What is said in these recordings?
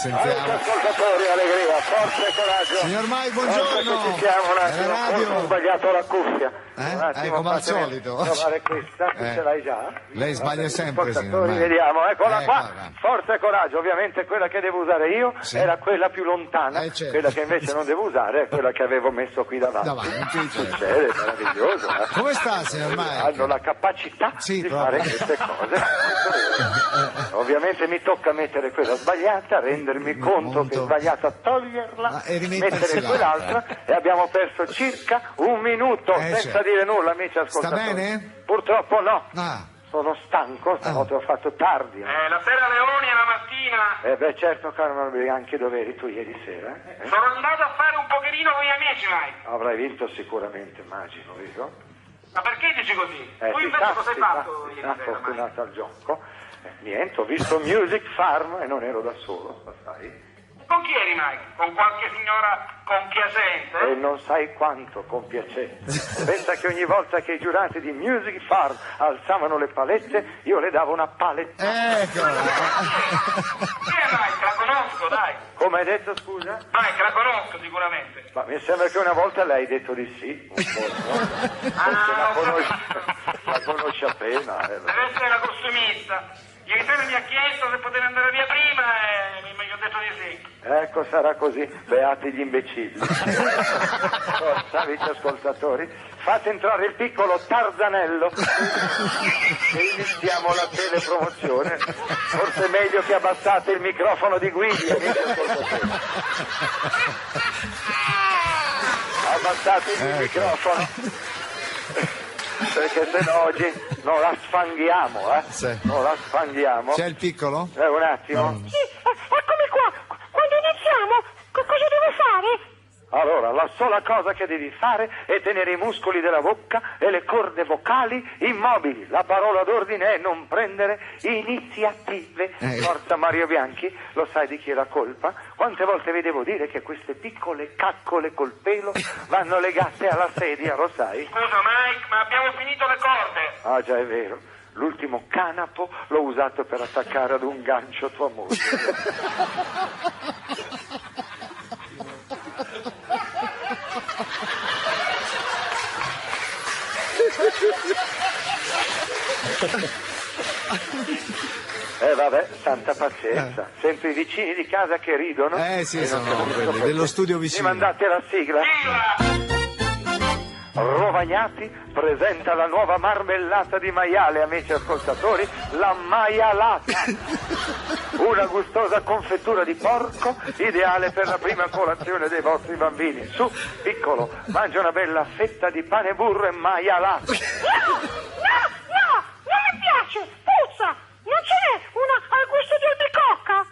sentiamo. Ascoltatori, allegria, forza e coraggio. Signor Mai, buongiorno. Ci siamo un attimo, radio. ho sbagliato la cuffia. Un attimo, come al fatemi solito. trovare questa, tu ce l'hai già? Lei sbaglia sempre, signor Ascoltatori, Mai. vediamo, eccola qua. Eccola. Forza e coraggio, ovviamente quella che devo usare io era quella più lontana, certo. quella che invece non devo usare è quella che avevo messo qui davanti. Succede, è meraviglioso. Come sta, signor Mai? Hanno la capacità di fare queste cose. Ovviamente mi tocca mettere quella sbagliata, rendermi conto che è sbagliata, toglierla, e mettere quell'altra e abbiamo perso circa un minuto senza dire nulla, amici ascoltatori. Sta bene? Purtroppo no. Ah. Sono stanco, stanotte ho fatto tardi. La sera alle 1 e la mattina. Beh certo, caro Marbilli, anche dove eri tu ieri sera? Sono andato a fare un pocherino con gli amici, Mike. Avrai vinto sicuramente, immagino, vero? Ma perché dici così? Tu invece cosa hai fatto ieri sera, Mike? Fortunato al gioco. Niente, ho visto Music Farm e non ero da solo, lo sai? Con chi eri, Mike? Con qualche signora compiacente? E non sai quanto compiacente. Pensa che ogni volta che i giurati di Music Farm alzavano le palette, io le davo una paletta. Eccola. Mike, la conosco, dai. Come hai detto, scusa? Mike, la conosco sicuramente. Ma mi sembra che una volta lei hai detto di sì. Un po', no? La conosci appena. Deve essere la costumista. Ieri sera mi ha chiesto se poteva andare via prima e mi ho detto di sì. Ecco, sarà così, beati gli imbecilli. Forza, amici ascoltatori, fate entrare il piccolo Tarzanello e iniziamo la telepromozione. Forse è meglio che abbassate il microfono di Guiglia, amici ascoltatori. Abbassatevi il microfono, perché sennò oggi non la sfanghiamo, non la sfanghiamo. C'è il piccolo? Un attimo. Sì, eccomi qua. Quando iniziamo, cosa devo fare? Allora, la sola cosa che devi fare è tenere i muscoli della bocca e le corde vocali immobili. La parola d'ordine è non prendere iniziative. Forza Mario Bianchi, lo sai di chi è la colpa? Quante volte vi devo dire che queste piccole caccole col pelo vanno legate alla sedia, lo sai? Scusa, Mike, ma abbiamo finito le corde. Ah, già è vero. L'ultimo canapo l'ho usato per attaccare ad un gancio tua moglie. Vabbè, tanta pazienza. Sento i vicini di casa che ridono. Sì, sono quelli dello studio vicino. Mi mandate la sigla? Rovagnati presenta la nuova marmellata di maiale, amici ascoltatori, la maialata. Una gustosa confettura di porco, ideale per la prima colazione dei vostri bambini. Su, piccolo, mangia una bella fetta di pane burro e maialata. No, non mi piace, puzza. Non ce n'è una al gusto di albicocca?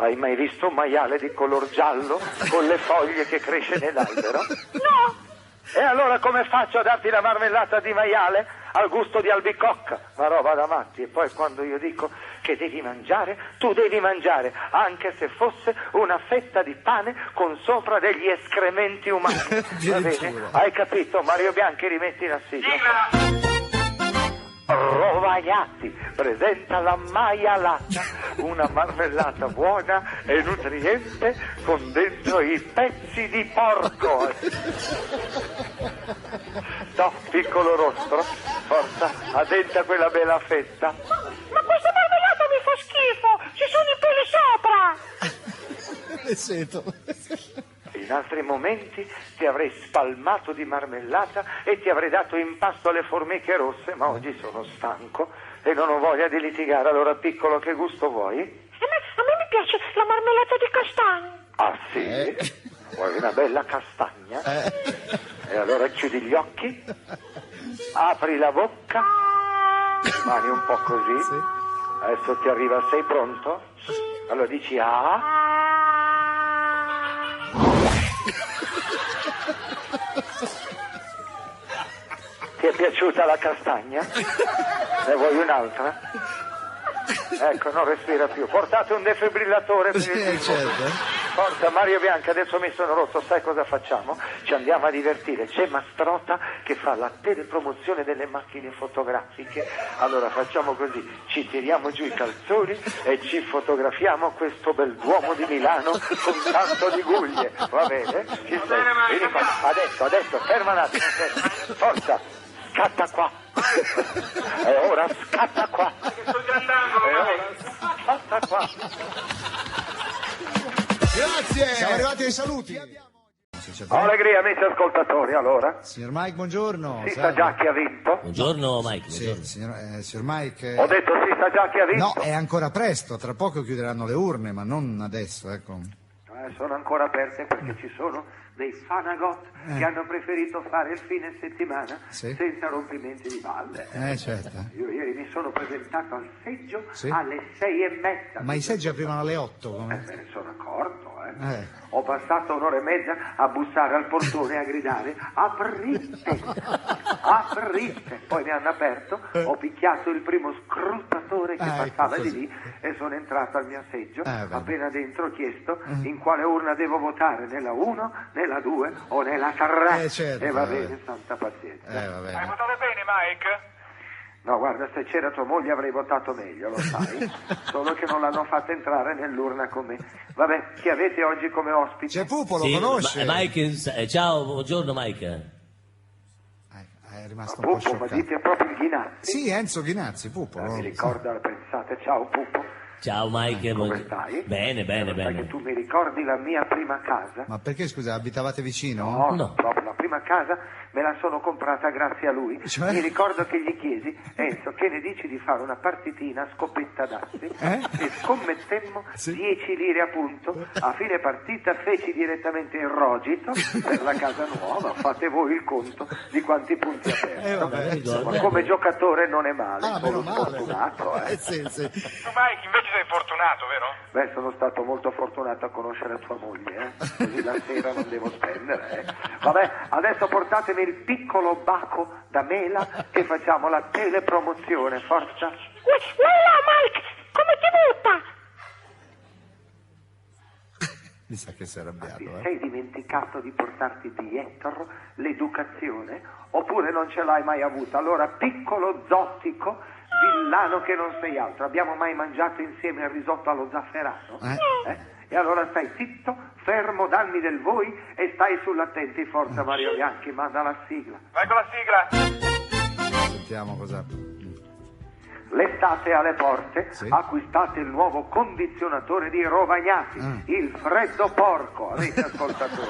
Hai mai visto un maiale di color giallo con le foglie che cresce nell'albero? No. E allora come faccio a darti la marmellata di maiale al gusto di albicocca? Ma roba da matti. E poi quando io dico che devi mangiare, tu devi mangiare, anche se fosse una fetta di pane con sopra degli escrementi umani. Va bene? Hai capito? Mario Bianchi, rimetti la sigla. Rovagnati presenta la maialata, una marmellata buona e nutriente con dentro i pezzi di porco. No, piccolo rostro, forza, addenta quella bella fetta. Ma questa marmellata mi fa schifo, ci sono i peli sopra. E sento. In altri momenti ti avrei spalmato di marmellata e ti avrei dato in pasto alle formiche rosse, ma oggi sono stanco e non ho voglia di litigare. Allora, piccolo, che gusto vuoi? A me mi piace la marmellata di castagno. Ah, sì? Vuoi una bella castagna? E allora chiudi gli occhi, apri la bocca, mani un po' così. Adesso ti arriva, sei pronto? Allora dici Ti è piaciuta la castagna? Ne vuoi un'altra? Ecco, non respira più. Portate un defibrillatore per il certo. Forza Mario Bianchi, adesso mi sono rotto, sai cosa facciamo? Ci andiamo a divertire, c'è Mastrota che fa la telepromozione delle macchine fotografiche. Allora facciamo così, ci tiriamo giù i calzoni e ci fotografiamo questo bel duomo di Milano con tanto di guglie, va bene? Ci sei? Vieni qua. Adesso, ferma un attimo, forza, scatta qua. E ora scatta qua. Sto già andando, Scatta qua. Grazie. Siamo arrivati ai saluti. Allegria, amici ascoltatori, allora. Signor Mike, buongiorno. Si sa già chi ha vinto? Buongiorno Mike. Sì, signor Mike. Ho detto si sa già chi ha vinto? No, è ancora presto, tra poco chiuderanno le urne, ma non adesso, ecco. Sono ancora aperte perché ci sono dei fanagot che hanno preferito fare il fine settimana senza rompimenti di balle. Certo. Io ieri mi sono presentato al seggio Sì. alle 6:30. Ma i seggi aprivano alle 8, come? Me ne sono accorto, Ho passato un'ora e mezza a bussare al portone e a gridare aprite, aprite. Poi mi hanno aperto, ho picchiato il primo scrutatore che passava di lì e sono entrato al mio seggio. Appena dentro ho chiesto in quale urna devo votare, nella 1, nella 2 o nella 3. Certo, e va bene, santa pazienza. Va bene. Hai votato bene, Mike? No, guarda, se c'era tua moglie avrei votato meglio, lo sai. Solo che non l'hanno fatta entrare nell'urna con me. Vabbè, chi avete oggi come ospite? C'è Pupo, lo Sì, conosce? Mike, ciao, buongiorno Mike. È rimasto un po' Pupo, ma scioccato. dite proprio il Ghinazzi? Sì, Enzo Ghinazzi, Pupo. Mi ricorda, pensate, ciao Pupo. Ciao Mike. Come stai? Bene, Sai che tu mi ricordi la mia prima casa? Ma perché, scusa, abitavate vicino? No, proprio la prima casa me la sono comprata grazie a lui. Cioè? Mi ricordo che gli chiesi, Enzo, che ne dici di fare una partitina a scopetta d'assi? E scommettemmo 10 lire a punto. A fine partita feci direttamente il rogito per la casa nuova. Fate voi il conto di quanti punti ha perso. Ma come giocatore non è male, meno sono male. sfortunato. Sì. Tu, Mike, invece sei fortunato, vero? Beh, sono stato molto fortunato a conoscere tua moglie, così la sera non devo spendere. Vabbè, adesso portatemi il piccolo baco da mela e facciamo la telepromozione, forza. Voilà, Mike, come ti butta? Mi sa che si è arrabbiato, Ti sei dimenticato di portarti dietro l'educazione? Oppure non ce l'hai mai avuta? Allora, piccolo zottico, villano che non sei altro. Abbiamo mai mangiato insieme il risotto allo zafferano? E allora stai zitto, fermo, dammi del voi e stai sull'attenti. Forza Mario Bianchi, manda la sigla. Vai con la sigla. Sentiamo cosa... L'estate è alle porte, acquistate il nuovo condizionatore di Rovagnati, il freddo porco, avete ascoltatori.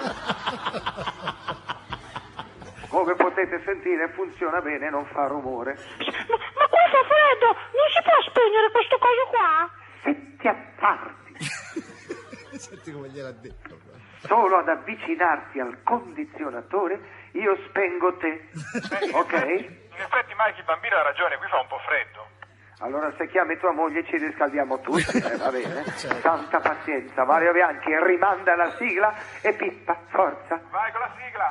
Come potete sentire funziona bene e non fa rumore. Ma qua fa freddo, non si può spegnere questo coso qua? Se ti attardi Senti come gliel'ha detto. solo ad avvicinarti al condizionatore, io spengo te, ok? In effetti, Mike, il bambino ha ragione, qui fa un po' freddo. Allora se chiami tua moglie ci riscaldiamo tutti, va bene? Tanta pazienza. Mario Bianchi rimanda la sigla e Pippa, forza. Vai con la sigla.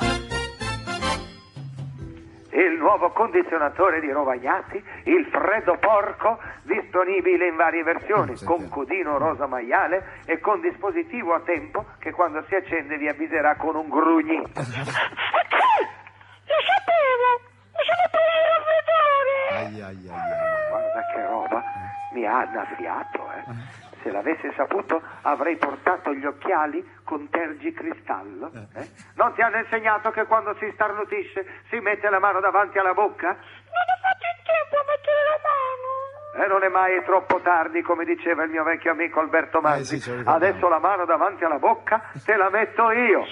Il nuovo condizionatore di Rovagnati, il freddo porco, disponibile in varie versioni, con codino rosa maiale e con dispositivo a tempo che quando si accende vi avviserà con un grugnito. Lo sapevo, mi sono preso il raffreddore. Guarda che roba, mi ha annaffiato, Se l'avessi saputo avrei portato gli occhiali con tergicristallo. Non ti hanno insegnato che quando si starnutisce si mette la mano davanti alla bocca? Non ho fatto in tempo a mettere la mano. E non è mai troppo tardi, come diceva il mio vecchio amico Alberto Manzi. Adesso la mano davanti alla bocca te la metto io.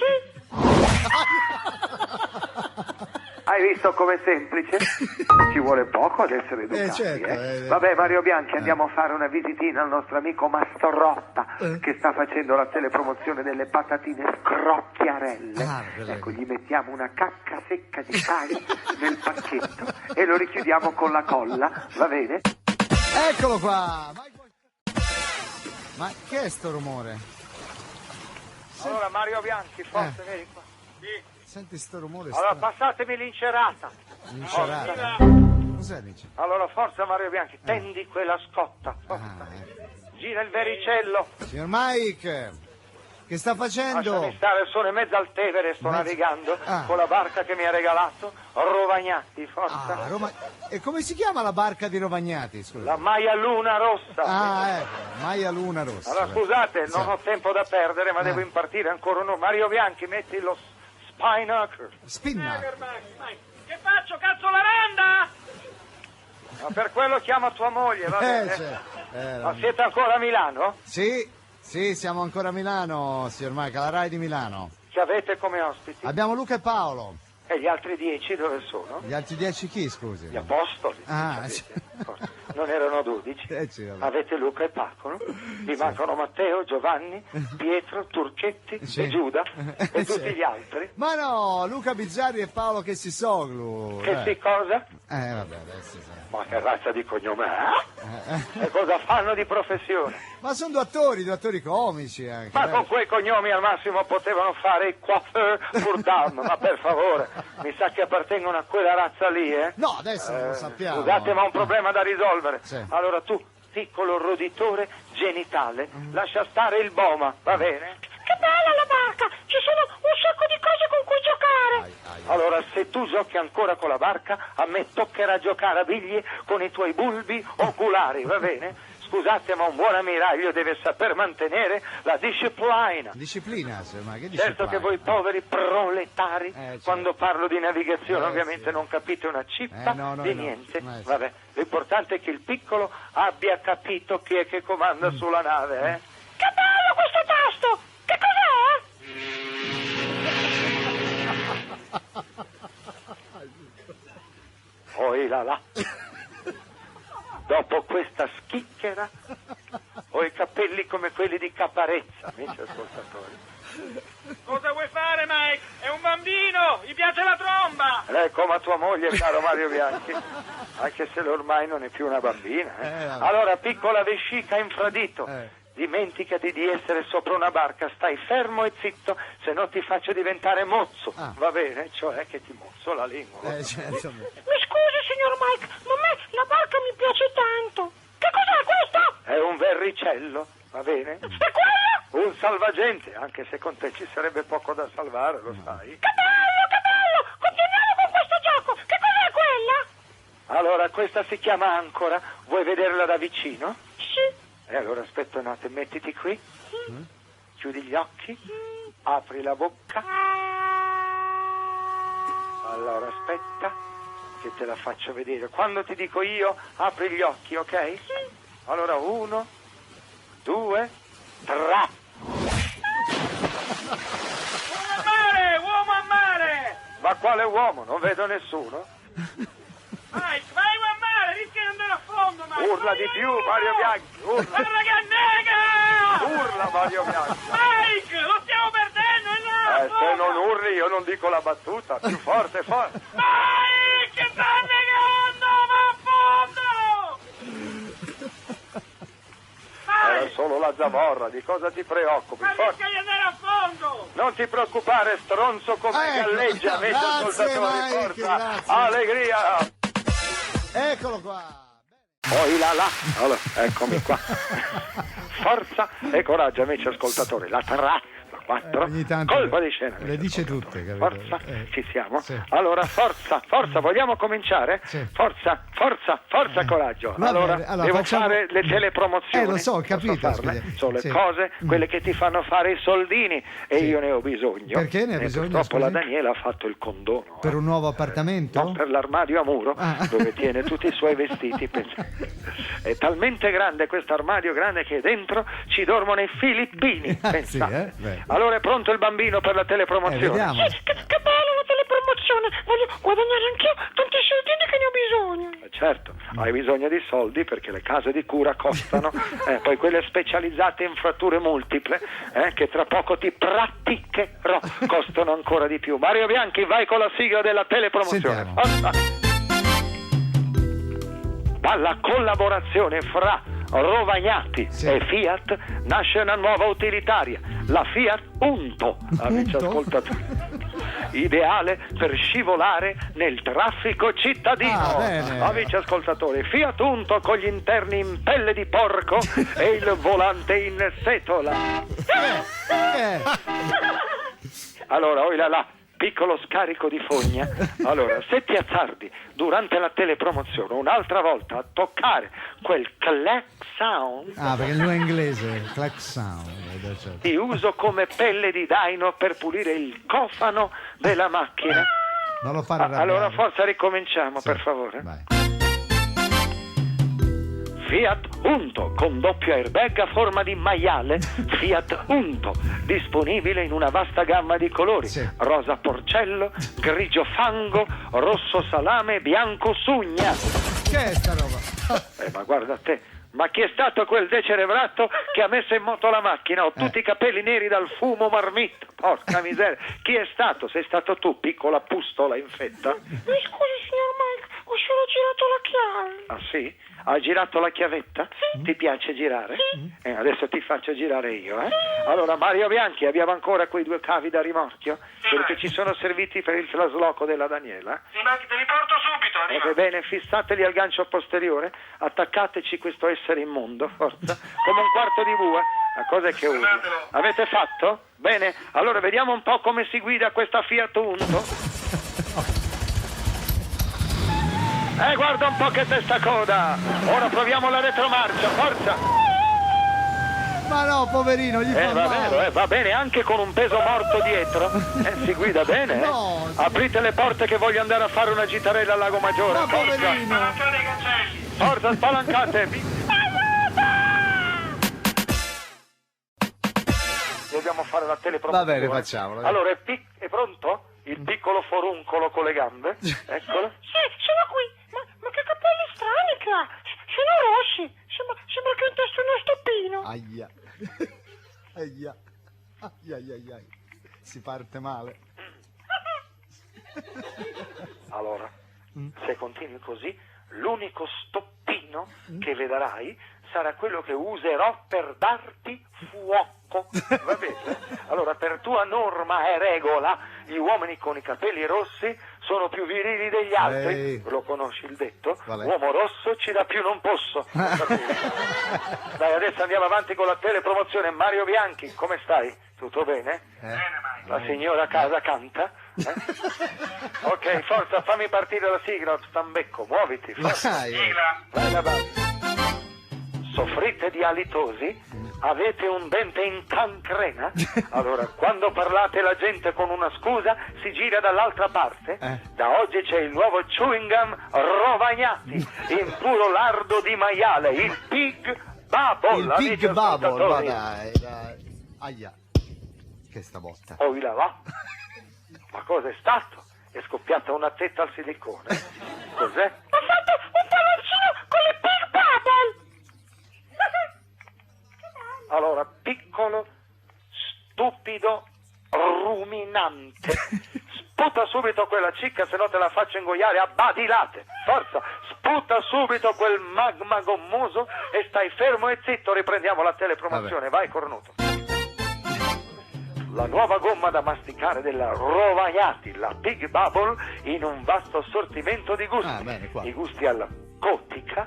Hai visto com'è semplice? Ci vuole poco ad essere educati, Vabbè, Mario Bianchi, andiamo a fare una visitina al nostro amico Mastro Rotta, che sta facendo la telepromozione delle patatine scrocchiarelle. Ecco, gli mettiamo una cacca secca di pane nel pacchetto e lo richiudiamo con la colla, va bene? Eccolo qua! Ma che è sto rumore? Allora, Mario Bianchi, forza, vieni qua. Senti sto rumore? Allora, passatemi l'incerata. L'incerata? Cos'è l'incerata? Allora, forza Mario Bianchi, tendi quella scotta. Forza. Gira il vericello. Signor Mike! Che sta facendo? Lasciami stare, sono in mezzo al Tevere, sto navigando con la barca che mi ha regalato Rovagnati, forza. E come si chiama la barca di Rovagnati, scusa? La Maia Luna Rossa. Ecco, Maia Luna Rossa. Allora scusate, non ho tempo da perdere, ma devo impartire ancora uno. Mario Bianchi, metti lo Spinnaker. Spinnaker. Che faccio, cazzo la randa? Ma per quello chiama tua moglie, va bene? Ma siete ancora a Milano? Sì, siamo ancora a Milano, signor Mike, alla Rai di Milano. Che avete come ospiti? Abbiamo Luca e Paolo. E gli altri 10 dove sono? Gli altri 10 chi, scusi? Gli apostoli. Non erano 12? Avete Luca e Paolo? Vi mancano Matteo, Giovanni, Pietro, Turchetti e Giuda e tutti gli altri? Ma no, Luca Bizzarri e Paolo che si soglu. Che si cosa? Vabbè, adesso sì. Ma che razza di cognome è? E cosa fanno di professione? Ma sono due attori comici anche. Ma con quei cognomi al massimo potevano fare i coiffeur pour dame, ma per favore, mi sa che appartengono a quella razza lì, eh? No, adesso non lo sappiamo. Scusate, ma ho un problema da risolvere. Sì. Allora tu, piccolo roditore genitale, lascia stare il boma, va bene? Che bella la barca! Ci sono un sacco di cose con cui giocare! Allora, se tu giochi ancora con la barca, a me toccherà giocare a biglie con i tuoi bulbi oculari, va bene? Scusate, ma un buon ammiraglio deve saper mantenere la disciplina. Disciplina, ma che disciplina? Certo che voi poveri proletari, quando parlo di navigazione, ovviamente non capite una cippa di niente. Vabbè, l'importante è che il piccolo abbia capito chi è che comanda sulla nave, eh? Che bello questo tasto! Che cos'è? Poi là. Dopo questa schicchera ho i capelli come quelli di Caparezza, amici ascoltatori. Cosa vuoi fare, Mike? È un bambino, gli piace la tromba. Come a tua moglie, caro Mario Bianchi, anche se ormai non è più una bambina. Allora, piccola vescica infradito. Dimenticati di essere sopra una barca, stai fermo e zitto, se no ti faccio diventare mozzo, va bene? Cioè che ti mozzo la lingua. Mi scusi, signor Mike, ma a me la barca mi piace tanto. Che cos'è questo? È un verricello, va bene? E quello? Un salvagente, anche se con te ci sarebbe poco da salvare, lo sai. Che bello! Continuiamo con questo gioco. Che cos'è quella? Allora, questa si chiama ancora, vuoi vederla da vicino? Sì. E allora aspetta un attimo, mettiti qui, chiudi gli occhi, apri la bocca, allora aspetta che te la faccio vedere. Quando ti dico io, apri gli occhi, ok? Allora 1, 2, 3. Uomo a mare! Ma quale uomo? Non vedo nessuno. Mike, vai a mare, rischia di andare a fondo, Mike! Urla di più, Mario Bianchi, urla! Guarda che nega! Urla, Mario Bianchi! Mike, lo stiamo perdendo, è là! Se non urli io non dico la battuta, più forte, forte! Mike, sta negando, va a fondo! Era solo la zavorra, di cosa ti preoccupi? Ma rischia di andare a fondo! Non ti preoccupare, stronzo come galleggia, metti ascoltatori, forza, grazie. allegria! Eccolo qua. Poi là. Allora, eccomi qua. Forza e coraggio, amici ascoltatori. La 3, la 4, ogni tanto colpa di scena. le dice tutte, capito? Forza, ci siamo. Sì. Allora, forza, vogliamo cominciare? Sì. Forza, coraggio. Va Allora, bene, allora devo facciamo- fare le telepromozioni. lo so, ho capito, Posso farle? scusi. Sono le Sì. cose, quelle che ti fanno fare i soldini e io ne ho bisogno. Perché ne ha E bisogno, Purtroppo scusi? la Daniela ha fatto il condono. Per un nuovo appartamento? No, per l'armadio a muro dove tiene tutti i suoi vestiti. È talmente grande questo armadio grande che dentro ci dormono i filippini. Pensate. Beh. Allora è pronto il bambino per la telepromozione? Vediamo. Che bella la telepromozione. Voglio guadagnare anch'io tanti soldini che ne ho bisogno. Certo, hai bisogno di soldi perché le case di cura costano, poi quelle specializzate in fratture multiple, che tra poco ti praticherò, costano ancora di più. Mario Bianchi, vai con la sigla della telepromozione. Sentiamo. Forza! Dalla collaborazione fra Rovagnati e Fiat nasce una nuova utilitaria, la Fiat Unto, amici Unto? ascoltatori. Ideale per scivolare nel traffico cittadino. Bene. Amici ascoltatori, Fiat Unto con gli interni in pelle di porco e il volante in setola. Allora, oi là là, piccolo scarico di fogna. Allora, se ti azzardi durante la telepromozione un'altra volta a toccare quel clack sound, Ah, perché lui è inglese, clack sound. Certo. ti uso come pelle di daino per pulire il cofano della macchina. Non lo fare arrabbiare. Allora, forza, ricominciamo, Sì, per favore. vai. Fiat Punto con doppio airbag a forma di maiale. Fiat Punto, disponibile in una vasta gamma di colori: Sì. rosa porcello, grigio fango, rosso salame, bianco sugna. Che è sta roba? Ma guarda te, ma chi è stato quel decerebrato che ha messo in moto la macchina? Ho tutti i capelli neri dal fumo marmitto. Porca miseria, chi è stato? Sei stato tu, piccola pustola infetta? Mi scusi, signor Mike, ho solo girato la chiave. Ah sì? Hai girato la chiavetta? Sì. Ti piace girare? Adesso ti faccio girare io, eh? Allora, Mario Bianchi, abbiamo ancora quei 2 cavi da rimorchio? Quelli che ci sono serviti per il trasloco della Daniela? Sì, ma te li porto subito, arriva. Va bene, fissateli al gancio posteriore, attaccateci questo essere immondo, forza, come un quarto di bue. La cosa è che usi. Fermatelo. Avete fatto? Bene, allora vediamo un po' come si guida questa Fiat Uno. Guarda un po' che testa coda. Ora proviamo la retromarcia, forza. Ma no, poverino, gli fa male. Va bene, anche con un peso morto dietro. Si guida bene, No, sì. Aprite le porte che voglio andare a fare una gitarella al Lago Maggiore. Ma Forza, poverino. Spalancate i cancelli. forza, spalancate. Dobbiamo fare la telepromozione. Va bene, facciamolo. Allora, è pronto? Il piccolo foruncolo con le gambe? Eccolo. Sì, sono qui. Ma che capelli strani che ha. Sono rossi. Sembra che intesti uno stoppino. Aia. Aia. Ai. Si parte male. Allora, se continui così, l'unico stoppino che vedrai sarà quello che userò per darti fuoco. Va bene? Allora, per tua norma e regola, gli uomini con i capelli rossi sono più virili degli altri. Ehi. Lo conosci il detto? Qual è? Uomo rosso ci dà più non posso. Dai, adesso andiamo avanti con la telepromozione. Mario Bianchi, come stai? Tutto bene? Bene, Mike. La signora a casa canta? Ok, forza, fammi partire la sigla, Stambecco, muoviti. Forza. Vai. Sigla. Vai là, vai. Soffrite di alitosi? Avete un dente in cancrena? Allora, quando parlate la gente con una scusa si gira dall'altra parte. Da oggi c'è il nuovo chewing gum Rovagnati in puro lardo di maiale, il Pig Bubble. Il amici Pig Bubble, ascoltatori. ma dai. Aia. Che sta botta. Oh, là là. Ma cosa è stato? È scoppiata una tetta al silicone. Cos'è? Ho fatto un palloncino con le Pig Bubble. Allora, piccolo, stupido, ruminante. Sputa subito quella cicca, se no te la faccio ingoiare a badilate. Forza, sputa subito quel magma gommoso e stai fermo e zitto. Riprendiamo la telepromozione. Vai, cornuto. La nuova gomma da masticare della Rovagnati, la Pig Bubble, in un vasto assortimento di gusti. Ah, bene, qua. I gusti alla gotica,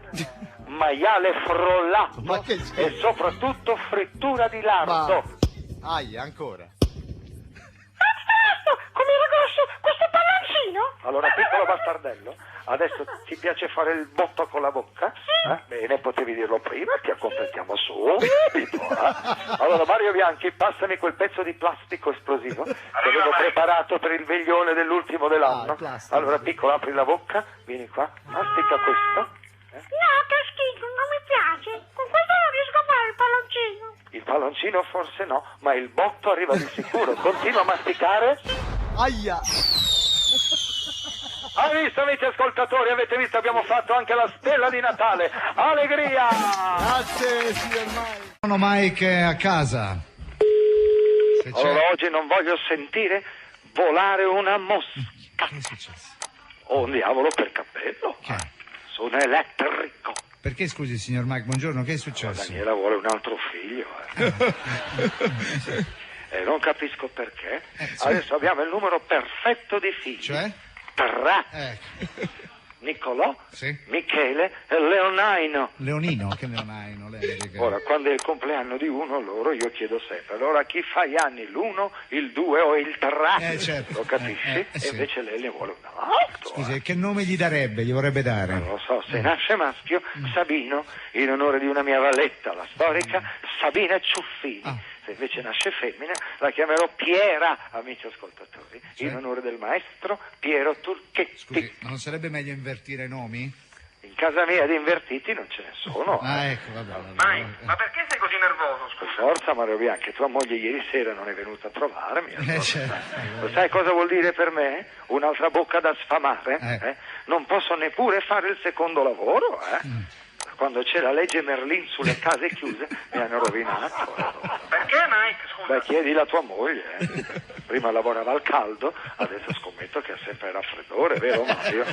maiale frollato Ma che c'è? e soprattutto frittura di lardo. Aia, ancora. Come era grosso questo palloncino? Allora, piccolo bastardello, adesso ti piace fare il botto con la bocca? Bene, potevi dirlo prima, ti accontentiamo subito. Allora, Mario Bianchi, passami quel pezzo di plastico esplosivo che avevo preparato per il veglione dell'ultimo dell'anno. plastico. Allora, piccolo, apri la bocca, vieni qua, mastica questo. No, che schifo, non mi piace. Con questo non riesco a fare il palloncino. Il palloncino forse no, ma il botto arriva di sicuro. Continua a masticare. Aia. Hai visto, amici ascoltatori, avete visto, abbiamo fatto anche la stella di Natale. Allegria! Grazie, signor Mike. Sono Mike a casa. Se c'è... Allora, oggi non voglio sentire volare una mosca. Che è successo? Oh, diavolo, per cappello. Che? Sono elettrico. Perché, scusi, signor Mike, buongiorno, che è successo? Daniela vuole un altro figlio. E non capisco perché. Sì. Adesso abbiamo il numero perfetto di figli. Cioè? 3. Ecco. Niccolò, Sì. Michele e Leonaino. Leonino, che Leonaino? Ora, quando è il compleanno di uno, loro io chiedo sempre, allora chi fa gli anni, l'1, il 2 o il 3? Certo. Lo capisci? Sì. E invece lei ne vuole un altro. Scusi, che nome gli darebbe, gli vorrebbe dare? Non lo so, se nasce maschio, Sabino, in onore di una mia valletta, la storica Sabina Ciuffini. Se invece nasce femmina, la chiamerò Piera, amici ascoltatori, in onore del maestro Piero Turchetti. Scusi, ma non sarebbe meglio invertire i nomi? In casa mia di invertiti non ce ne sono. Ecco, vabbè. Mike, ma perché sei così nervoso, scusa? Forza Mario Bianchi, tua moglie ieri sera non è venuta a trovarmi. Certo. Lo sai cosa vuol dire per me? Un'altra bocca da sfamare? Non posso neppure fare il secondo lavoro, Quando c'è la legge Merlin sulle case chiuse mi hanno rovinato. Perché, Mike, scusa? Beh, chiedi la tua moglie. Prima lavorava al caldo, adesso scommetto che ha sempre il raffreddore, vero Mario?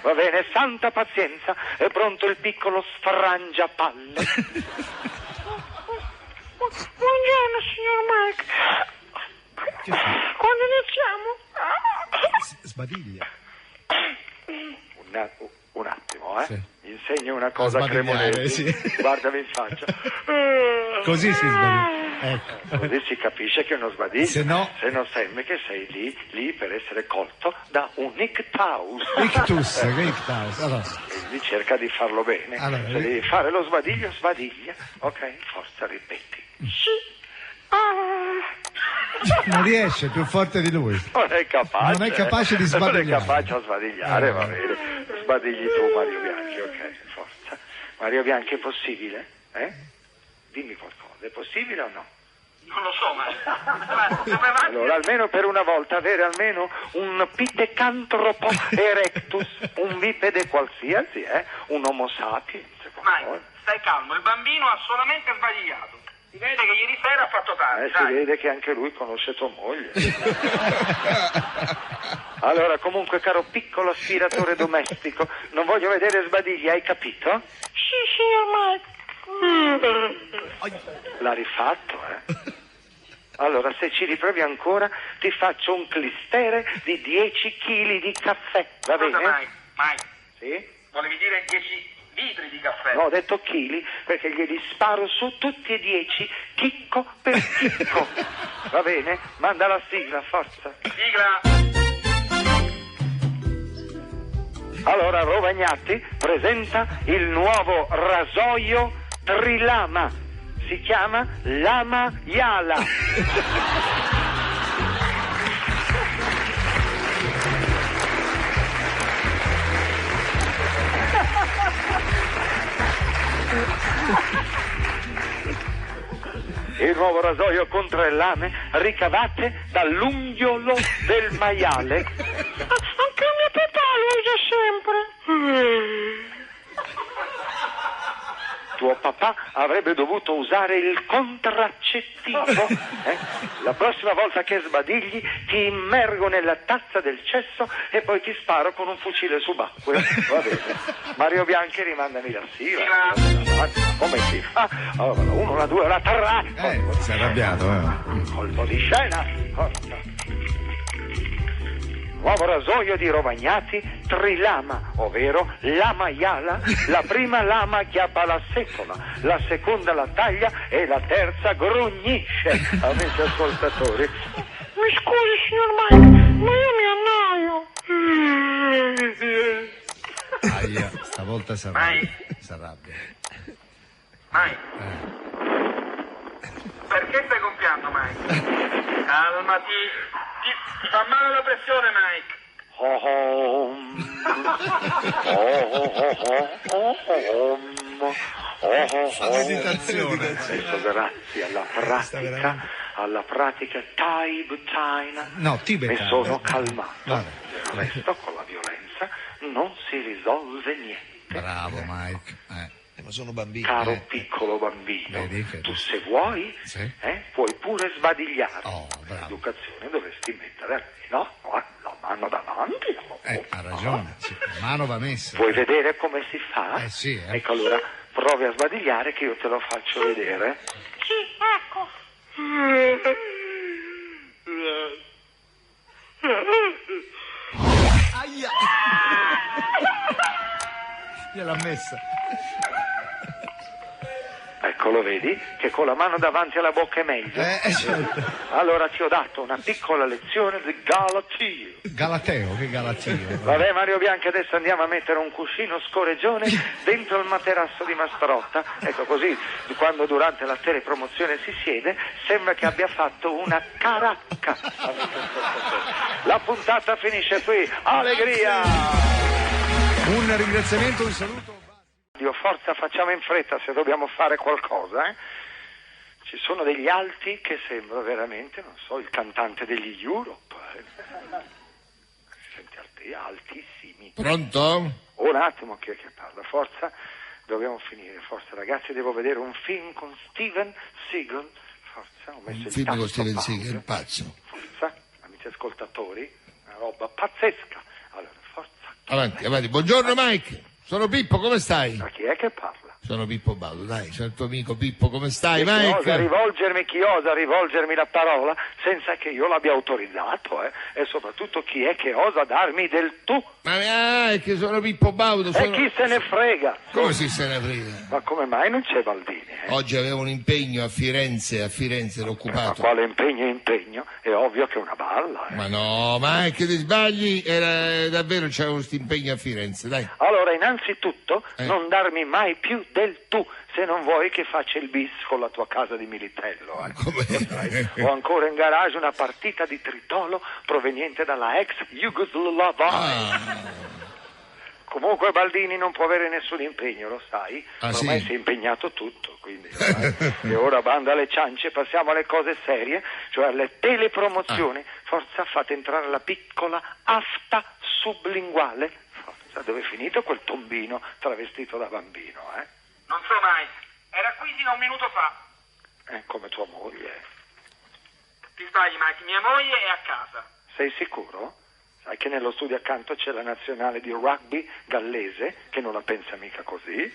Va bene, santa pazienza, è pronto il piccolo sfrangiapalle. Buongiorno, signor Mike. Quando iniziamo? Sbadiglia. Un attimo, Sì. Gli insegno una cosa a sbadigliare, Cremonesi. sì. Guardami in faccia. Così si sbadiglia. Ecco. Così si capisce che è uno sbadiglio. Se no- sembra che sei lì per essere colto da un ictaus. Ictus, che ictus. Allora, Quindi cerca di farlo bene. Allora, Se devi fare lo sbadiglio, sbadiglia. Ok, forza, ripeti. Sì. non riesce, è più forte di lui. Non è capace. Non è capace di sbadigliare. Non è capace a sbadigliare, va bene. Sbadigli tu, Mario Bianchi, ok, forza. Mario Bianchi, è possibile? Dimmi qualcosa, è possibile o no? Non lo so, Mike. Allora, almeno per una volta avere almeno un Pithecanthropo erectus, un bipede qualsiasi, un Homo sapiens. Mike, stai calmo, il bambino ha solamente sbagliato. Si vede che ieri sera ha fatto tardi, Si vede che anche lui conosce tua moglie. Allora, comunque, caro piccolo aspiratore domestico, non voglio vedere sbadigli, hai capito? Sì, signor Mike. L'ha rifatto, Allora, se ci riprovi ancora, ti faccio un clistere di 10 kg di caffè, va Scusa, bene? Mike, Sì? volevi dire 10 litri di caffè? No, ho detto chili, perché glieli sparo su tutti e 10, chicco per chicco. Va bene? Manda la sigla, forza. Sigla. Allora, Rovagnati presenta il nuovo rasoio Trilama. Si chiama Lama Yala. Il nuovo rasoio contro le lame ricavate dall'unghiolo del maiale. Anche il mio papà lo usa sempre. Tuo papà avrebbe dovuto usare il contraccettivo. La prossima volta che sbadigli ti immergo nella tazza del cesso e poi ti sparo con un fucile subacqueo. Va bene. Mario Bianchi, rimandami la sigla. Come si fa? Allora, la 1, la 2, la 3. Si è arrabbiato, Colpo di scena. Forza. Nuovo rasoio di Rovagnati, Trilama, ovvero lama Yala. La prima lama chiappa la secola, la seconda la taglia e la terza grugnisce. Amici ascoltatori. Mi scusi, signor Mike, ma io mi annoio. Aia, stavolta si arrabbia. Mike. Perché stai gonfiando, Mike? Calmati. Ti fa male la pressione, Mike. Meditazione. Adesso grazie alla pratica tibetaina No, tibetana. mi sono calmato. Vabbè. Del resto con la violenza non si risolve niente. Bravo, Mike. Ma sono bambini. Caro piccolo bambino, Vedi che tu se vuoi Sì. puoi pure sbadigliare. Oh, bravo. L'educazione dovresti mettere la mano davanti. Ha ragione, sì. Mano va messa. Vuoi vedere come si fa? Sì. Ecco, allora provi a sbadigliare che io te lo faccio vedere. Sì, ecco. Aia. Gliel'ha messa. Ecco, lo vedi? Che con la mano davanti alla bocca è meglio. Certo. Allora ti ho dato una piccola lezione di Galateo. Galateo, che Galateo. Vabbè, Mario Bianchi, adesso andiamo a mettere un cuscino scoreggione dentro il materasso di Mastrotta. Ecco, così quando durante la telepromozione si siede sembra che abbia fatto una caracca. La puntata finisce qui. Allegria! Un ringraziamento, un saluto. Dio, forza, facciamo in fretta se dobbiamo fare qualcosa, eh? Ci sono degli alti che sembra veramente, non so, il cantante degli Europe. Senti, altissimi. Pronto? Un attimo, chi è che parla? Forza, dobbiamo finire. Forza, ragazzi, devo vedere un film con Steven Seagal. Forza, ho messo Un il film tasto con Steven pause. Seagal, il pazzo. Forza, amici ascoltatori, una roba pazzesca. Allora, forza. Avanti, avanti. Buongiorno Mike, sono Pippo, come stai? Ma chi è che parla? Sono Pippo Baudo, dai, sono il tuo amico Pippo, come stai Chi osa Mike? rivolgermi la parola senza che io l'abbia autorizzato, e soprattutto chi è che osa darmi del tu? Ma è che sono Pippo Baudo, E chi se ne frega? Come si se ne frega? Ma come mai non c'è Baldini? Oggi avevo un impegno a Firenze l'ho Ma occupato. quale impegno? È ovvio che è una balla. Ma no, Mike, ti sbagli, davvero c'avevo questo impegno a Firenze, dai. Allora, innanzitutto, non darmi mai più del tu, se non vuoi che faccia il bis con la tua casa di Militello. Come? Ho ancora in garage una partita di tritolo proveniente dalla ex Jugoslavia. Comunque Baldini non può avere nessun impegno, lo sai? Ormai sì? si è impegnato tutto, quindi e ora banda alle ciance, passiamo alle cose serie, cioè alle telepromozioni. Forza, fate entrare la piccola afta sublinguale. Forza, dove è finito quel tombino travestito da bambino, Non so mai. Era qui fino a un minuto fa. Come tua moglie. Ti sbagli, Mike. Mia moglie è a casa. Sei sicuro? Sai che nello studio accanto c'è la nazionale di rugby gallese, che non la pensa mica così,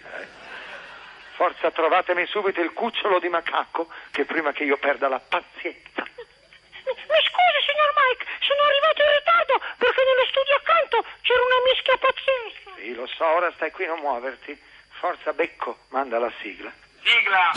Forza, trovatemi subito il cucciolo di macaco, che prima che io perda la pazienza. Mi scusi, signor Mike, sono arrivato in ritardo perché nello studio accanto c'era una mischia pazzesca. Sì, lo so, ora stai qui, non muoverti. Forza, Becco, manda la sigla. Sigla!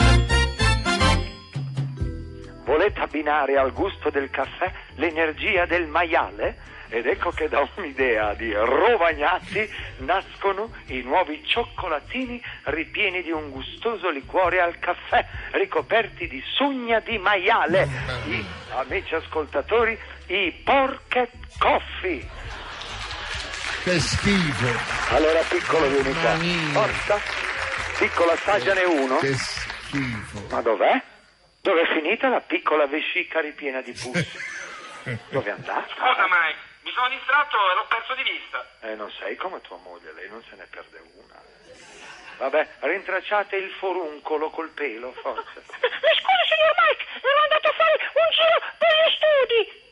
Volete abbinare al gusto del caffè l'energia del maiale? Ed ecco che da un'idea di Rovagnati nascono i nuovi cioccolatini ripieni di un gustoso liquore al caffè, ricoperti di sugna di maiale. Amici ascoltatori, i Porket Coffee. Che schifo. Allora, piccolo, vieni qua. Mamma mia. Forza, piccolo, assaggiane uno. Che schifo. Ma dov'è? Dove è finita la piccola vescica ripiena di pus? Dove è andata? Scusa, Mike. Mi sono distratto e l'ho perso di vista. Non sei come tua moglie, lei non se ne perde una. Vabbè, rintracciate il foruncolo col pelo, forza. Mi scusi, signor Mike, ero andato a fare un giro per gli studi.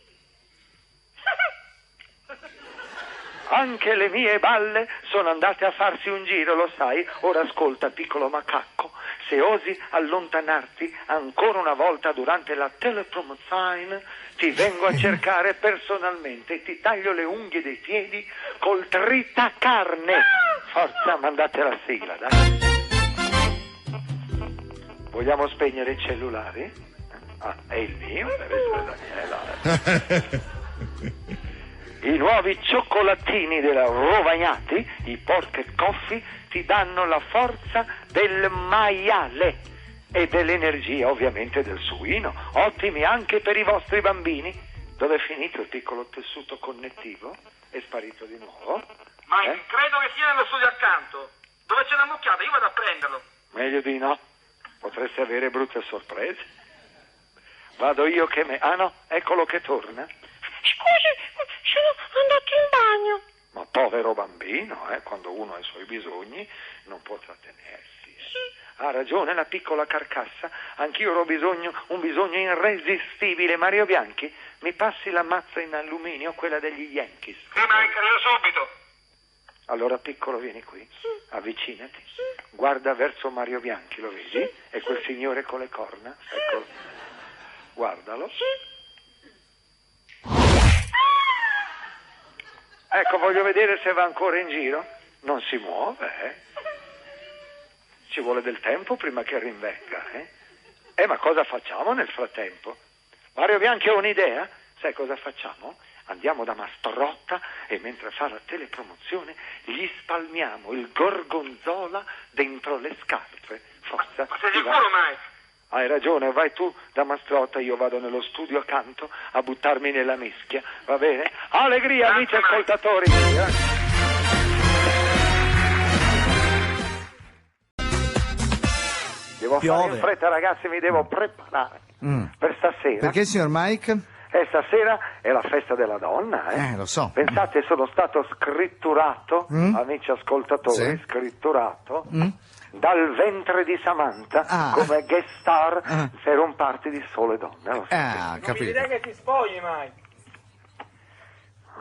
Anche le mie balle sono andate a farsi un giro, lo sai? Ora ascolta, piccolo macaco, se osi allontanarti ancora una volta durante la telepromozione, ti vengo a cercare personalmente e ti taglio le unghie dei piedi col tritacarne. Forza, mandate la sigla, dai. Vogliamo spegnere i cellulari? È il mio, deve essere Daniela. I nuovi cioccolatini della Rovagnati, i Porket Coffee, ti danno la forza del maiale e dell'energia ovviamente del suino, ottimi anche per i vostri bambini. Dove è finito il piccolo tessuto connettivo? È sparito di nuovo? Mike, credo che sia nello studio accanto. Dove c'è la mucchiata? Io vado a prenderlo. Meglio di no, potreste avere brutte sorprese. Vado io che Ah no, eccolo che torna. Scusi, sono andato in bagno. Ma povero bambino, quando uno ha i suoi bisogni non può trattenersi. Ha ragione la piccola carcassa, anch'io ho un bisogno irresistibile. Mario Bianchi, mi passi la mazza in alluminio, quella degli Yankees? Sì, Mike, arrivo subito. Allora, piccolo, vieni qui, avvicinati, guarda verso Mario Bianchi, lo vedi? È quel signore con le corna, eccolo, guardalo. Ecco, voglio vedere se va ancora in giro. Non si muove, Ci vuole del tempo prima che rinvenga, ma cosa facciamo nel frattempo? Mario Bianchi ha un'idea? Sai cosa facciamo? Andiamo da Mastrotta e mentre fa la telepromozione gli spalmiamo il gorgonzola dentro le scarpe. Forza. Ma sei sicuro, Mike? Hai ragione, vai tu da Mastrotta, io vado nello studio accanto a buttarmi nella mischia, va bene? Allegria, amici ascoltatori! Devo fare in fretta, ragazzi, mi devo preparare per stasera. Perché, signor Mike? Stasera è la festa della donna, lo so. Pensate, sono stato scritturato, amici ascoltatori, Sì. scritturato dal ventre di Samantha come guest star per un party di sole donne. Lo sapete. Capito. Non mi dire che ti spogli, Mike.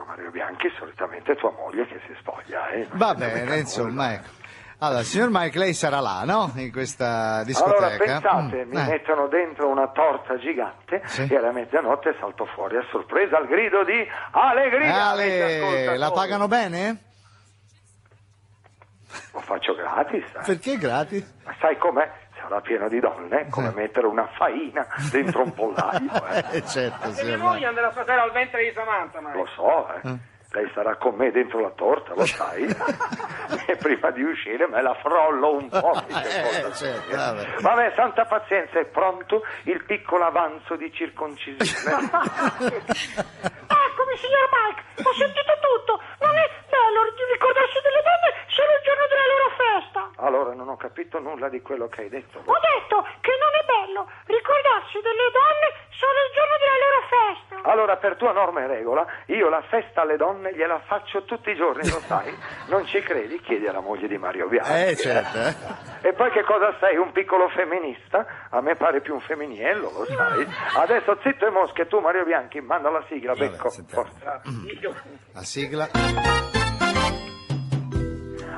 Mario Bianchi, solitamente è tua moglie che si spoglia, Va bene, insomma, ecco. Allora, signor Mike, lei sarà là, no? In questa discoteca. Allora, pensate, mi mettono dentro una torta gigante e alla mezzanotte salto fuori a sorpresa al grido di allegria. Ale, la pagano bene? Lo faccio gratis, Perché gratis? Ma sai com'è? Sarà pieno di donne, come mettere una faina dentro un pollaio, Certo, Se mia signor moglie Mike. andrà stasera al ventre di Samantha, Mike. Lo so, Lei sarà con me dentro la torta, lo sai? E prima di uscire me la frollo un po'. Certo, vabbè. Vabbè, santa pazienza, è pronto il piccolo avanzo di circoncisione. Eccomi, signor Mike, ho sentito tutto. Non è bello ricordarsi delle donne solo il giorno della loro festa. Allora, non ho capito nulla di quello che hai detto. Ho detto che non è bello ricordarsi delle donne solo il giorno della loro festa. Allora, per tua norma e regola, io la festa alle donne gliela faccio tutti i giorni, lo sai? Non ci credi? Chiedi alla moglie di Mario Bianchi. Certo, E poi che cosa sei? Un piccolo femminista? A me pare più un femminillo, lo sai? Adesso zitto e mosche, tu Mario Bianchi, manda la sigla, becco. sentiamo. Forza. La sigla.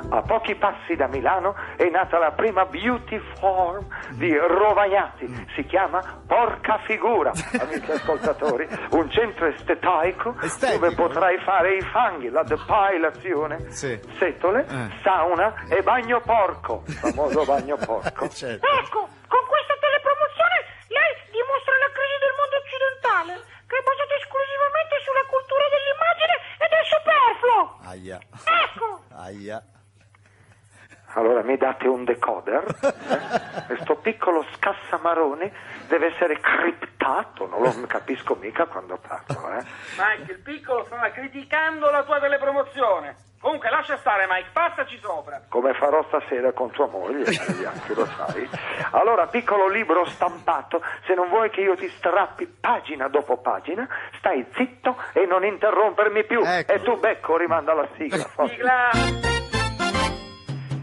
A pochi passi da Milano è nata la prima beauty form di Rovagnati. Si chiama Porca Figura, amici ascoltatori. Un centro estetico dove potrai fare i fanghi, la depilazione, setole, sauna e bagno porco. Il famoso bagno porco. Certo. Ecco, con questa telepromozione lei dimostra la crisi del mondo occidentale, che è basata esclusivamente sulla cultura dell'immagine e del superfluo. Aia. Ecco. Aia. Allora mi date un decoder? Questo piccolo scassamarone deve essere criptato, non lo capisco mica quando parlo, Mike, il piccolo stava criticando la tua telepromozione. Comunque, lascia stare, Mike, passaci sopra. Come farò stasera con tua moglie, Bianchi, lo sai. Allora, piccolo libro stampato, se non vuoi che io ti strappi pagina dopo pagina, stai zitto e non interrompermi più. Ecco. E tu, becco, rimanda la sigla. forza. Sigla.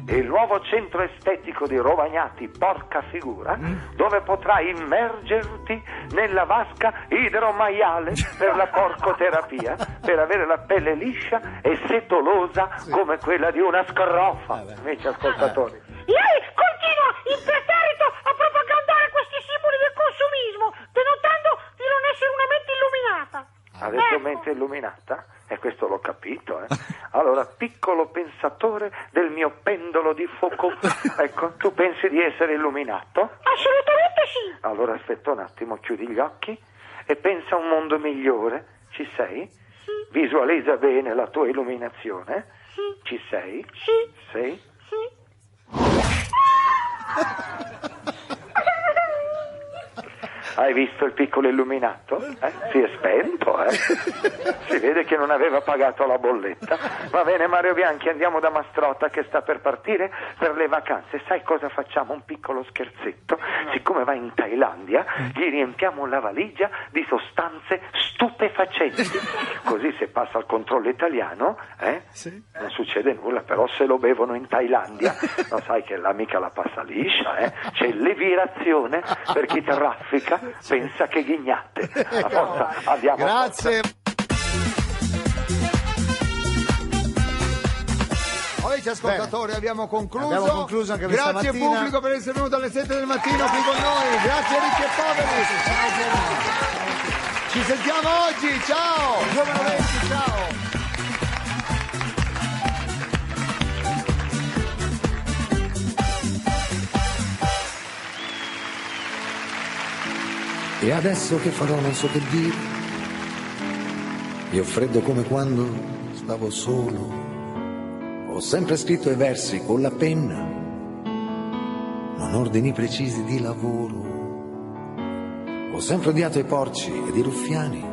Il nuovo centro estetico di Rovagnati, Porca Figura, dove potrai immergerti nella vasca idromaiale per la porcoterapia, per avere la pelle liscia e setolosa come quella di una scrofa, amici ascoltatori. Lei continua imperterrito a propagandare questi simboli del consumismo, denotando di non essere una mente illuminata. Ha detto mente illuminata? E questo l'ho capito, Allora, piccolo pensatore del mio pendolo di fuoco, ecco, tu pensi di essere illuminato? Assolutamente sì. Allora aspetta un attimo, chiudi gli occhi e pensa a un mondo migliore. Ci sei? Sì. Visualizza bene la tua illuminazione. Sì. Ci sei? Sì. Sei? Sì. Hai visto il piccolo illuminato? Si è spento, Si vede che non aveva pagato la bolletta. Va bene, Mario Bianchi, andiamo da Mastrotta che sta per partire per le vacanze. Sai cosa facciamo? Un piccolo scherzetto. Siccome va in Thailandia, gli riempiamo la valigia di sostanze stupefacenti. Così se passa il controllo italiano, non succede nulla. Però se lo bevono in Thailandia, non sai che là mica la passa liscia, C'è levirazione per chi traffica. Pensa che ghignate. A forza, andiamo. Grazie. Amici ascoltatori, abbiamo concluso. Abbiamo concluso anche questa Grazie mattina. pubblico per essere venuto alle 7 del mattino qui con noi. Grazie ricchi e poveri. Ci sentiamo oggi. Ciao. 2020, ciao. E adesso che farò non so che dire. Io ho freddo come quando stavo solo. Ho sempre scritto i versi con la penna, non ordini precisi di lavoro. Ho sempre odiato i porci ed i ruffiani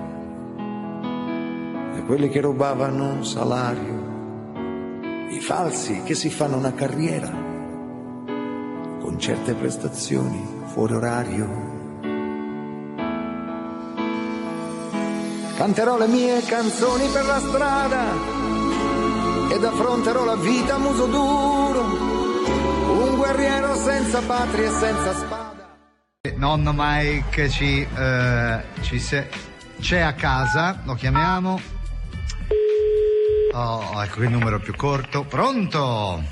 e quelli che rubavano salario, i falsi che si fanno una carriera con certe prestazioni fuori orario. Canterò le mie canzoni per la strada ed affronterò la vita a muso duro, un guerriero senza patria e senza spada. Nonno Mike c'è a casa, lo chiamiamo. Oh, ecco il numero più corto. Pronto?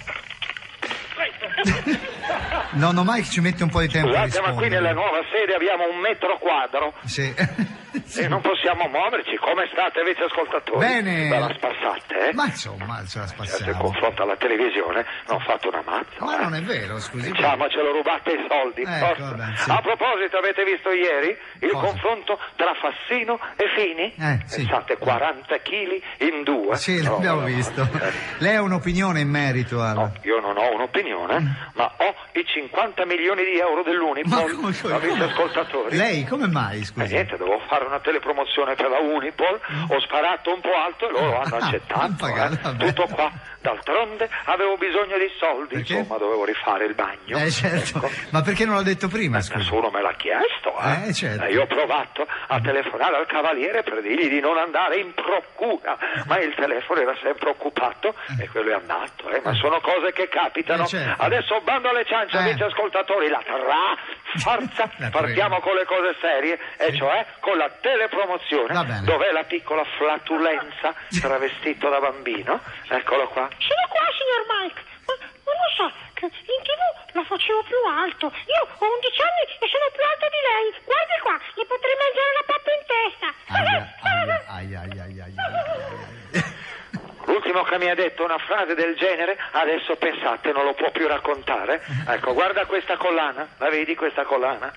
Nonno Mike ci mette un po' di tempo. Scusate, ma qui nella nuova sede abbiamo 1 metro quadro. Sì. E non possiamo muoverci. Come state, avete ascoltatori? Bene. Ve la spassate, eh? Ma insomma, ce la spassiamo. Se confronto alla televisione non ho fatto una mazza. Ma non è vero, scusi. Diciamo, ce lo rubate i soldi. Ecco, vabbè, sì. A proposito, avete visto ieri il Cosa? confronto tra Fassino e Fini? Sì. Pensate, 40 kg in 2. Sì, l'abbiamo visto. Lei ha un'opinione in merito al... No, io non ho un'opinione, ma ho i 50 milioni di euro dell'Unipol. Avete ascoltatori? Lei come mai, scusi? Niente, dovevo fare una telepromozione per la Unipol, ho sparato un po' alto e loro hanno accettato. Tutto qua. D'altronde avevo bisogno di soldi, perché? Insomma, dovevo rifare il bagno. Certo. Ecco. Ma perché non l'ha detto prima, scusi? Nessuno me l'ha chiesto, certo. Io ho provato a telefonare al cavaliere per dirgli di non andare in procura, ma il telefono era sempre occupato e quello è andato, ma sono cose che capitano. Certo. Adesso bando alle ciance, amici ascoltatori, forza, partiamo con le cose serie, e cioè con la telepromozione. Dov'è la piccola flatulenza travestito da bambino? Eccolo qua. Sono qua, signor Mike. Ma non lo so, che in TV la facevo più alto. Io ho 11 anni e sono più alto di lei. Guardi qua, gli potrei mangiare la pappa in testa. L'ultimo che mi ha detto una frase del genere, adesso pensate, non lo può più raccontare. Ecco, guarda questa collana, la vedi questa collana?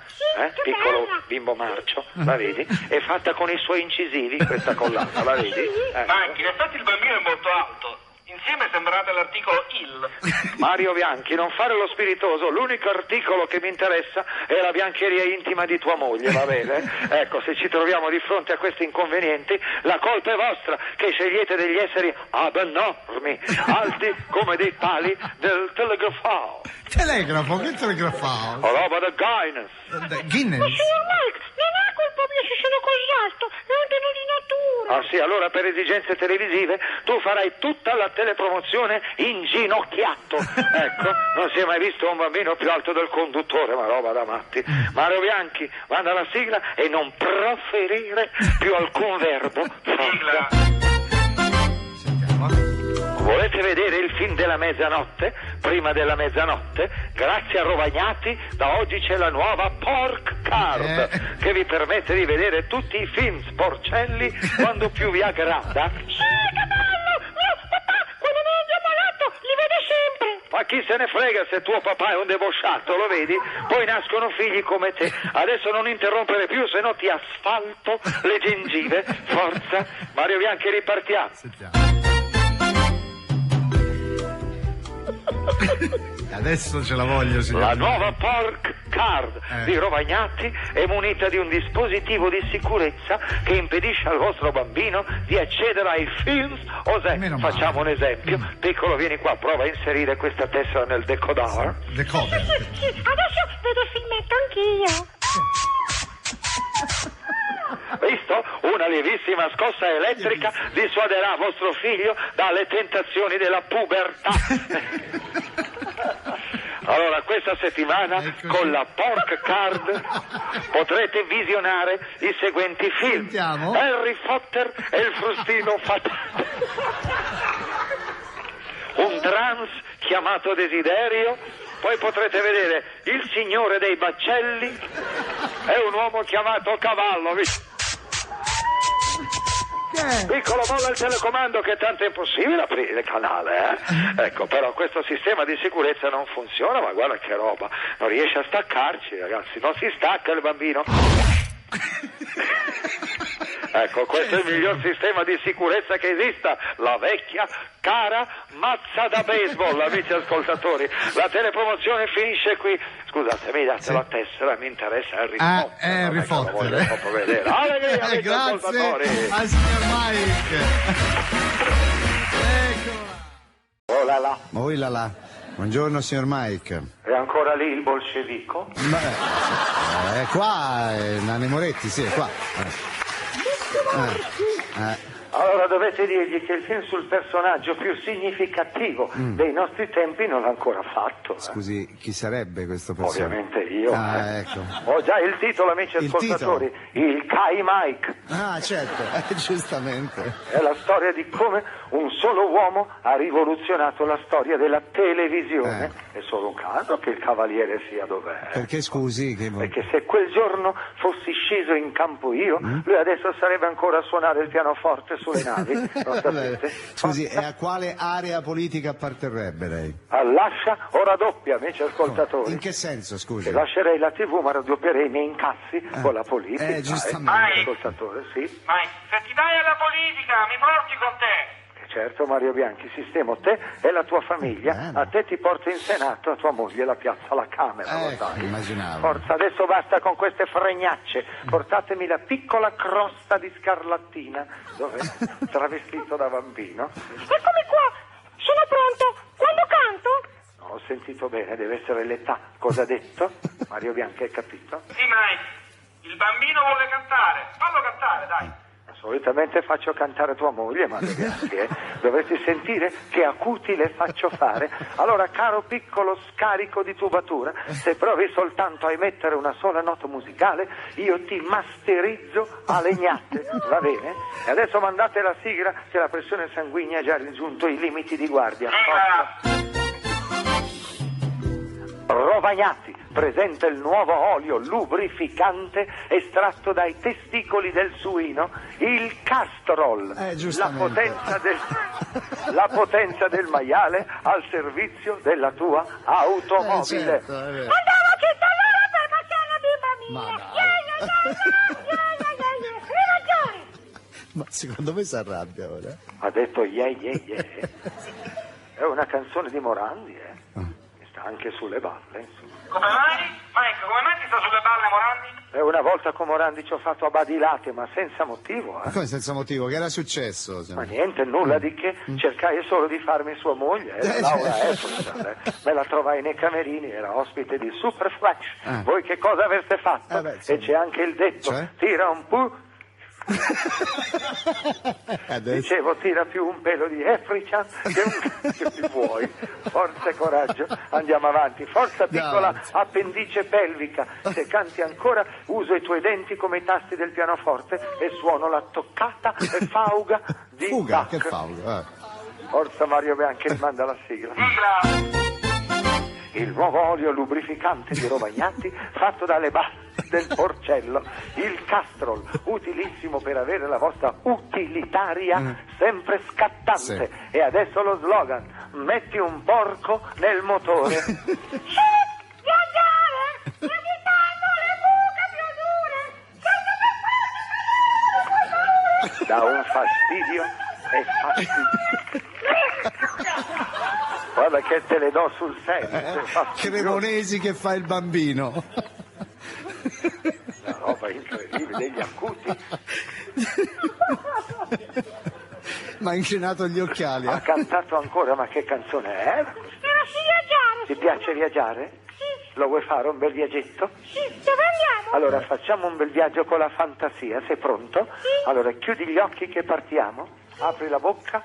Piccolo bimbo marcio, la vedi? È fatta con i suoi incisivi questa collana, la vedi? Mike, in effetti il bambino è molto alto. Insieme sembrate l'articolo IL. Mario Bianchi, non fare lo spiritoso, l'unico articolo che mi interessa è la biancheria intima di tua moglie, va bene? Ecco, se ci troviamo di fronte a questi inconvenienti, la colpa è vostra, che scegliete degli esseri abnormi, alti come dei pali del telegrafo. Telegrafo? Che telegrafo? Roba da Guinness. Guinness? Ma signor Mike, non è colpa mia se sono così alto, è un dono di natura. Ah sì, allora per esigenze televisive tu farai tutta la telepromozione inginocchiato. Ecco, non si è mai visto un bambino più alto del conduttore, ma roba da matti. Mario Bianchi, manda alla sigla e non proferire più alcun verbo. Sigla. Volete vedere il film della mezzanotte? Prima della mezzanotte? Grazie a Rovagnati, da oggi c'è la nuova Pork Card, che vi permette di vedere tutti i film sporcelli quando più vi aggrada. Sì, che bello! Papà, quando noi andiamo a letto, li vede sempre. Ma chi se ne frega se tuo papà è un debosciato, lo vedi? Poi nascono figli come te. Adesso non interrompere più, se no ti asfalto le gengive. Forza, Mario Bianchi, ripartiamo. Adesso ce la voglio, signor. La nuova Pork Card di Rovagnati è munita di un dispositivo di sicurezza che impedisce al vostro bambino di accedere ai films. Facciamo un esempio. Piccolo, vieni qua, prova a inserire questa tessera nel decoder. Decoder. Sì, adesso vedo il filmetto anch'io. Visto? Una lievissima scossa elettrica dissuaderà vostro figlio dalle tentazioni della pubertà. Allora, questa settimana con la Pork Card potrete visionare i seguenti film. Sentiamo. Harry Potter e il frustino fatale. Un trans chiamato Desiderio. Poi potrete vedere Il Signore dei Baccelli e un uomo chiamato Cavallo. Piccolo, molla il telecomando che tanto è impossibile aprire il canale, Ecco, però questo sistema di sicurezza non funziona, ma guarda che roba, non riesce a staccarci, ragazzi, non si stacca il bambino. Ecco, questo è il miglior sistema di sicurezza che esista, la vecchia cara mazza da baseball, amici ascoltatori. La telepromozione finisce qui. Scusate, mi date la tessera, mi interessa Harry Potter. Harry Potter. Voglio proprio vedere. Allegria, amici ascoltatori. Grazie al signor Mike. Eccola. Oh là là. Oh là là. Buongiorno signor Mike. È ancora lì il bolscevico? Beh, qua Nanni Moretti, sì, è qua. Allora dovete dirgli che il film sul personaggio più significativo dei nostri tempi non l'ha ancora fatto. Scusi, chi sarebbe questo personaggio? Ovviamente io. Ecco. Ho già il titolo, amici Il ascoltatori. Il Kai Mike. Ah, certo, giustamente. È la storia di come un solo uomo ha rivoluzionato la storia della televisione. È solo un caso che il cavaliere sia dov'è. Perché scusi? Perché se quel giorno fossi sceso in campo io, lui adesso sarebbe ancora a suonare il pianoforte sulle navi. Lo sapete? Scusi, e a quale area politica apparterrebbe lei? All'ascia o raddoppia, amici ascoltatori. In che senso, scusi? Se lascerei la TV ma raddoppierei i miei incassi con la politica. Giustamente. Ascoltatore, sì. Mike, se ti dai alla politica, mi porti con te. Certo, Mario Bianchi, sistemo te e la tua famiglia. A te ti porto in Senato, a tua moglie la piazza alla Camera, lo sai. Immaginavo. Forza, adesso basta con queste fregnacce. Portatemi la piccola crosta di scarlattina, dove travestito da bambino. Eccomi qua, sono pronto. Quando canto? No, ho sentito bene, deve essere l'età. Cosa ha detto? Mario Bianchi, hai capito? Sì, Mike, il bambino vuole cantare. Fallo cantare, dai. Solitamente faccio cantare tua moglie, ma dovresti sentire che acuti le faccio fare. Allora, caro piccolo scarico di tubatura, se provi soltanto a emettere una sola nota musicale, io ti masterizzo a legnate, va bene? E adesso mandate la sigla che la pressione sanguigna ha già raggiunto i limiti di guardia. Forza. Rovagnati presenta il nuovo olio lubrificante estratto dai testicoli del suino, il Castrol, la potenza del maiale al servizio della tua automobile. Certo, Andiamo a chiedere per bambina. Ma secondo me si arrabbia ora? Ha detto yeah. È una canzone di Morandi, che sta anche sulle balle, insomma. Come mai? Mike, come mai ti sta sulle balle, Morandi? E una volta con Morandi ci ho fatto a badilate, ma senza motivo, Come senza motivo? Che era successo? Ma niente, nulla di che, cercai solo di farmi sua moglie, Laura Epstein, me la trovai nei camerini, era ospite di Superflash. Voi che cosa avreste fatto? E c'è anche il detto, tira un po'. Dicevo, tira più un pelo di Efrichan che ti vuoi. Forza e coraggio, andiamo avanti. Forza piccola appendice pelvica. Se canti ancora, uso i tuoi denti come i tasti del pianoforte e suono la toccata e fauga di Fuga, Bach. che fauga. Forza Mario Bianchi, manda la sigla. Il nuovo olio lubrificante di Rovagnati fatto dalle balle del porcello, il Castrol, utilissimo per avere la vostra utilitaria sempre scattante. E adesso lo slogan: metti un porco nel motore. Viaggiare, evitando le buche più dure. Da un fastidio e fastidio. Guarda che te le do sul serio. Cremonesi che fa il bambino. Una roba incredibile, degli acuti. Ma ha inclinato gli occhiali. Ha cantato ancora, ma che canzone è? Era sì viaggiare. Ti piace viaggiare? Sì. Lo vuoi fare un bel viaggetto? Sì, dove andiamo? Allora facciamo un bel viaggio con la fantasia, sei pronto? Sì. Allora chiudi gli occhi che partiamo, apri la bocca,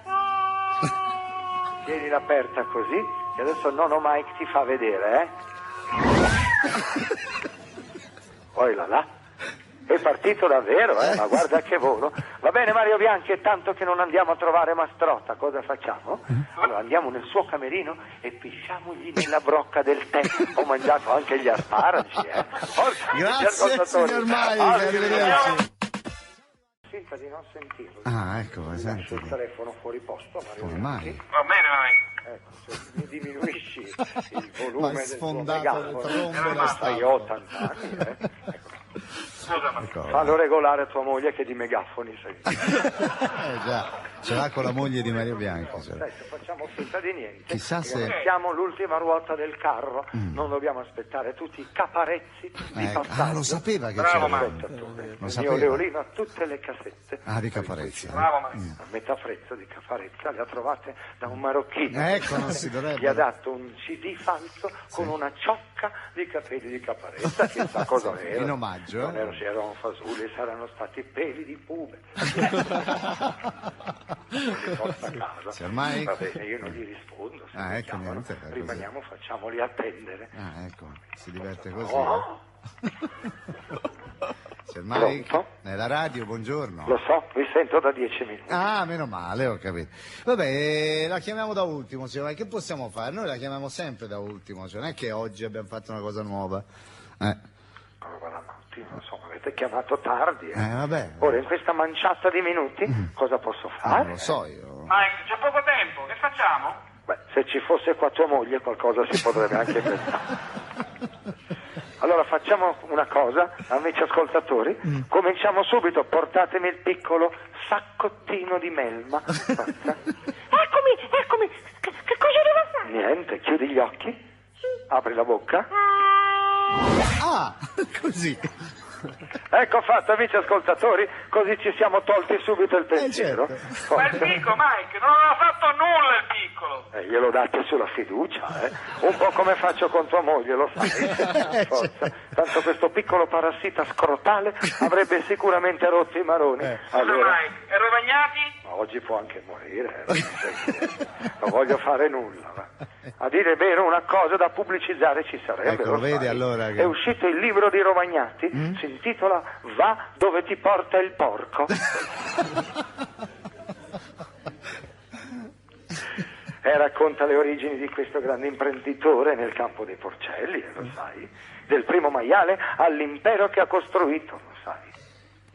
tienila aperta così, e adesso nonno Mike ti fa vedere, Poi là. È partito davvero, ma guarda che volo. Va bene Mario Bianchi, è tanto che non andiamo a trovare Mastrota, cosa facciamo? Allora andiamo nel suo camerino e pisciamogli nella brocca del tè. Ho mangiato anche gli asparagi, Forza, Grazie signor Mike, arrivederci. Finta di non sentirlo. Ah, ecco, Lascio esatto. il telefono fuori posto, Mario Come Bianchi. mai? Va bene, Mike. Ecco, se mi diminuisci il Ma volume hai del tuo sfondato le megafono. trombe la Io ho 80 anni, Ecco. Scusa, ma... Fallo regolare a tua moglie che di megafoni sei. Già, ce l'ha con la moglie di Mario Bianchi. Adesso facciamo finta di niente. Chissà se... Siamo l'ultima ruota del carro, non dobbiamo aspettare tutti i caparezzi di passaggio. lo sapeva che Bravo, c'era. Il mio sapeva. Leolino ha tutte le cassette. Di Caparezza. Bravo, Mike. A metà prezzo di Caparezza le ha trovate da un marocchino. Ecco, non si dovrebbe. Gli ha dato un CD falso con una ciocca di capelli di Caparezza, chissà cosa era. In omaggio, Non erano, erano fasulli, saranno stati peli di pube. A casa. Sì, ormai... Va bene, io non gli rispondo. Se mi ecco, chiamano, niente, così. rimaniamo, facciamoli attendere. ecco, si diverte così. Oh, Signor Mike, Pronto? nella radio, buongiorno. lo so, mi sento da 10 minuti. Meno male, ho capito. Vabbè, la chiamiamo da ultimo, signor Mike. Che possiamo fare? Noi la chiamiamo sempre da ultimo, cioè non è che oggi abbiamo fatto una cosa nuova. Allora, la mattina, insomma, avete chiamato tardi. Vabbè. Ora, in questa manciata di minuti, cosa posso fare? Non lo so io. Mike, c'è poco tempo, che facciamo? Beh, se ci fosse qua tua moglie qualcosa si potrebbe anche pensare. Allora facciamo una cosa, amici ascoltatori, cominciamo subito, portatemi il piccolo saccottino di melma. Forza. Eccomi, che cosa devo fare? Niente, chiudi gli occhi, apri la bocca. Così. Ecco fatto, amici ascoltatori, così ci siamo tolti subito il pensiero. Certo. Ma il piccolo, Mike, non aveva fatto nulla il piccolo. Glielo date sulla fiducia, un po' come faccio con tua moglie, lo sai. Forza. Tanto questo piccolo parassita scrotale avrebbe sicuramente rotto i maroni. Scusa, Allora, Mike, e Rovagnati? ma oggi può anche morire, non voglio fare nulla. Va. A dire vero, una cosa da pubblicizzare ci sarebbe. Ecco, lo vedi sai. allora che... È uscito il libro di Rovagnati, si intitola Va dove ti porta il porco. E racconta le origini di questo grande imprenditore nel campo dei porcelli, lo sai, del primo maiale all'impero che ha costruito, lo sai.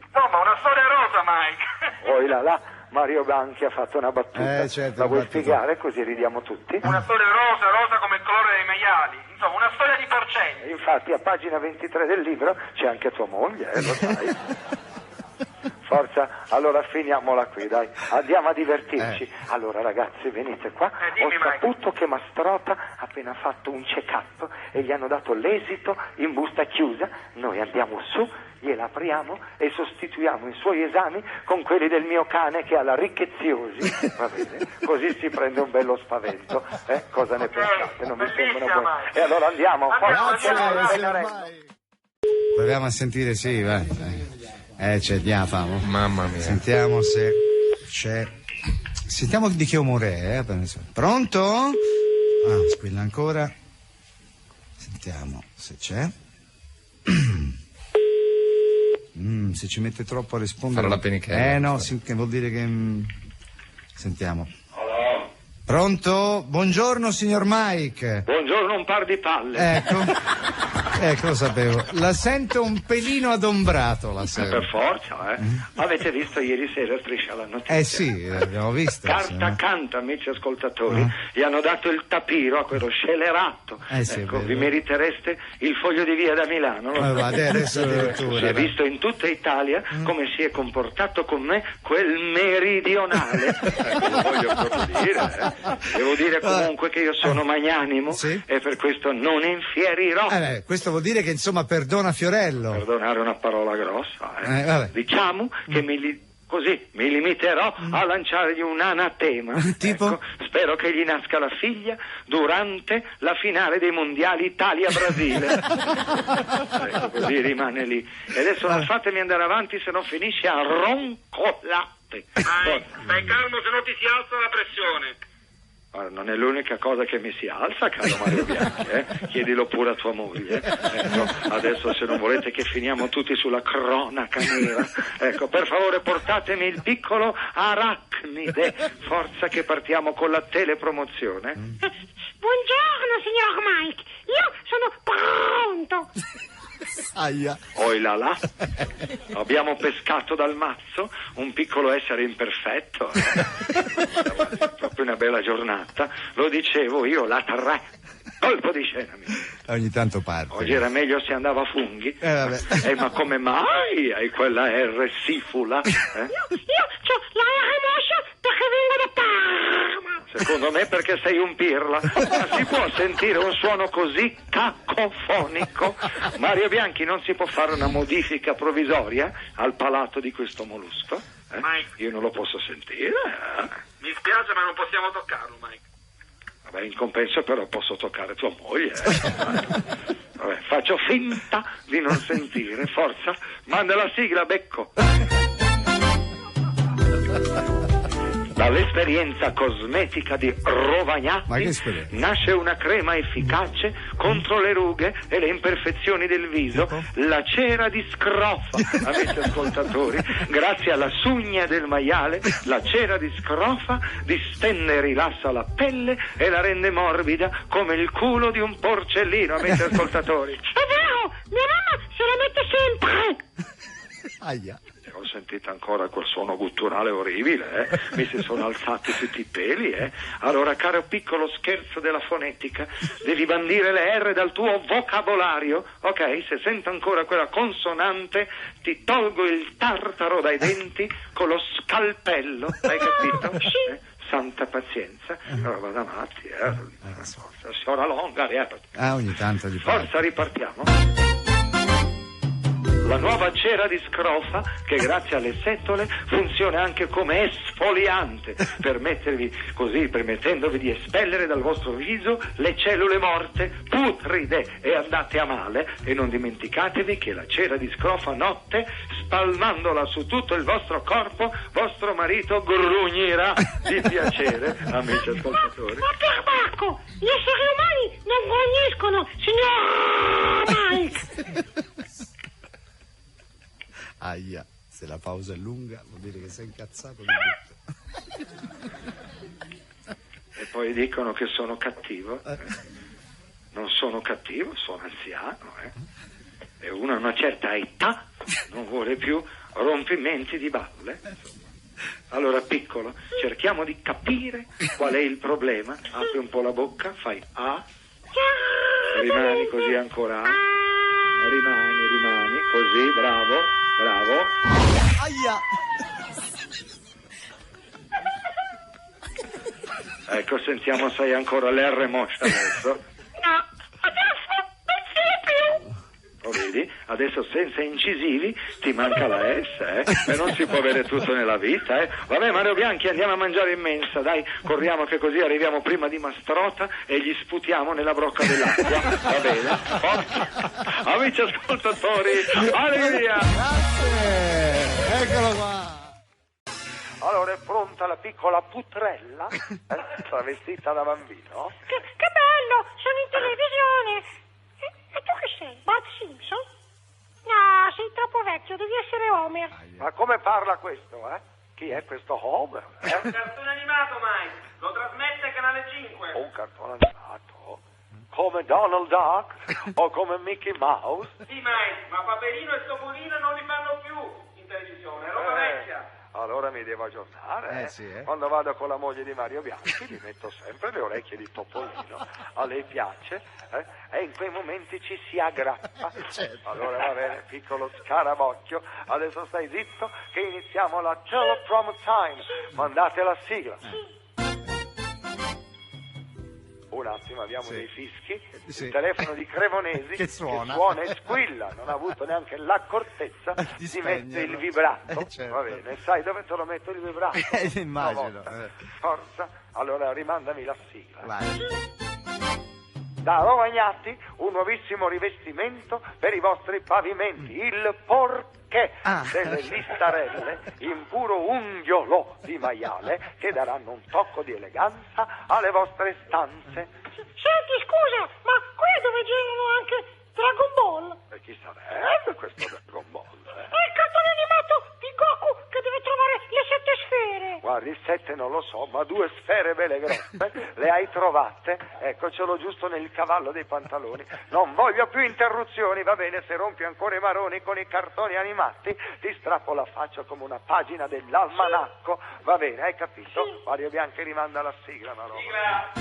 Insomma, una storia rosa, Mike. Poi là, Mario Bianchi ha fatto una battuta, certo, la vuoi battuta. spiegare così ridiamo tutti? Una storia rosa come il colore dei maiali. Insomma, una storia di porcelli. Infatti a pagina 23 del libro c'è anche tua moglie, lo sai. Forza, allora finiamola qui, dai, andiamo a divertirci. Allora ragazzi, venite qua. Dimmi, Ho saputo che Mastrota ha appena fatto un check-up e gli hanno dato l'esito in busta chiusa. Noi andiamo su, gliela apriamo e sostituiamo i suoi esami con quelli del mio cane che ha la ricchezziosi. Va bene? Così si prende un bello spavento. Cosa ne pensate? Non mi sembrano buone. E allora andiamo. Proviamo a sentire, sì, vai. C'è la famo. Mamma mia. Sentiamo se c'è. Sentiamo di che umore è. Pronto? Squilla ancora. Sentiamo se c'è. Se ci mette troppo a rispondere. Farò la penichella. No, sì, che vuol dire che. Sentiamo. Pronto? Buongiorno signor Mike. Buongiorno, un par di palle. Ecco, lo sapevo. La sento un pelino adombrato la sera. Per forza, Avete visto ieri sera Striscia la notizia? Sì, l'abbiamo visto. Carta accanto, amici ascoltatori, gli hanno dato il tapiro a quello scellerato. Sì, ecco, è vero. vi meritereste il foglio di via da Milano. Adesso addirittura. Si è visto in tutta Italia come si è comportato con me quel meridionale. Lo voglio proprio dire. Devo dire comunque che io sono magnanimo e per questo non infierirò. Questo vuol dire che insomma perdona Fiorello. Perdonare una parola grossa. Diciamo che mi limiterò a lanciargli un anatema. Tipo? Ecco, spero che gli nasca la figlia durante la finale dei mondiali Italia-Brasile. Ecco, così rimane lì. E adesso non fatemi andare avanti, se no finisce a roncolate. Stai calmo, se no ti si alza la pressione. Guarda, non è l'unica cosa che mi si alza, caro Mario Bianchi, chiedilo pure a tua moglie. Ecco, adesso se non volete che finiamo tutti sulla cronaca nera, ecco, per favore portatemi il piccolo arachnide, forza che partiamo con la telepromozione. Buongiorno, signor Mike. Io sono pronto. Aia. Oi là là, abbiamo pescato dal mazzo un piccolo essere imperfetto. Proprio una bella giornata, lo dicevo io, la 3. Colpo di scena, amico. Ogni tanto parte. Oggi era meglio se andava a funghi. Vabbè. Ma come mai hai quella R sifula? Io c'ho la R moscia perché vengo da Parma. Secondo me perché sei un pirla. Ma si può sentire un suono così cacofonico? Mario Bianchi, non si può fare una modifica provvisoria al palato di questo mollusco? Mike. Io non lo posso sentire. Mi spiace, ma non possiamo toccarlo, Mike. Vabbè, in compenso però posso toccare tua moglie. Vabbè, faccio finta di non sentire. Forza, manda la sigla, becco. Dall'esperienza cosmetica di Ma Rovagnati che esperienza? nasce una crema efficace contro le rughe e le imperfezioni del viso, la cera di scrofa. Amici ascoltatori, grazie alla sugna del maiale, la cera di scrofa distende e rilassa la pelle e la rende morbida come il culo di un porcellino. Amici ascoltatori, È vero, mia mamma se la mette sempre. Aia. ho sentito ancora quel suono gutturale orribile, mi si sono alzati tutti i peli, Allora, caro piccolo scherzo della fonetica, devi bandire le R dal tuo vocabolario, ok? Se sento ancora quella consonante, ti tolgo il tartaro dai denti con lo scalpello, hai capito? Santa pazienza, roba da matti, signora longa, ogni tanto gli forza, ripartiamo. La nuova cera di scrofa, che grazie alle setole funziona anche come esfoliante, permettendovi di espellere dal vostro viso le cellule morte, putride e andate a male. E non dimenticatevi che la cera di scrofa notte, spalmandola su tutto il vostro corpo, vostro marito grugnirà di piacere, amici ascoltatori. Ma perbacco, gli esseri umani non grugniscono, signor Mike. Aia, se la pausa è lunga vuol dire che sei incazzato di brutto. E poi dicono che sono cattivo. Non sono cattivo, sono anziano. E uno a una certa età non vuole più rompimenti di balle. Allora, piccolo, cerchiamo di capire qual è il problema. Apri un po' la bocca, fai A, rimani così ancora A, rimani così, bravo. Aia! Ecco, sentiamo se hai ancora l'R moscia adesso. No, adesso non c'è più. Lo vedi? Adesso senza incisivi ti manca la S, E non si può avere tutto nella vita, Vabbè, Mario Bianchi, andiamo a mangiare in mensa, dai, corriamo che così arriviamo prima di Mastrota e gli sputiamo nella brocca dell'acqua, va bene? Forza. Amici ascoltatori, allegria! Grazie! Eccolo qua! Allora, è pronta la piccola putrella, travestita da bambino? Che bello, sono in televisione. E tu che sei? Bart Simpson? No, sei troppo vecchio, devi essere Homer. Ma come parla questo, Chi è questo Homer? Un cartone animato, Mike. Lo trasmette Canale 5. Un cartone animato? Come Donald Duck? O come Mickey Mouse? Sì, Mike, ma Paperino e Topolino non li fanno più in televisione, è roba vecchia. Allora mi devo aggiornare, sì, Quando vado con la moglie di Mario Bianchi gli metto sempre le orecchie di Topolino. A lei piace, E in quei momenti ci si aggrappa. Certo. Allora va bene, piccolo scarabocchio, adesso stai zitto che iniziamo la Teleprom Time. Mandate la sigla. Un attimo, abbiamo dei fischi. Sì. Il telefono di Cremonesi Che suona. e squilla, non ha avuto neanche l'accortezza di spegnerlo. mettere il vibrato. Certo. Va bene, sai dove te lo metto il vibrato? Immagino. Una volta. Forza, allora rimandami la sigla. Vai. Da Rovagnati un nuovissimo rivestimento per i vostri pavimenti, il porché delle listarelle in puro unghiolo di maiale che daranno un tocco di eleganza alle vostre stanze. Senti, scusa, ma qui è dove girano anche Dragon Ball? E chi sarebbe questo Dragon Ball? È il cartone animato di Goku che deve trovare le 7 sfere. Guardi, 7 non lo so, ma 2 sfere belle grosse le hai trovate? Ecco, ce l'ho giusto nel cavallo dei pantaloni. Non voglio più interruzioni, va bene? Se rompi ancora i maroni con i cartoni animati, ti strappo la faccia come una pagina dell'almanacco. Va bene, hai capito? Mario Bianchi rimanda la sigla, ma roba. Sigla.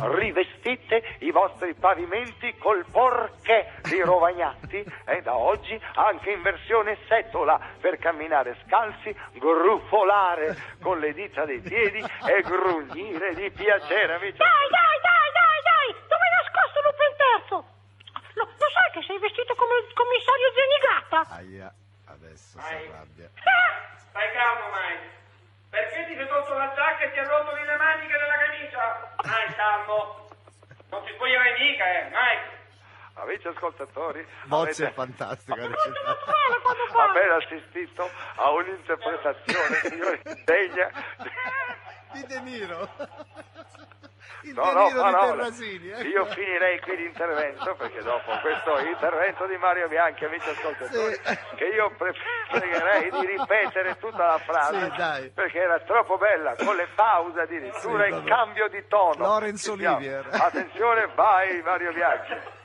rivestite i vostri pavimenti col porché di Rovagnati e da oggi anche in versione setola per camminare scalzi, grufolare con le dita dei piedi e grugnire di piacere, amici. Dai, dove hai nascosto Lupin III? Lo sai che sei vestito come il commissario Zenigata? Aia, adesso si arrabbia. Stai calmo, Mike. Perché ti sei tolto la giacca e ti hai rotto le maniche della camicia? Mike, calmo. Non ti spoglierai mica, Mike. Amici ascoltatori, Bozzi è avete fantastico. appena assistito a un'interpretazione degna Di De Niro. Il No, De Niro di parola. Terrasini. Io finirei qui l'intervento perché dopo questo intervento di Mario Bianchi, amici ascoltatori, che io pregherei di ripetere tutta la frase, Sì, dai. perché era troppo bella, con le pause addirittura Sì, in cambio di tono. Laurence Ci siamo. Olivier. Attenzione, vai Mario Bianchi.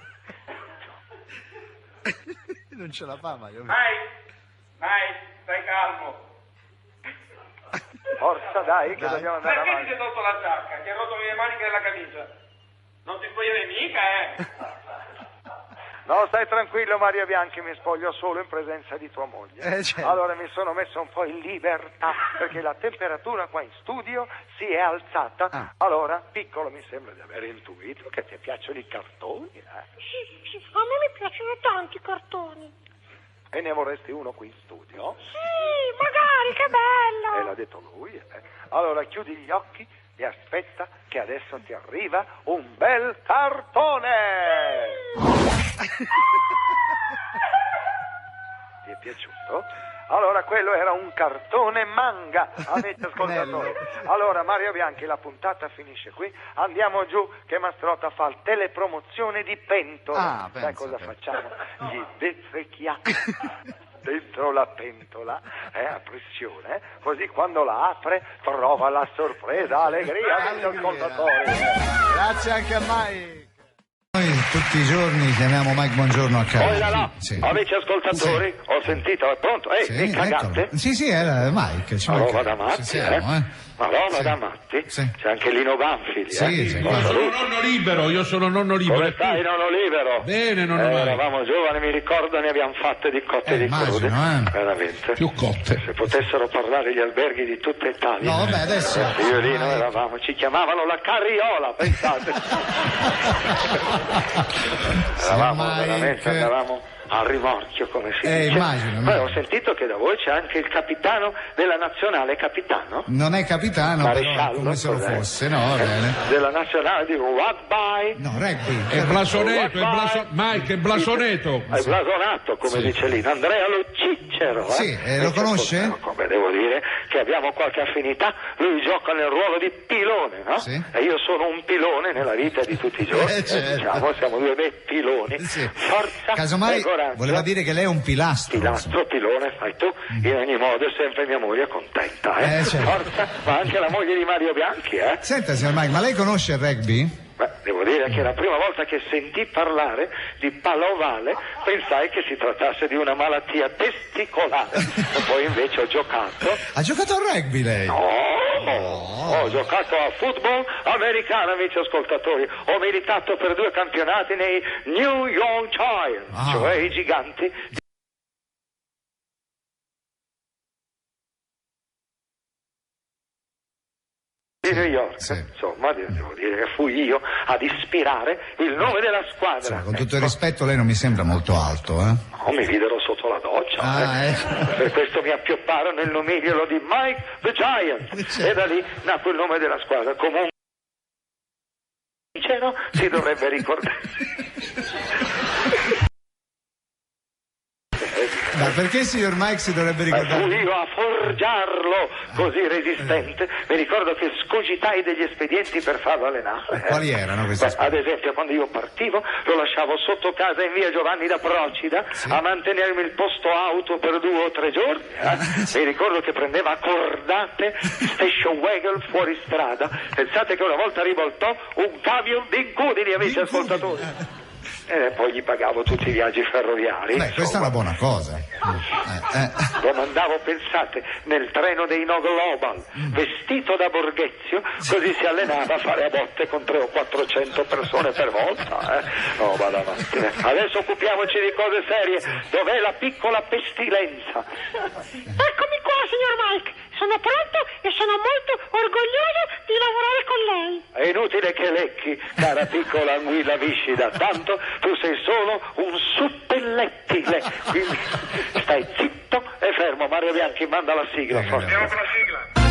Non ce la fa Mario. Mike, stai calmo. Forza dai, che Dai. dobbiamo andare Perché ti avanti. sei tolto la giacca? Ti hai rotto le maniche della camicia? Non ti spoglierai mica, No, stai tranquillo Mario Bianchi, mi spoglio solo in presenza di tua moglie. Certo. Allora mi sono messo un po' in libertà perché la temperatura qua in studio si è alzata. Ah. Allora, piccolo, mi sembra di aver intuito che ti piacciono i cartoni, Sì, a me mi piacciono tanti i cartoni. E ne vorresti uno qui in studio? Sì, magari, che E bello. l'ha detto lui, Allora chiudi gli occhi e aspetta che adesso ti arriva un bel cartone! Ti è piaciuto? Allora quello era un cartone manga, amici ascoltatori. Allora Mario Bianchi, la puntata finisce qui, andiamo giù che Mastrota fa il telepromozione di pentola. Ah, Sai pensa cosa te. facciamo? Gli destrecchiamo dentro la pentola a pressione, così quando la apre trova la sorpresa, allegria, amici ascoltatori. Grazie anche a Mike. Noi tutti i giorni chiamiamo Mike Buongiorno a casa. Poi là, là. Sì. Amici ascoltatori, ho sentito, è pronto? Sì, cagate? eccolo. Sì, era Mike. Ci Ma roba manca- da matti, ci siamo, Ma roba Sì. da matti? Sì. C'è anche Lino Banfili, Sì, sì, Un guarda. saluto. Io sono nonno libero. Come stai, nonno libero? Bene, nonno Mike. Eravamo giovani, mi ricordo, ne abbiamo fatte di cotte e di crude. immagino, Veramente. Più cotte. Se potessero parlare gli alberghi di tutta Italia. No, vabbè, adesso- Io e Lino eravamo, ci chiamavano la carriola, pensate. Eravamo Mike. veramente, andavamo a rimorchio, come si dice. Immagino. Poi ho sentito che da voi c'è anche il capitano della nazionale, capitano? Non è capitano, però è Maresciallo, come se lo cos'è? fosse, no, va bene. Della nazionale di rugby. No, rugby. È blasoneto, Mike, è blasoneto. È blasonato, come Sì. dice lì, Andrea Lo Ciccero. Sì, lo conosce? Come devo dire che abbiamo qualche affinità, lui gioca nel ruolo di pilone, no? Sì. E io sono un pilone nella vita di tutti i giorni, Certo. diciamo, siamo due bei piloni. Sì. Forza Casomai e coraggio. voleva dire che lei è un pilastro. Pilastro, pilone, fai tu, in ogni modo è sempre mia moglie contenta, Certo. Forza, ma anche la moglie di Mario Bianchi, Senta, signor Mike, ma lei conosce il rugby? Beh, devo dire che la prima volta che sentì parlare di palla ovale pensai che si trattasse di una malattia testicolare. E poi invece ho giocato. Ha giocato al rugby lei? Ho giocato a football americano, amici ascoltatori. Ho militato per 2 campionati nei New York Giants, cioè i giganti. Di New York, Sì. insomma, devo dire che fui io ad ispirare il nome della squadra. Insomma, con tutto il rispetto, lei non mi sembra molto alto, eh? No, mi videro sotto la doccia. Ecco. Per questo mi appiopparono il nomignolo di Mike the Giant. Certo. E da lì nacque il nome della squadra. Comunque si dovrebbe ricordare. Ma perché il signor Mike si dovrebbe ricordare? Fui io a forgiarlo così resistente. Mi ricordo che scogitai degli espedienti per farlo allenare. Quali erano questi Ad esempio, quando io partivo, lo lasciavo sotto casa in via Giovanni da Procida a mantenermi il posto auto per 2 o 3 giorni. Mi ricordo che prendeva a cordate station wagon fuori strada. Pensate che una volta rivoltò un camion di incudini, amici ascoltatori. E poi gli pagavo tutti i viaggi ferroviari. Beh, questa è una buona cosa. Lo mandavo, pensate, nel treno dei No Global, vestito da Borghezio, così si allenava a fare a botte con 300 o 400 persone per volta. No, vada avanti. Adesso occupiamoci di cose serie. Dov'è la piccola pestilenza? Eccomi qua, signor Mike. Sono pronto e sono molto orgoglioso di lavorare con lei. È inutile che lecchi, cara piccola anguilla viscida, tanto tu sei solo un suppellettile. Quindi stai zitto e fermo. Mario Bianchi, manda la sigla. Andiamo con la sigla.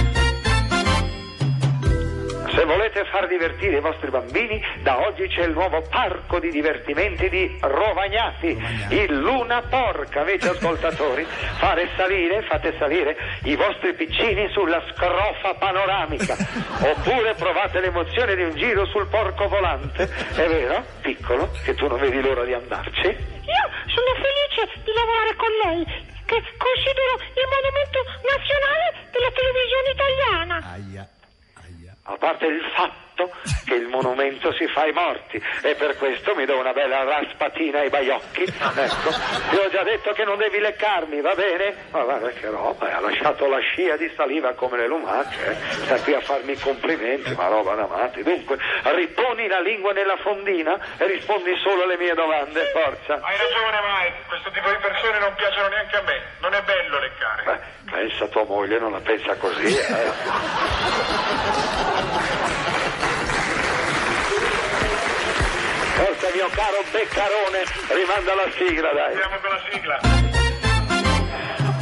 Se volete far divertire i vostri bambini, da oggi c'è il nuovo parco di divertimenti di Rovagnati, il Luna Park, amici ascoltatori. Fate salire i vostri piccini sulla scrofa panoramica, oppure provate l'emozione di un giro sul porco volante. È vero, piccolo, che tu non vedi l'ora di andarci? Io sono felice di lavorare con lei, che considero il monumento nazionale della televisione italiana. A parte il fatto che il monumento si fa ai morti, e per questo mi do una bella raspatina ai baiocchi. Ecco, ti ho già detto che non devi leccarmi, va bene? Ma guarda che roba, ha lasciato la scia di saliva come le lumache, sta qui a farmi i complimenti, ma roba da matti. Dunque, riponi la lingua nella fondina e rispondi solo alle mie domande, forza. Hai ragione, Mike, questo tipo di persone non piacciono neanche a me, non è bello leccare. Beh, pensa tua moglie, non la pensa così, Forza mio caro Beccarone, rimanda la sigla, dai. Andiamo con la sigla.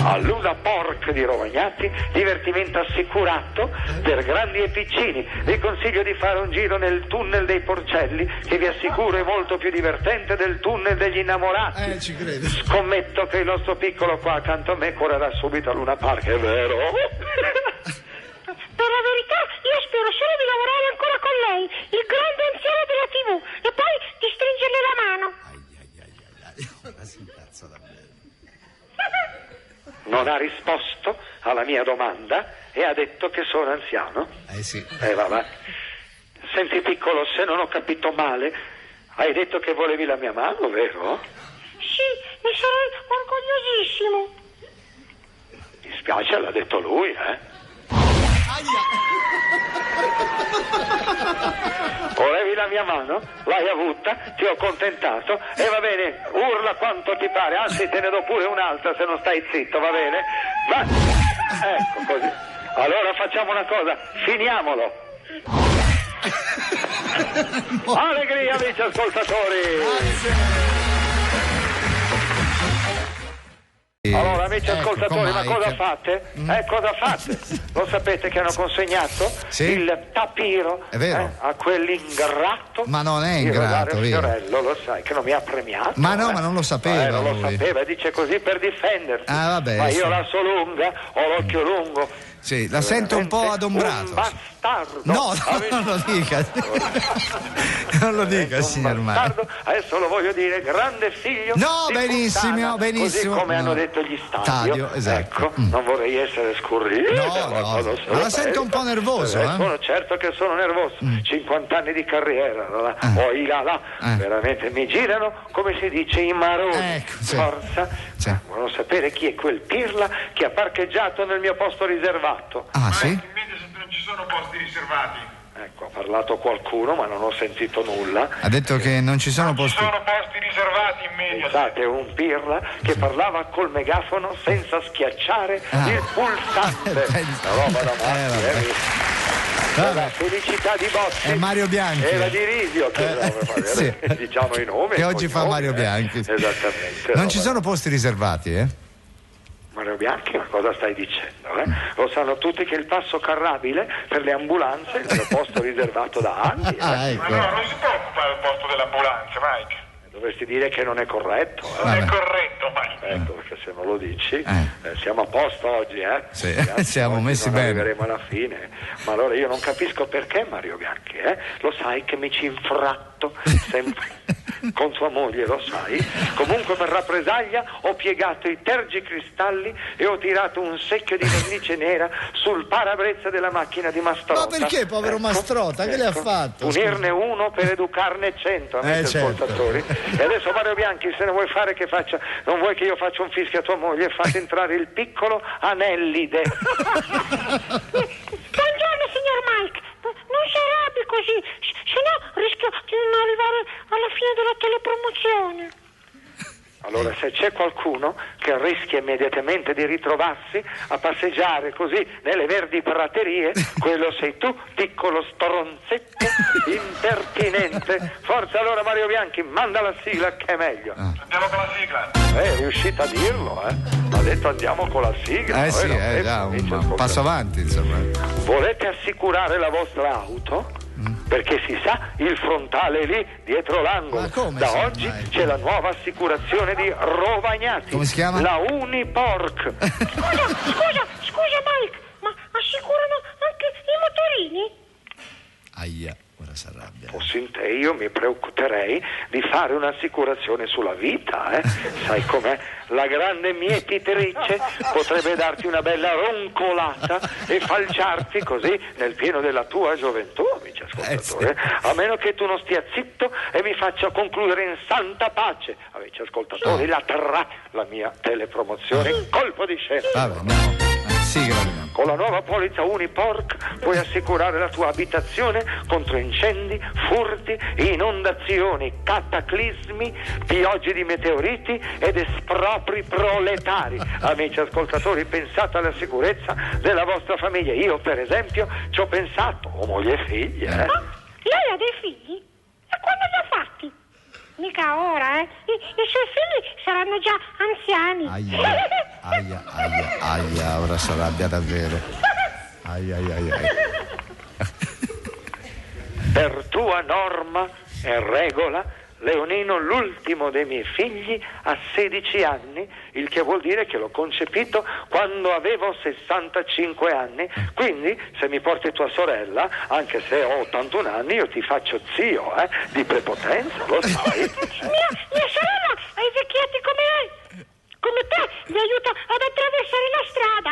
A Luna Park di Rovagnati, divertimento assicurato per grandi e piccini. Vi consiglio di fare un giro nel tunnel dei Porcelli, che vi assicuro è molto più divertente del tunnel degli innamorati. Ci credo. Scommetto che il nostro piccolo qua accanto a me correrà subito a Luna Park, è vero? Per la verità, io spero solo di lavorare ancora con lei, il grande anziano della TV, e poi di stringerle la mano. Non ha risposto alla mia domanda e ha detto che sono anziano. Sì. Vabbè. Senti piccolo, se non ho capito male, hai detto che volevi la mia mano, vero? Sì, ne sono orgogliosissimo. Mi spiace, l'ha detto lui, Volevi la mia mano? L'hai avuta? Ti ho contentato? E va bene, urla quanto ti pare, anzi te ne do pure un'altra se non stai zitto, va bene? Va. Ecco così. Allora facciamo una cosa, finiamolo. Allegria, amici ascoltatori. Allora, amici ascoltatori, ma cosa fate? Cosa fate? Lo sapete che hanno consegnato il tapiro a quell'ingrato? Ma non è ingrato, vero? Fiorello, lo sai, che non mi ha premiato. Ma no, ma non lo sapeva. Non lo sapeva, dice così per difendersi. Vabbè, ma io la so lunga, ho l'occhio lungo. Sì, la sento un po' adombrato. Un bastardo. No, non lo dica. Non lo dica, signor Mario. Adesso lo voglio dire, grande figlio. No, di benissimo, puttana, benissimo. Così come hanno detto gli stadio. Esatto. Ecco, non vorrei essere scurrile. No, ma la sento un po' nervoso, Sono certo che sono nervoso. 50 anni di carriera, poi là, veramente mi girano, come si dice, i maroni. Ecco, sì. Forza. Sì. Voglio sapere chi è quel pirla che ha parcheggiato nel mio posto riservato. Sì? In Mediaset non ci sono posti riservati. Ecco, ha parlato qualcuno, ma non ho sentito nulla. Ha detto che non ci sono posti. Ci sono posti riservati in Mediaset. Pensate, un pirla che parlava col megafono senza schiacciare il pulsante. La roba da matti, la felicità di Bossi è Mario Bianchi. Era di Risio che diciamo i nomi. Che oggi fa Mario Bianchi. Esattamente. Non ci sono posti riservati, Mario Bianchi, ma cosa stai dicendo? Lo sanno tutti che il passo carrabile per le ambulanze è il posto riservato da anni. Ecco. Ma no, non si può occupare il posto dell'ambulanza, Mike. Dovresti dire che non è corretto. Non è corretto, Mike. Ecco, perché se non lo dici, siamo a posto oggi, Sì, siamo oggi messi non bene. Arriveremo alla fine. Ma allora io non capisco perché Mario Bianchi, Lo sai che mi ci infratto sempre. con tua moglie, lo sai. Comunque per rappresaglia ho piegato i tergicristalli e ho tirato un secchio di vernice nera sul parabrezza della macchina di Mastrota. Ma perché, povero Mastrota? Che le ha fatto? Unirne uno per educarne 100, amici certo. ascoltatori. E adesso Mario Bianchi, se ne vuoi fare che faccia, non vuoi che io faccia un fischio a tua moglie, fate entrare il piccolo Anellide. Buongiorno signor Mike, non si arrabbi così, se no rischio di non arrivare alla fine della telepromozione. Allora, se c'è qualcuno che rischia immediatamente di ritrovarsi a passeggiare così nelle verdi praterie, quello sei tu, piccolo stronzetto impertinente. Forza allora Mario Bianchi, manda la sigla che è meglio. Andiamo con la sigla. È riuscito a dirlo, ha detto andiamo con la sigla. Sì, no? già, un passo avanti, insomma. Volete assicurare la vostra auto? Perché si sa, il frontale è lì, dietro l'angolo. Ma come da si oggi mai? c'è la nuova assicurazione di Rovagnati. Come si chiama? La Unipork. Scusa Mike, ma assicurano anche i motorini? Aia, ora si arrabbia. Fossi in te io mi preoccuperei di fare un'assicurazione sulla vita, Sai com'è? La grande mietitrice potrebbe darti una bella roncolata e falciarti così nel pieno della tua gioventù, amici ascoltatori. A meno che tu non stia zitto e mi faccia concludere in santa pace, amici ascoltatori, la mia telepromozione in colpo di scena. Vabbè, andiamo. Sigla, andiamo. Con la nuova polizza Unipork puoi assicurare la tua abitazione contro incendi, furti, inondazioni, cataclismi, piogge di meteoriti ed espropri proletari. Amici ascoltatori, pensate alla sicurezza della vostra famiglia. Io, per esempio, ci ho pensato, ho moglie e figli. Lei ha dei figli? E quando li ha fatti? Mica ora, I suoi figli saranno già anziani. Aia, ora si arrabbia davvero. Aia. Per tua norma e regola, Leonino, l'ultimo dei miei figli, ha 16 anni, il che vuol dire che l'ho concepito quando avevo 65 anni. Quindi, se mi porti tua sorella, anche se ho 81 anni, io ti faccio zio, di prepotenza, lo sai. Mia sorella ha i vecchietti come te, gli aiuta ad attraversare la strada.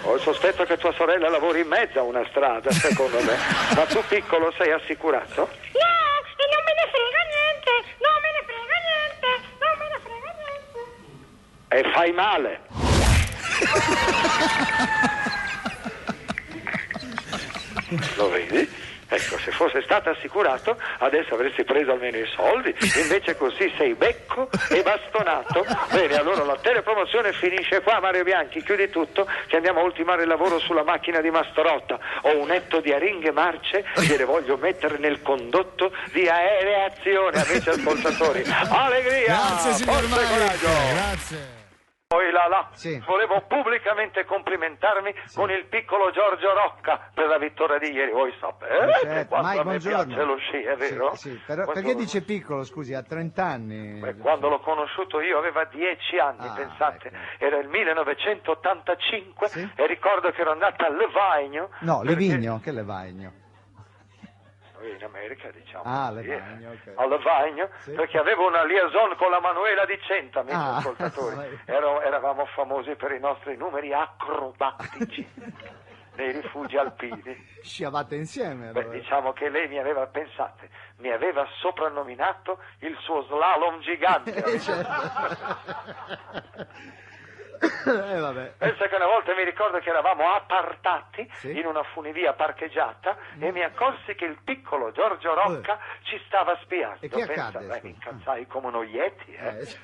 Ho il sospetto che tua sorella lavori in mezzo a una strada, secondo me. Ma tu, piccolo, sei assicurato? No, e non me ne frega niente. E fai male. Lo vedi? Ecco, se fosse stato assicurato adesso avresti preso almeno i soldi, invece così sei becco e bastonato. Bene, allora la telepromozione finisce qua, Mario Bianchi, chiudi tutto che andiamo a ultimare il lavoro sulla macchina di Mastrota. Ho un etto di aringhe marce che le voglio mettere nel condotto di aereazione, amici ascoltatori. Allegria, Grazie signor forza e coraggio. Grazie. Poi là, Sì. volevo pubblicamente complimentarmi con il piccolo Giorgio Rocca per la vittoria di ieri. Voi sapete Certo. quanto Mike, a me buongiorno. piace lo sci, è vero? Sì, però Quando- perché dice piccolo, scusi, ha 30 anni? Beh, quando l'ho conosciuto io aveva 10 anni, Ah, pensate, ecco. era il 1985 Sì. e ricordo che ero andata a Levagno. No, perché- Levigno, che Levagno? In America, diciamo. Ah, così, Levagno, ok. A Levagno, Sì. perché avevo una liaison con la Manuela di Centa, amici Ah, ascoltatori. vai. Eravamo famosi per i nostri numeri acrobatici nei rifugi alpini. Sciavate insieme? Beh, allora. diciamo che lei mi aveva soprannominato il suo slalom gigante. Certo. Vabbè. Pensa che una volta mi ricordo che eravamo appartati Sì. in una funivia parcheggiata e mi accorsi che il piccolo Giorgio Rocca ci stava spiando. E che Pensa, accadde, beh, scusa? mi incazzai come uno yeti, Sì.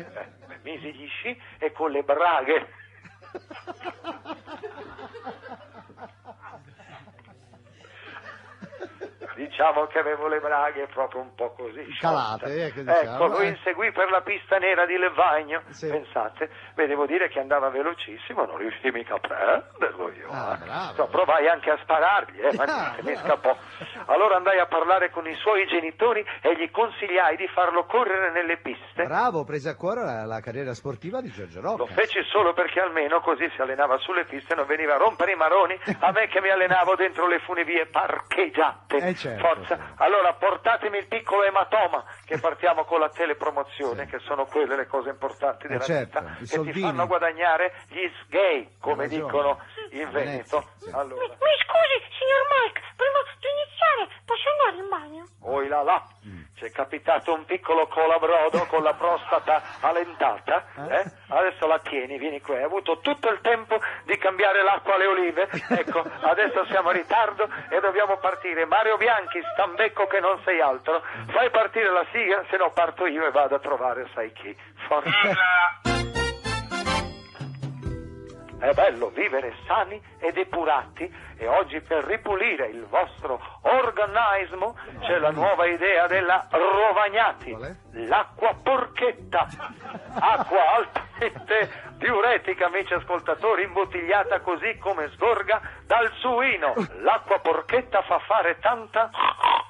misi gli sci e con le braghe. Diciamo che avevo le braghe proprio un po' così Calate, sciolte. che diciamo, Ecco, lo inseguì per la pista nera di Levagno, Sì. pensate, devo dire che andava velocissimo, non riuscii mica a prenderlo io. bravo. So, provai anche a sparargli, ma mi scappò. Allora andai a parlare con i suoi genitori e gli consigliai di farlo correre nelle piste. Bravo, prese a cuore la carriera sportiva di Giorgio Rocca. Lo feci solo perché almeno così si allenava sulle piste e non veniva a rompere i maroni a me che mi allenavo dentro le funivie parcheggiate. Certo, Forza. sì. Allora portatemi il piccolo ematoma, che partiamo con la telepromozione, che sono quelle le cose importanti della certo, vita, i che soldini. ti fanno guadagnare gli sgay, come Hai ragione. dicono in A Veneto. Venezia, sì. Allora, Mi scusi, signor Mike, prima di iniziare, posso andare in bagno? oi là là, c'è capitato un piccolo colabrodo con la prostata allentata, adesso la tieni, vieni qui, hai avuto tutto il tempo di cambiare l'acqua alle olive, ecco, adesso siamo in ritardo e dobbiamo partire. Mario Bianchi, stambecco che non sei altro, fai partire la sigla, se no parto io e vado a trovare sai chi. Forza. È bello vivere sani ed epurati e oggi per ripulire il vostro organismo c'è la nuova idea della Rovagnati, Qual è? l'acqua porchetta, acqua altamente diuretica, amici ascoltatori, imbottigliata così come sgorga dal suino. L'acqua porchetta fa fare tanta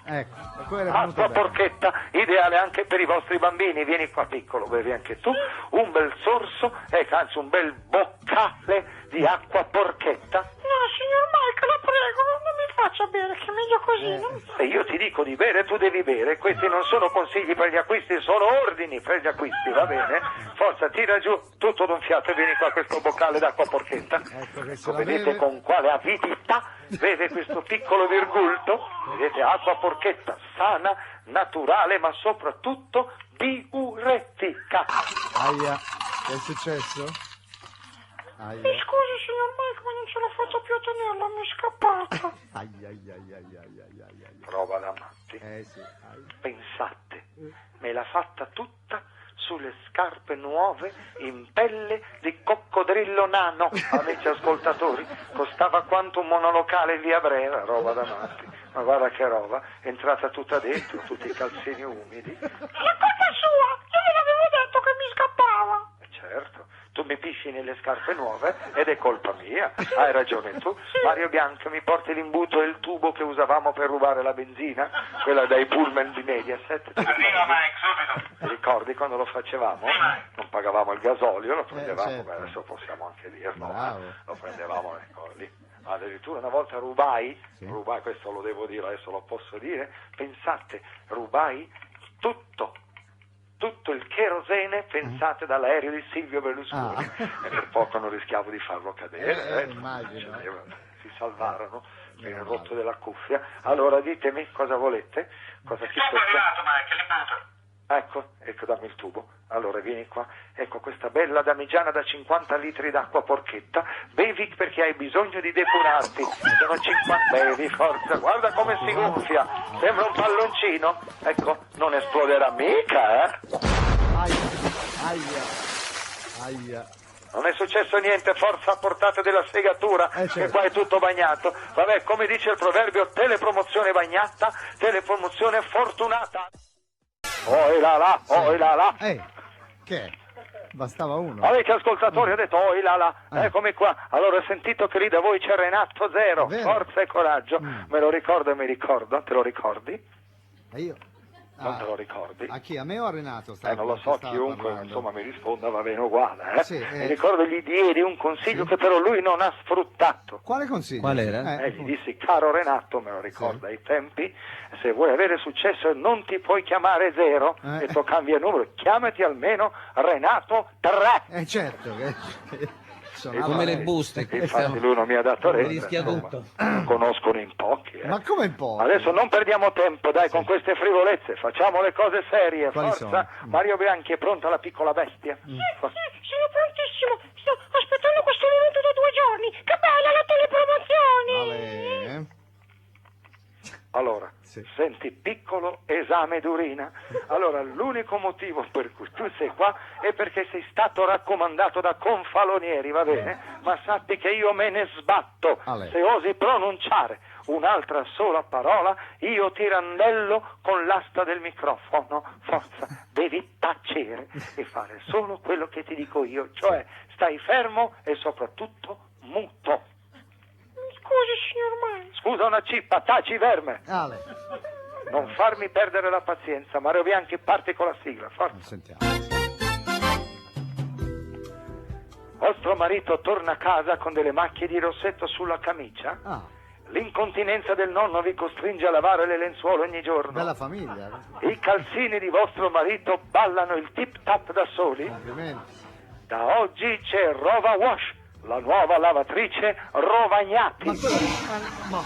Ecco, quello era venuto acqua bene. porchetta, ideale anche per i vostri bambini. Vieni qua piccolo, bevi anche tu un bel sorso e anzi un bel boccale di acqua porchetta. No, signor Mike, la prego, non mi faccia bere, che è meglio così, no? Se io ti dico di bere, tu devi bere. Questi non sono consigli per gli acquisti, sono ordini per gli acquisti, va bene? Forza, tira giù tutto d'un fiato e vieni qua questo boccale d'acqua porchetta. Ecco che se la Vedete beve. con quale avidità vede questo piccolo virgulto? Vedete, acqua porchetta, sana, naturale, ma soprattutto diuretica. Aia, che è successo? Mi Aia. scusi, signor Mike, ma non ce l'ho fatta più a tenerla, mi è scappata. Aia. Prova da matti. Sì. Aia. Pensate, me l'ha fatta tutta sulle scarpe nuove in pelle di coccodrillo nano, amici ascoltatori. Costava quanto un monolocale in via Brera, roba da matti. Ma guarda che roba, è entrata tutta dentro, tutti i calzini umidi. La colpa è sua, io gliel'avevo detto che mi scappava. Certo, tu mi pisci nelle scarpe nuove ed è colpa mia, hai ragione tu. Mario Bianco, mi porti l'imbuto e il tubo che usavamo per rubare la benzina, quella dai pullman di Mediaset. Ti ricordi quando lo facevamo? Non pagavamo il gasolio, lo prendevamo, certo. beh, adesso possiamo anche dirlo, Bravo. lo prendevamo, ecco, lì. Addirittura una volta rubai, questo lo devo dire, adesso lo posso dire, pensate, rubai tutto il cherosene, pensate, dall'aereo di Silvio Berlusconi, e per poco non rischiavo di farlo cadere, immagino. Si salvarono per il rotto della cuffia. Allora ditemi cosa volete, cosa ci ecco, dammi il tubo. Allora vieni qua, ecco questa bella damigiana da 50 litri d'acqua porchetta, bevi perché hai bisogno di depurarti. Sono 50, bevi, forza, guarda come si gonfia, sembra un palloncino, ecco, non esploderà mica, Aia. Non è successo niente, forza a portata della segatura, Certo. che qua è tutto bagnato. Vabbè, come dice il proverbio, telepromozione bagnata, telepromozione fortunata. Oi là là, oi là là. Che è? Bastava uno. Amici ascoltatori, ho detto, oi là là, eccomi qua. Allora ho sentito che lì da voi c'è Renato Zero, È vero. forza e coraggio. Me lo ricordo e mi ricordo, te lo ricordi? E io? Non te lo ricordi? A chi? A me o a Renato? Non lo so, stava chiunque parlando? insomma mi risponda va bene uguale. Sì, Mi ricordo gli diedi un consiglio che però lui non ha sfruttato. Quale consiglio? Qual era? Gli dissi, caro Renato, me lo ricordo ai tempi, se vuoi avere successo non ti puoi chiamare Zero, e tu cambia numero, chiamati almeno Renato 3. Certo, che suonava. Come le buste. Infatti lui non mi ha dato retta, rischia insomma, tutto. lo conoscono in pochi. Ma come in po'? Adesso non perdiamo tempo, dai, con queste frivolezze, facciamo le cose serie, Quali forza. sono? Mario Bianchi, è pronta la piccola bestia? Sì, sono prontissimo. Sto aspettando questo momento da 2 giorni. Che bella la telepromozione! Allora, senti, piccolo esame d'urina. Allora, l'unico motivo per cui tu sei qua è perché sei stato raccomandato da Confalonieri, va bene? Ma sappi che io me ne sbatto se osi pronunciare un'altra sola parola, io ti randello con l'asta del microfono. Forza, devi tacere e fare solo quello che ti dico io, cioè stai fermo e soprattutto muto. Scusi, signor Mai. Scusa una cippa, taci verme. Ale, Non farmi perdere la pazienza. Mario Bianchi, parti con la sigla, forza. sentiamo. Vostro marito torna a casa con delle macchie di rossetto sulla camicia? Ah, L'incontinenza del nonno vi costringe a lavare le lenzuola ogni giorno? bella famiglia. I calzini di vostro marito ballano il tip-tap da soli? Complimenti. Da oggi c'è Rova Wash, la nuova lavatrice Rovagnati. Ma quello... ma...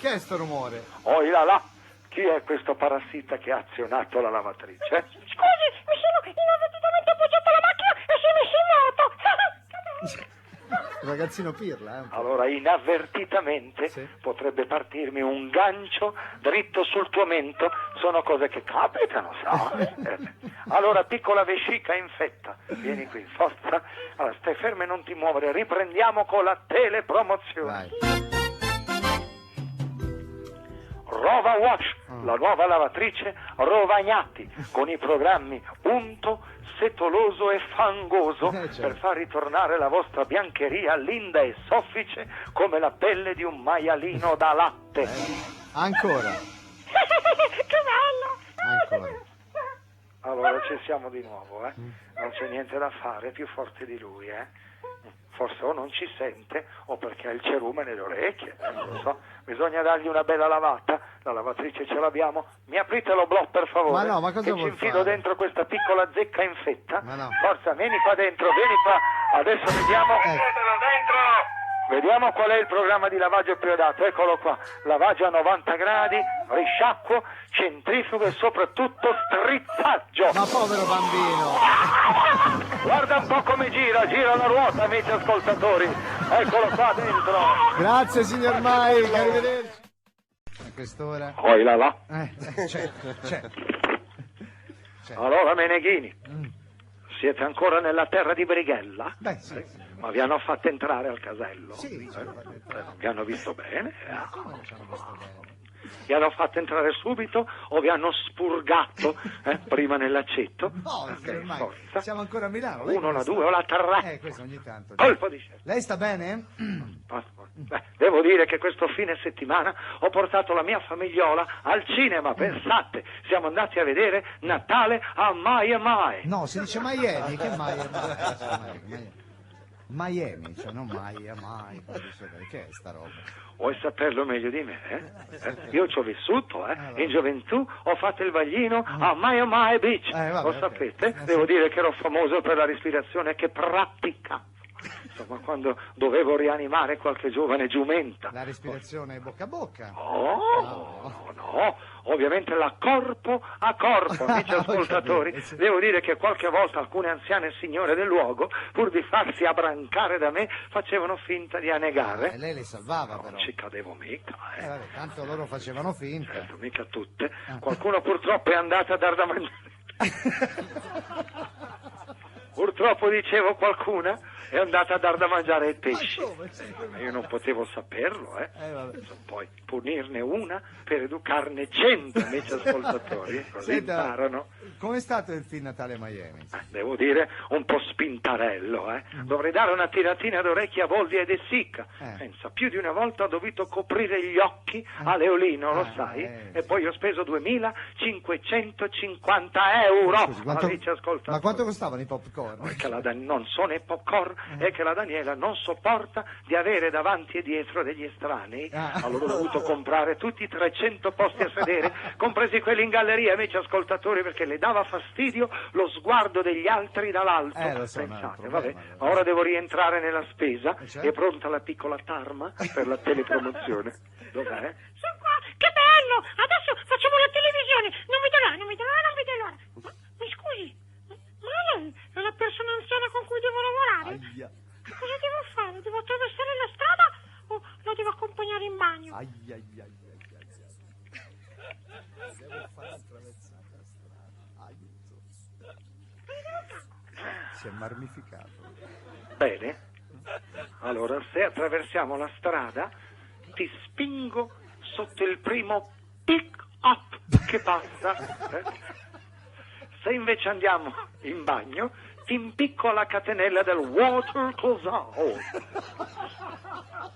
Che è sto rumore? Oh là là, chi è questo parassita che ha azionato la lavatrice? Scusi, mi sono inavvertitamente appoggiato alla macchina e si è messo in moto. Il ragazzino pirla, Allora, inavvertitamente Sì. potrebbe partirmi un gancio dritto sul tuo mento. Sono cose che capitano, sa? Allora, piccola vescica infetta, vieni qui, forza. Allora, stai fermo e non ti muovere. Riprendiamo con la telepromozione. Vai. Rova Wash, la nuova lavatrice Rovagnati, con i programmi unto, setoloso e fangoso, certo. per far ritornare la vostra biancheria linda e soffice come la pelle di un maialino da latte. Ancora. Che bello. Ancora. Allora ci siamo di nuovo, non c'è niente da fare, è più forte di lui, Forse o non ci sente o perché ha il cerume nelle orecchie, non lo so. Bisogna dargli una bella lavata, la lavatrice ce l'abbiamo. Mi aprite lo blog per favore, Ma no, ma cosa che ci vuoi infido fare? dentro questa piccola zecca infetta. Ma no. Forza, vieni qua dentro, vieni qua. Adesso vediamo. Vediamo qual è il programma di lavaggio più adatto. Eccolo qua, lavaggio a 90 gradi, risciacquo, centrifugo e soprattutto strizzaggio. Ma povero bambino. Guarda un po' come gira la ruota, amici ascoltatori. Eccolo qua dentro. Grazie signor Mike, arrivederci. A quest'ora. Poi là. Certo. Allora, Meneghini, siete ancora nella terra di Brighella? Beh, sì. Ma vi hanno fatto entrare al casello? Sì, Vi hanno visto bene? come ci hanno visto bene? Vi hanno fatto entrare subito o vi hanno spurgato prima nell'accetto? No, signor Mike, forza. siamo ancora a Milano. Lei Uno, come la sta? due o la tre. Questo ogni tanto. Colpo di scena. Lei sta bene? Beh, devo dire che questo fine settimana ho portato la mia famigliola al cinema, pensate, siamo andati a vedere Natale a Miami. No, si dice Miami, che Miami? Miami, cioè non Miami, che è sta roba? Vuoi saperlo meglio di me? Io ci ho vissuto, in gioventù ho fatto il vaglino a Miami Beach, Vabbè, lo sapete? Devo dire che ero famoso per la respirazione che pratica. Insomma, quando dovevo rianimare qualche giovane giumenta. La respirazione bocca a bocca. No, ovviamente la corpo a corpo, amici ascoltatori. capito, sì. Devo dire che qualche volta alcune anziane signore del luogo, pur di farsi abbrancare da me, facevano finta di annegare. Lei le salvava però. Non ci cadevo mica, Vabbè, tanto loro facevano finta. Certo, mica tutte. Qualcuno purtroppo è andato a dar da mangiare. Purtroppo, dicevo, qualcuna è andata a dar da mangiare ai pesci. Ma io non potevo saperlo, Poi punirne una per educarne 100, amici ascoltatori, così Senta, imparano. com'è stato il film Natale a Miami? Devo dire un po' spintarello, Dovrei dare una tiratina d'orecchie a Volvi ed Essicca. Pensa, più di una volta ho dovuto coprire gli occhi a Leolino, lo sai? E poi ho speso 2.550 euro. Scusi, Amici ascoltatori. ma quanto costavano i popcorn? È che non sono i popcorn, è che la Daniela non sopporta di avere davanti e dietro degli estranei. Allora ho dovuto comprare tutti i 300 posti a sedere, compresi quelli in galleria, amici ascoltatori, perché le dava fastidio lo sguardo degli altri dall'alto. Lo so, Pensate, no, vabbè, ma ora devo rientrare nella spesa. Certo. È pronta la piccola tarma per la telepromozione? Dov'è? Sono qua, che bello! Adesso facciamo la televisione. Non vedo l'ora. Mi scusi, ma lei è la persona anziana con cui devo lavorare? Aia, Cosa devo fare? Devo attraversare la strada o la devo accompagnare in bagno? aia. Devo fare attraversare la strada. Aiuto. Si è marmificato. Bene. Allora, se attraversiamo la strada, ti spingo sotto il primo pick-up che passa. Se invece andiamo in bagno, ti impicco alla catenella del water closet.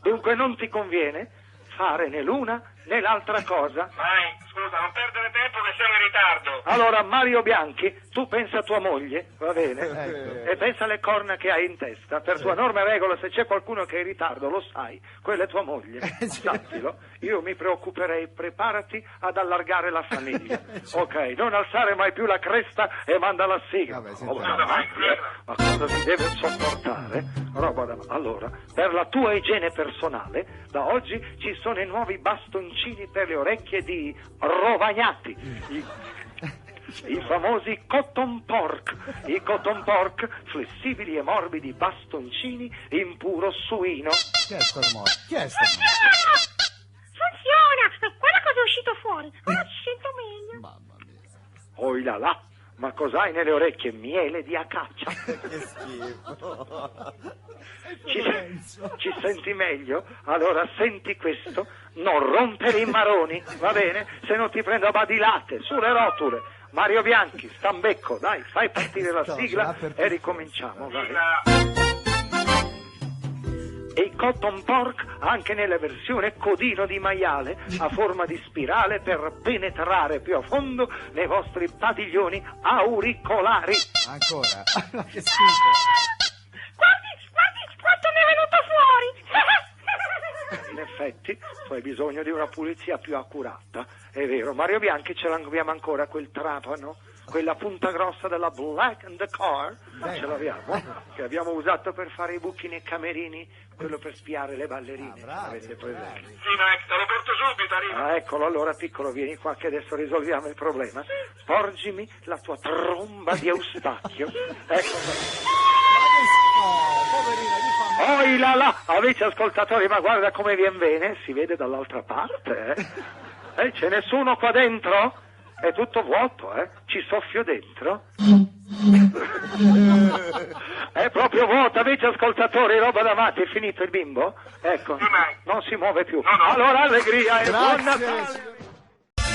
Dunque non ti conviene fare né l'una né l'altra cosa. Mike, scusa, non perdere tempo che siamo in ritardo. Allora, Mario Bianchi, tu pensa a tua moglie, va bene? E pensa alle corna che hai in testa. Per tua norma e regola, se c'è qualcuno che è in ritardo, lo sai, quella è tua moglie. Sappilo. Io mi preoccuperei, preparati ad allargare la famiglia. Ok, non alzare mai più la cresta e manda la sigla. Ma cosa si deve sopportare? Allora, per la tua igiene personale, da oggi ci sono i nuovi bastoncini per le orecchie di Rovagnati. I famosi cotton pork. I cotton pork, flessibili e morbidi bastoncini in puro suino. Chi è stormodo? Chi è stormodo? Funziona! Guarda cosa è uscito fuori. Ora ci sento meglio. Mamma mia. Oi là là, ma cos'hai nelle orecchie? Miele di acacia. Che schifo. Ci senti meglio? Allora senti questo, non rompere i maroni, va bene? Se no ti prendo a badilate, sulle rotule. Mario Bianchi, stambecco, dai, fai partire la sigla e ricominciamo, vai. E i cotton pork anche nella versione codino di maiale a forma di spirale per penetrare più a fondo nei vostri padiglioni auricolari. Ancora? Che schifo. Guardi quanto ne è venuto fuori. In effetti tu hai bisogno di una pulizia più accurata, è vero. Mario Bianchi, ce l'abbiamo ancora quel trapano, quella punta grossa della Black and the Car, ce l'abbiamo, che abbiamo usato per fare i buchi nei camerini, quello per spiare le ballerine. Avete presente? Sì, Mike, te lo porto subito, arriva. Ah, eccolo, allora piccolo, vieni qua che adesso risolviamo il problema. Porgimi la tua tromba di Eustachio. Ecco. Oi là là, amici ascoltatori, ma guarda come vien bene, si vede dall'altra parte, c'è nessuno qua dentro? È tutto vuoto, ci soffio dentro. È proprio vuoto, amici ascoltatori, roba da matti, è finito il bimbo? Ecco, non si muove più. Allora allegria e buon Natale!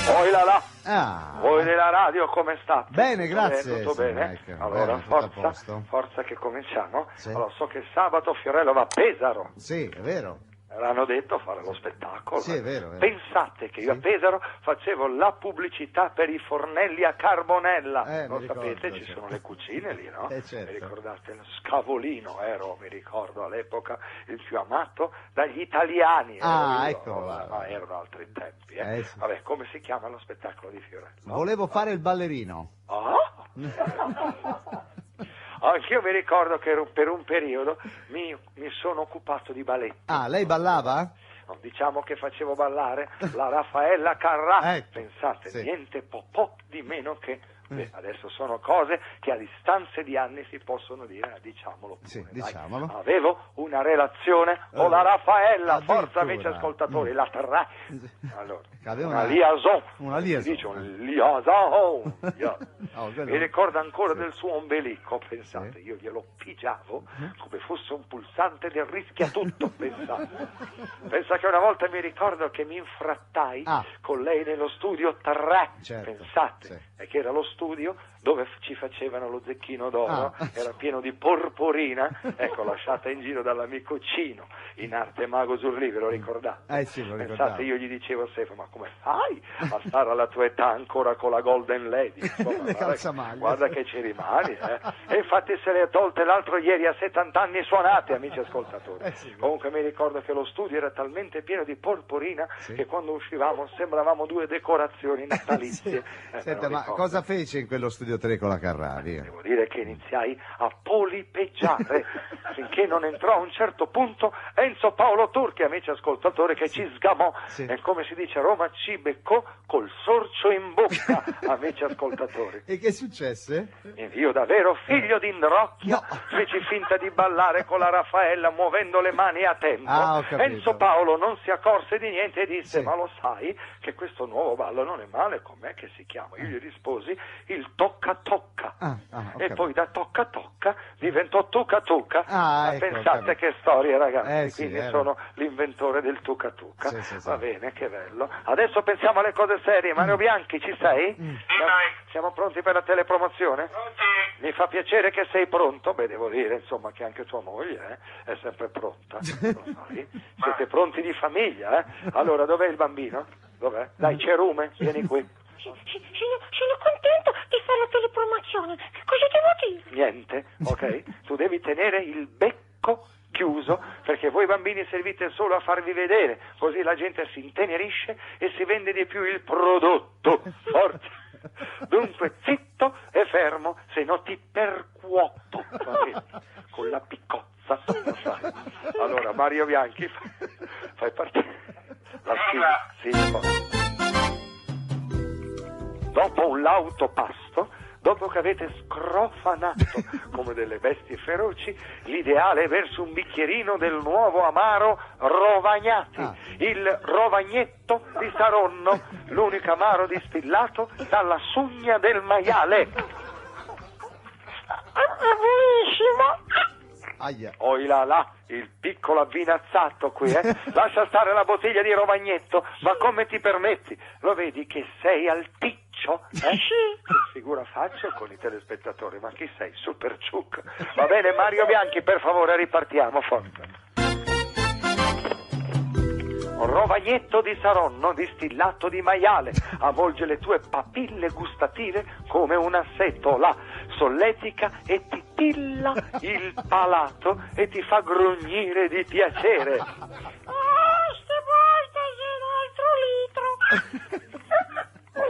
Oi là là, voi della radio come state? Bene, grazie. Tutto bene? Mike. Allora, Bene, forza che cominciamo. Sì. Allora, so che sabato Fiorello va a Pesaro. Sì, è vero. L'hanno detto fare lo spettacolo. Sì, è vero. Pensate che io a Pesaro facevo la pubblicità per i fornelli a carbonella. Lo sapete, ci sono le cucine lì, no? Certo. Mi ricordate? Lo Scavolino mi ricordo all'epoca, il più amato dagli italiani. Ecco. Ma erano altri tempi. Sì. Vabbè, come si chiama lo spettacolo di Fiorello? Volevo fare il ballerino. Anch'io mi ricordo che per un periodo mi sono occupato di balletti. Lei ballava? No, diciamo che facevo ballare la Raffaella Carrà. Pensate, niente po' di meno che... adesso sono cose che a distanza di anni si possono dire, diciamolo pure. Sì, diciamolo. Avevo una relazione con la Raffaella, forza amici ascoltatori, la Terra. Allora, una liaison. Si dice un liaison. Mi ricordo ancora del suo ombelico, pensate, io glielo pigiavo come fosse un pulsante del rischiatutto, pensate. Pensa che una volta mi ricordo che mi infrattai con lei nello studio 3, pensate, e che era lo studio dove ci facevano lo zecchino d'oro, era pieno di porporina, ecco, lasciata in giro dall'amico Cino, in arte Mago Zurli, ve lo ricordate? Sì, lo Pensate, io gli dicevo sempre, ma come fai a stare alla tua età ancora con la Golden Lady? Insomma, guarda che ci rimani, E infatti se le ha tolte l'altro ieri a 70 anni suonati, amici ascoltatori. Comunque mi ricordo che lo studio era talmente pieno di porporina che quando uscivamo sembravamo due decorazioni natalizie. Senta, ma cosa fece in quello studio 3 con la Carrari? Devo dire che iniziai a polipeggiare finché non entrò a un certo punto Enzo Paolo Turchi, amici ascoltatori, che ci sgamò e, come si dice a Roma, ci beccò col sorcio in bocca, amici ascoltatori. E che successe? Io davvero, figlio di Indrocchio, feci finta di ballare con la Raffaella muovendo le mani a tempo. Enzo Paolo non si accorse di niente e disse: ma lo sai che questo nuovo ballo non è male, com'è che si chiama? Io gli risposi il tocca-tocca. Ho E capito. poi da tocca-tocca diventò tuca-tuca. Ma ecco, ho pensate capito. che storia, ragazzi. Sì, Quindi vero. sono l'inventore del tuca-tuca. Sì. Va bene, che bello. Adesso pensiamo alle cose serie. Mario Bianchi, ci sei? Siamo pronti per la telepromozione? Mi fa piacere che sei pronto. Beh, devo dire, insomma, che anche tua moglie è sempre pronta. Lo sai? Siete pronti di famiglia, eh? Allora, dov'è il bambino? Dov'è? Dai, Cerume, vieni qui. Sono contento di fare la telepromozione. Che cosa devo dire? Niente, ok? Tu devi tenere il becco chiuso, perché voi bambini servite solo a farvi vedere, così la gente si intenerisce e si vende di più il prodotto. Forza! Dunque, zitto e fermo, se no ti percuoto, con la piccozza, lo sai. Allora, Mario Bianchi, fai partire la sigla. Dopo un lauto pasto, dopo che avete scrofanato come delle bestie feroci, l'ideale è verso un bicchierino del nuovo amaro Rovagnati, il Rovagnetto di Saronno, l'unico amaro distillato dalla sugna del maiale. È buonissimo. Aia. Oi là là, il piccolo avvinazzato qui, Lascia stare la bottiglia di Rovagnetto, ma come ti permetti? Lo vedi che sei alticcio, Che figura faccio con i telespettatori, ma chi sei? Super ciuc. Va bene, Mario Bianchi, per favore, ripartiamo, forza. Rovagnetto di Saronno, distillato di maiale, avvolge le tue papille gustative come una setola, solletica e titilla il palato e ti fa grugnire di piacere. Stavolta c'è un altro litro.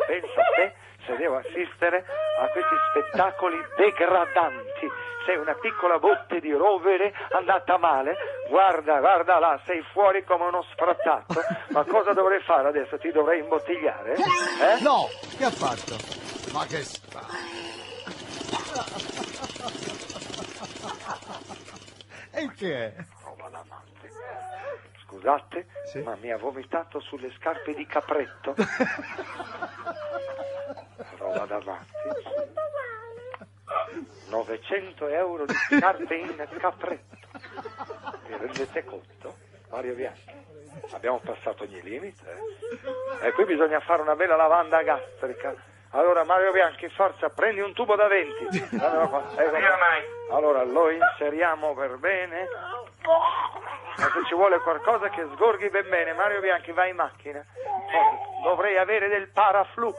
Pensa a te se devo assistere a questi spettacoli degradanti. Sei una piccola botte di rovere andata male. Guarda là, sei fuori come uno sfrattato. Ma cosa dovrei fare adesso? Ti dovrei imbottigliare? No, che ha fatto? Ma che sta? E che è? Roba da matti. Scusate, Sì? ma mi ha vomitato sulle scarpe di capretto. Roba da matti. 900 euro di scarpe in capretto. Vi rendete conto? Mario Bianchi, abbiamo passato ogni limite. E qui bisogna fare una bella lavanda gastrica. Allora Mario Bianchi, forza, prendi un tubo da 20. Dammelo qua. Allora lo inseriamo per bene. Ma se ci vuole qualcosa che sgorghi ben bene, Mario Bianchi, vai in macchina. Dovrei avere del paraflu.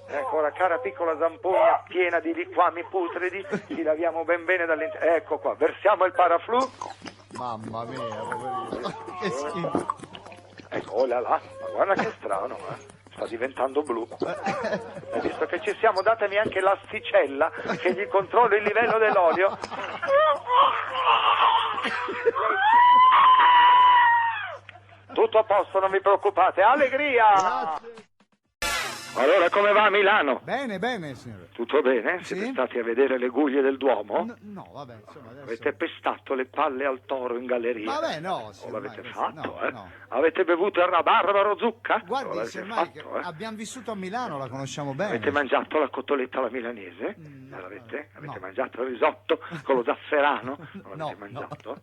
Ecco, la cara piccola zampogna piena di liquami putridi, ti laviamo ben bene dall'interno. Ecco qua, versiamo il paraflu. Mamma mia, poverino. Che schifo. Ecco, oh là là, ma guarda che strano, sta diventando blu. E visto che ci siamo, datemi anche l'asticella che gli controllo il livello dell'olio. Tutto a posto, non vi preoccupate. Allegria! Grazie. Allora, come va a Milano? Bene, signore. Tutto bene? Sì. Siete stati a vedere le guglie del Duomo? No, vabbè, insomma, adesso... Avete pestato le palle al toro in galleria? Vabbè, no, O sì, l'avete ormai, fatto, no. Avete bevuto il rabarbaro zucca? O Guardi, l'avete semmai, fatto, abbiamo vissuto a Milano, la conosciamo bene. Avete mangiato la cotoletta alla milanese? No, L'avete? Avete no. mangiato il risotto con lo zafferano? Non No, l'avete mangiato?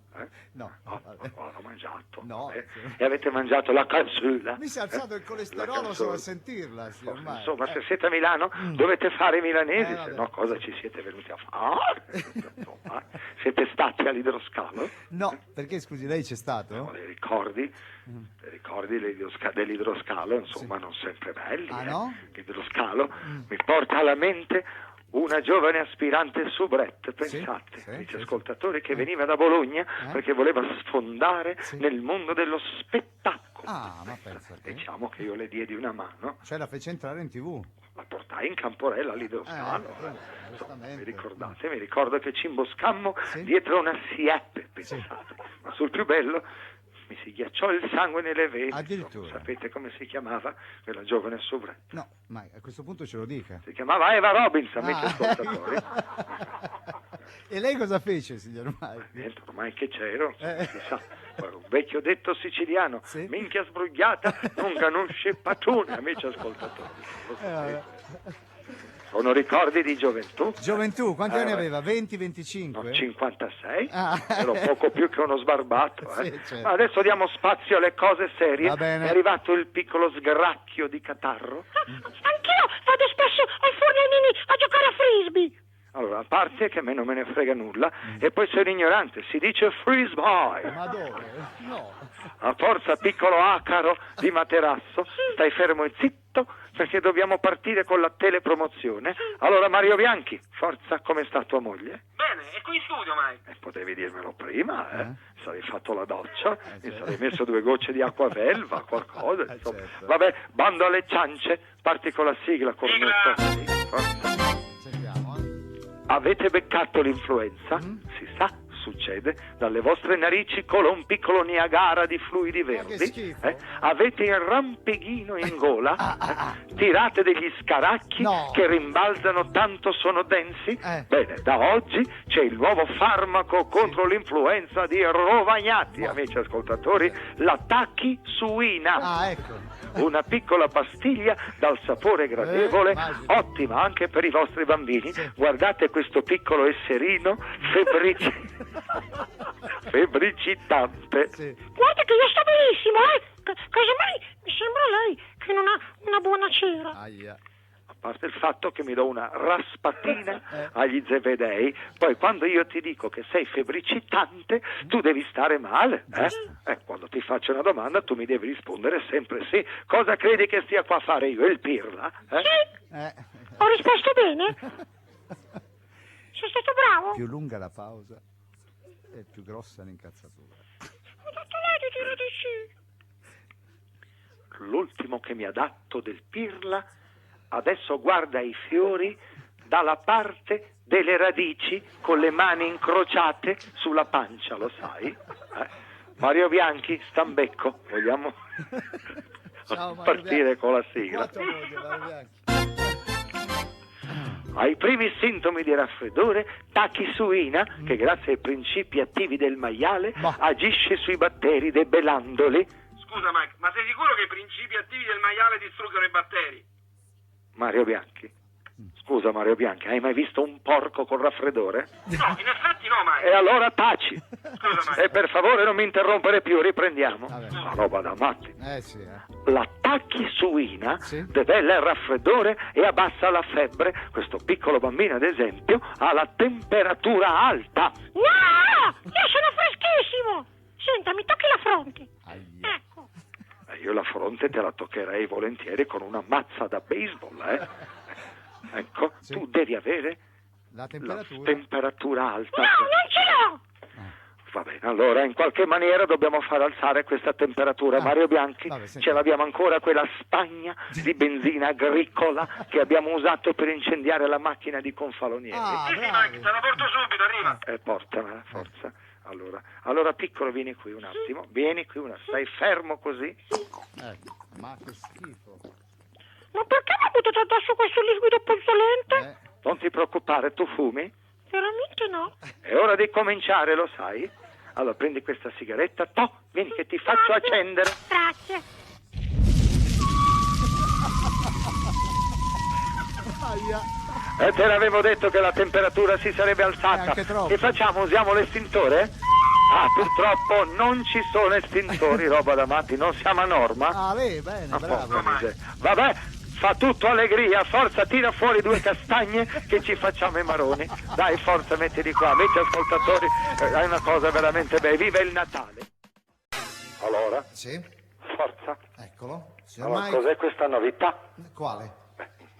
No, vabbè. L'ho mangiato. No, vabbè. sì. E avete mangiato la calzula? Mi si è alzato il La colesterolo calzula. solo a sentirla, sì, ormai. Insomma, se siete a Milano dovete fare i milanesi, vabbè. se no cosa ci siete venuti a fare? Insomma, siete stati all'idroscalo? No, perché scusi, lei c'è stato? No, le ricordi dell'idroscalo, insomma, non sempre belli. Ah, no? L'idroscalo mi porta alla mente una giovane aspirante soubrette, pensate, sì, amici sì, ascoltatori, che veniva da Bologna perché voleva sfondare Sì. nel mondo dello spettacolo. Ah, ma pensa te. Diciamo che io le diedi una mano, Cioè la fece entrare in TV. la portai in Camporella all'idroscalo. giustamente. Mi ricordate? Mi ricordo che ci imboscammo Sì. dietro una siepe, pensate. Ma sul più bello mi si ghiacciò il sangue nelle vene. Addirittura. Sapete come si chiamava quella giovane soubrette? No, ma a questo punto ce lo dica. Si chiamava Eva Robinson, amici Ah. ascoltatori. E lei cosa fece, signor Mike? Niente, ormai che c'ero, si sa. Un vecchio detto siciliano, Sì? minchia sbrugliata, non conosce patone, amici ascoltatori. Sono ricordi di gioventù. Gioventù, quanti anni beh. aveva? 20, 25? No, 56, Ah. ero poco più che uno sbarbato. Sì, certo. Ma adesso diamo spazio alle cose serie. Va bene. È arrivato il piccolo sgracchio di catarro. Anch'io vado spesso ai fornelini a giocare a frisbee. Allora, a parte che a me non me ne frega nulla, e poi sei ignorante, si dice frisbee. Ma dove? No. A forza piccolo acaro di materasso, stai fermo e zitto, perché dobbiamo partire con la telepromozione. Allora, Mario Bianchi, forza, come sta tua moglie? Bene, è qui in studio, Mike. Potevi dirmelo prima, sarei fatto la doccia, mi sarei messo 2 gocce di acqua velva, qualcosa, insomma. certo. Vabbè, bando alle ciance, parti con la sigla, cornetto. Sigla. Sì, forza. Sentiamo, Avete beccato l'influenza? Si sa, succede, dalle vostre narici cola un piccolo Niagara di fluidi verdi. che schifo. Avete il rampeghino in gola? Tirate degli scaracchi No. che rimbalzano tanto sono densi? Eh. Bene, da oggi c'è il nuovo farmaco contro l'influenza di Rovagnati, amici ascoltatori, la Tachisuina. Ah, ecco. Una piccola pastiglia dal sapore gradevole, immagino. ottima anche per i vostri bambini. Sì. Guardate questo piccolo esserino febbricitante. Sì. Guarda che io sto benissimo, Casomai mi sembra lei che non ha una buona cera. Aia. A parte il fatto che mi do una raspatina agli zebedei, poi quando io ti dico che sei febbricitante, tu devi stare male. Quando ti faccio una domanda tu mi devi rispondere sempre sì. Cosa credi che stia qua a fare io, il pirla? Sì, Eh. ho risposto bene. Sei stato bravo. Più lunga la pausa e più grossa l'incazzatura. Ho detto lei di dire di sì. L'ultimo che mi ha dato del pirla adesso guarda i fiori dalla parte delle radici con le mani incrociate sulla pancia, lo sai? Mario Bianchi, Stambecco, vogliamo Ciao, Mario partire Bianchi. con la sigla? Quattro moglie, Mario Bianchi. Ai primi sintomi di raffreddore, Tachisuina, che grazie ai principi attivi del maiale Ma- agisce sui batteri debelandoli. Scusa, Mike, ma sei sicuro che i principi attivi del maiale distruggono i batteri? Mario Bianchi, scusa Mario Bianchi, hai mai visto un porco con raffreddore? No, in effetti no, Mike. E allora taci. Scusa, Mike. E per favore non mi interrompere più, riprendiamo. Vabbè. Una roba da matti. Sì, La Tachisuina Sì. debella il raffreddore e abbassa la febbre. Questo piccolo bambino, ad esempio, ha la temperatura alta. No, io sono freschissimo. Senta, mi tocchi la fronte. Aia. Ecco. Io la fronte te la toccherei volentieri con una mazza da baseball, Ecco, Sì. tu devi avere La la temperatura. temperatura alta. No, non ce l'ho. Va bene, allora in qualche maniera dobbiamo far alzare questa temperatura. Ah, Mario Bianchi, vabbè, senti. ce l'abbiamo ancora quella spagna di benzina agricola che abbiamo usato per incendiare la macchina di Confalonieri. Ah, Sì, sì, bravi. Mike, te la porto subito, arriva. Portamela, forza. Allora piccolo, vieni qui un attimo. Vieni qui stai fermo così. Ecco, ma che schifo. Ma perché mi buttate addosso questo liquido puzzolente? Non ti preoccupare, tu fumi? Veramente no. È ora di cominciare, lo sai? Allora prendi questa sigaretta, vieni che ti faccio accendere. Grazie. Aia. E te l'avevo detto che la temperatura si sarebbe alzata. Anche troppo. Che facciamo? Usiamo l'estintore? Ah, purtroppo non ci sono estintori, roba da matti, non siamo a norma. Ah, lei, bene, Ma bravo. porca miseria. Vabbè, fa tutto allegria, forza, tira fuori 2 castagne che ci facciamo i maroni. Dai, forza, mettili qua, amici ascoltatori, è una cosa veramente bella, viva il Natale. Allora, Sì, forza. eccolo. Signor Allora, Mike, cos'è questa novità? quale?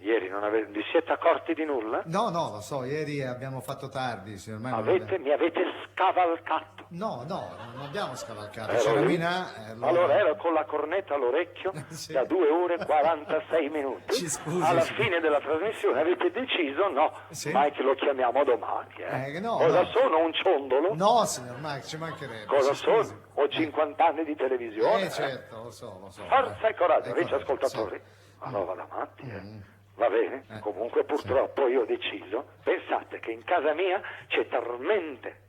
Ieri vi siete accorti di nulla? No, lo so, ieri abbiamo fatto tardi, signor Mike. Mi avete scavalcato. No, non abbiamo scavalcato. Ero C'era lì. Mina. Allora ero con la cornetta all'orecchio Sì. da 2 ore e 46 minuti. Ci scusi. Alla fine della trasmissione avete deciso, Sì. Mike lo chiamiamo domani. no, Cosa no. sono, un ciondolo? No, signor Mike, ci mancherebbe. Cosa si scusi. sono? Ho 50 anni di televisione. Certo, lo so. Forza e coraggio, amici corretto, ascoltatori. sì. Ma no, va da matti, Va bene? Comunque purtroppo io ho deciso, pensate che in casa mia c'è talmente...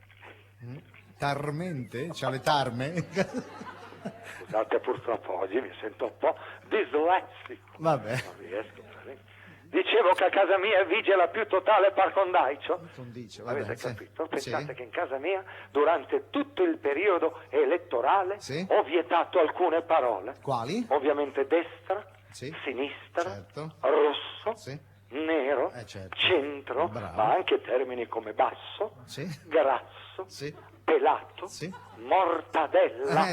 Tarmente? C'ha le tarme? Scusate, purtroppo oggi mi sento un po' dislessico. Vabbè. Non riesco. Dicevo che a casa mia vige la più totale par condicio. Avete capito? Pensate che in casa mia, durante tutto il periodo elettorale, ho vietato alcune parole. Quali? Ovviamente destra, sinistra, rosso, nero, centro, ma anche termini come basso, grasso, pelato, mortadella,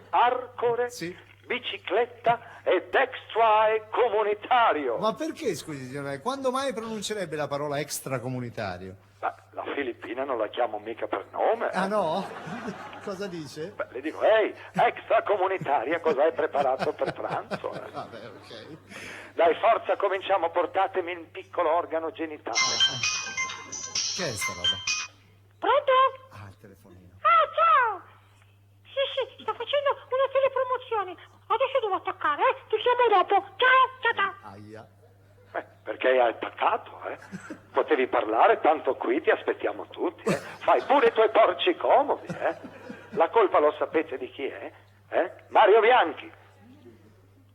arcore, bicicletta ed extra comunitario. Ma perché, scusi, signore, quando mai pronuncerebbe la parola extracomunitario? Beh, la Filippina non la chiamo mica per nome. Ah no? Cosa dice? Beh, le dico, ehi, extracomunitaria, cosa hai preparato per pranzo? Vabbè, ok. Dai, forza, cominciamo, portatemi il piccolo organo genitale. Che è sta roba? Pronto? Ah, il telefonino. Ah, ciao! Sì, sto facendo una telepromozione. Adesso devo attaccare, ti chiamo dopo. Ciao. Aia. Perché hai attaccato, Potevi parlare, tanto qui ti aspettiamo tutti, Fai pure i tuoi porci comodi, La colpa lo sapete di chi è? Mario Bianchi.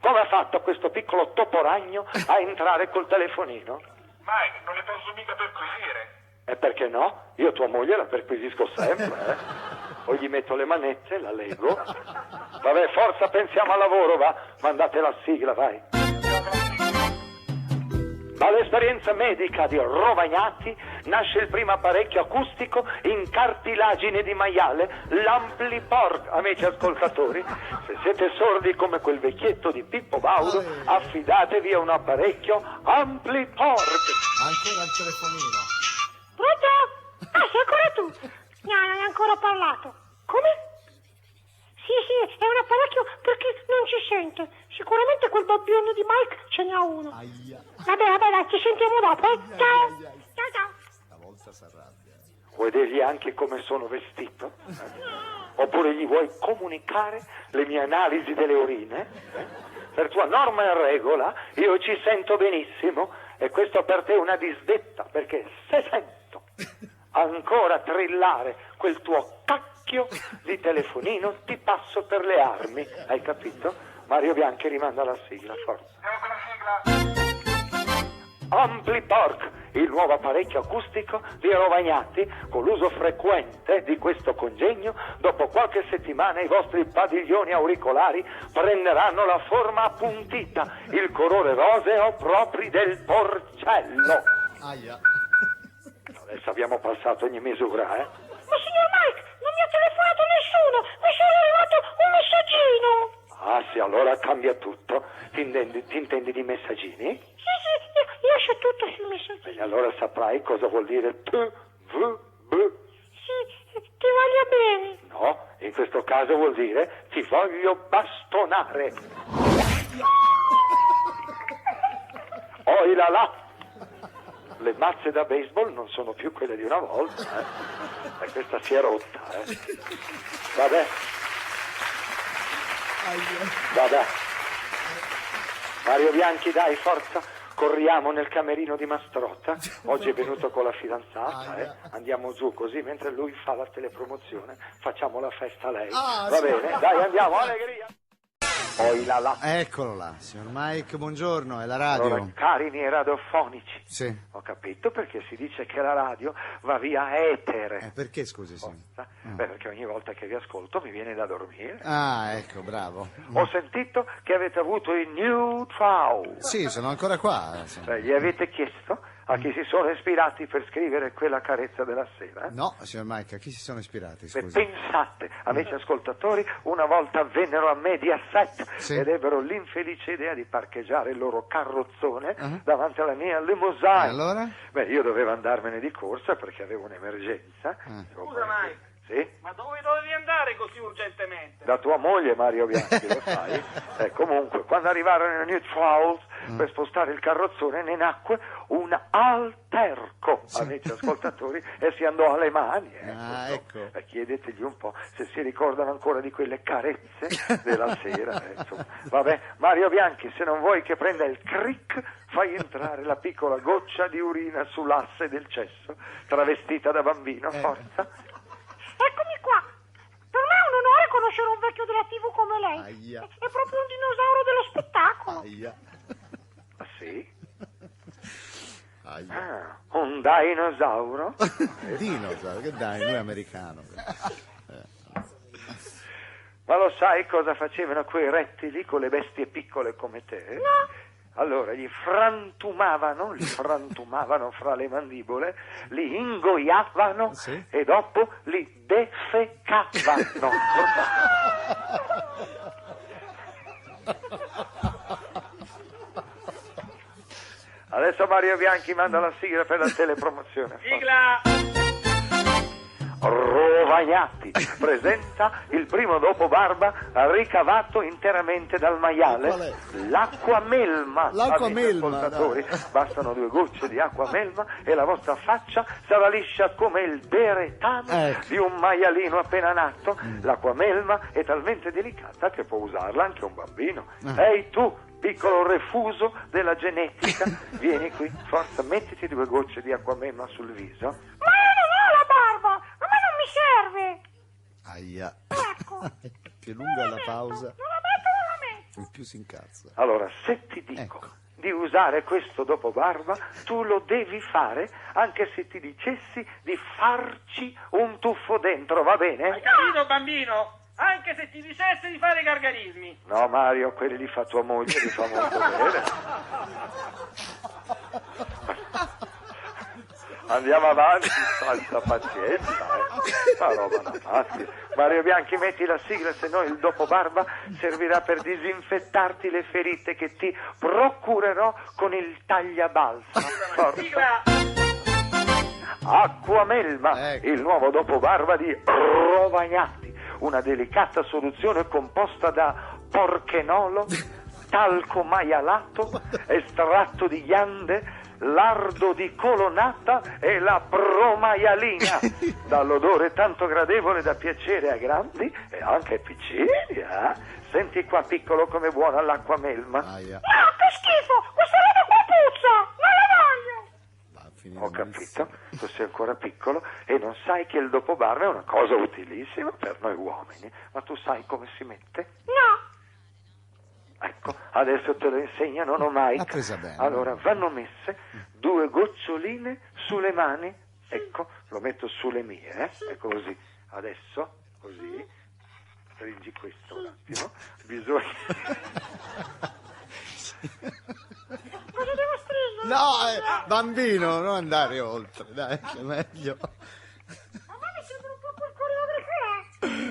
Come ha fatto questo piccolo toporagno a entrare col telefonino? Mike, non le posso mica perquisire. E perché no? Io tua moglie la perquisisco sempre, O gli metto le manette, la leggo. Vabbè, forza, pensiamo al lavoro, va. Mandate la sigla, vai. Dall'esperienza medica di Rovagnati nasce il primo apparecchio acustico in cartilagine di maiale, l'Ampliporg. Amici ascoltatori, se siete sordi come quel vecchietto di Pippo Baudo, affidatevi a un apparecchio Ampliporg. Ancora il telefonino. Pronto? Ah, sei ancora tu? No, non hai ancora parlato. Come? Sì, è un apparecchio perché non ci sente. Sicuramente quel babbione di Mike ce n'ha uno. Aia. Vabbè, dai, ci sentiamo dopo, Ciao. Ciao. Stavolta si arrabbia. Vuoi dirgli anche come sono vestito? Oppure gli vuoi comunicare le mie analisi delle urine? Per tua norma e regola io ci sento benissimo e questo per te è una disdetta, perché se sento ancora trillare quel tuo cacchio di telefonino ti passo per le armi, hai capito? Mario Bianchi rimanda la sigla, forza. Ampliporg, il nuovo apparecchio acustico di Rovagnati, con l'uso frequente di questo congegno, dopo qualche settimana i vostri padiglioni auricolari prenderanno la forma appuntita, il colore roseo propri del porcello. Aia. Adesso abbiamo passato ogni misura, Ma signor Mike, non mi ha telefonato nessuno, mi sono arrivato un messaggino. Ah sì, allora cambia tutto. Ti intendi di messaggini? Sì, io so tutto sui messaggini. E allora saprai cosa vuol dire TVB? Sì, ti voglio bene. No, in questo caso vuol dire ti voglio bastonare. Oh là. Le mazze da baseball non sono più quelle di una volta, E questa si è rotta, Vabbè. Mario Bianchi, dai, forza, corriamo nel camerino di Mastrota. Oggi è venuto con la fidanzata, Andiamo giù così mentre lui fa la telepromozione. Facciamo la festa a lei. Va bene, dai, andiamo, allegria. Poi là. Eccolo là, signor Mike, buongiorno, è la radio. Allora, cari miei radiofonici. Sì. Ho capito perché si dice che la radio va via etere. Perché, scusi, signor? Perché ogni volta che vi ascolto mi viene da dormire. Ah, ecco, bravo. Ho sentito che avete avuto i new trial. Sì, sono ancora qua. Sì. Gli avete chiesto a chi si sono ispirati per scrivere quella carezza della sera? No, signor Mike, a chi si sono ispirati, scusi? Pensate, amici ascoltatori, una volta vennero a Mediaset ed ebbero l'infelice idea di parcheggiare il loro carrozzone davanti alla mia limousine. E allora? Beh, io dovevo andarmene di corsa perché avevo un'emergenza. Scusa, Mike. Sì? Ma dove dovevi andare così urgentemente? Da tua moglie, Mario Bianchi, lo sai? Comunque, quando arrivarono i New Trials per spostare il carrozzone, ne nacque un alterco, amici ascoltatori, e si andò alle mani. Ecco. Chiedetegli un po' se si ricordano ancora di quelle carezze della sera. Insomma. Vabbè, Mario Bianchi, se non vuoi che prenda il cric, fai entrare la piccola goccia di urina sull'asse del cesso, travestita da bambino, forza. Eccomi qua. Per me è un onore conoscere un vecchio della TV come lei. Aia. È proprio un dinosauro dello spettacolo. Aia. Ah, sì? Aia. Un dinosauro? Dinosauro, che dai, lui è americano. Ma lo sai cosa facevano quei rettili con le bestie piccole come te? No. Allora li frantumavano fra le mandibole, li ingoiavano Sì. e dopo li defecavano. Adesso Mario Bianchi manda la sigla per la telepromozione. Sigla! Rovagnati presenta il primo dopo barba ricavato interamente dal maiale, Qual è? l'acqua melma. L'acqua Amici melma, ascoltatori, dai. bastano 2 gocce di acqua melma e la vostra faccia sarà liscia come il beretano Ecco. di un maialino appena nato. L'acqua melma è talmente delicata che può usarla anche un bambino. Ehi tu, piccolo refuso della genetica, vieni qui, forza, mettiti 2 gocce di acqua melma sul viso. Ma io non ho la barba, a me non mi serve. Aia. Ecco. Più lunga la pausa, Non la metto, non la metto. più si incazza. Allora, se ti dico Ecco. di usare questo dopo barba, tu lo devi fare, anche se ti dicessi di farci un tuffo dentro, va Hai bene? capito, bambino? Anche se ti dicesse di fare i gargarismi. No, Mario, quelli li fa tua moglie, li fa molto bene. Andiamo avanti, salta pazienza, Ma roba da pazzi. Mario Bianchi, metti la sigla, se no il dopo barba servirà per disinfettarti le ferite che ti procurerò con il tagliabalsamo. Forza. Sigla! Acqua melma, Ecco. il nuovo dopo barba di Rovagnati, una delicata soluzione composta da porchenolo, talco maialato, estratto di ghiande, lardo di colonnata e la promaialina, dall'odore tanto gradevole da piacere a grandi e anche ai piccini. Senti qua, piccolo, come buona l'acqua melma. Aia. No, che schifo, questa roba qua puzza, non la voglio. Va a finire Ho malissimo. capito, tu sei ancora piccolo e non sai che il dopobarba è una cosa utilissima per noi uomini, ma tu sai come si mette? No. Ecco, adesso te lo insegnano, non mai. L'ha presa bene. Allora, vanno messe 2 goccioline sulle mani. Ecco, lo metto sulle mie, È così. Adesso, così. Stringi questo un attimo. Bisogna... Cosa devo stringere? No, bambino, non andare oltre, dai, che è meglio. A me mi sembra un po' quel coreografo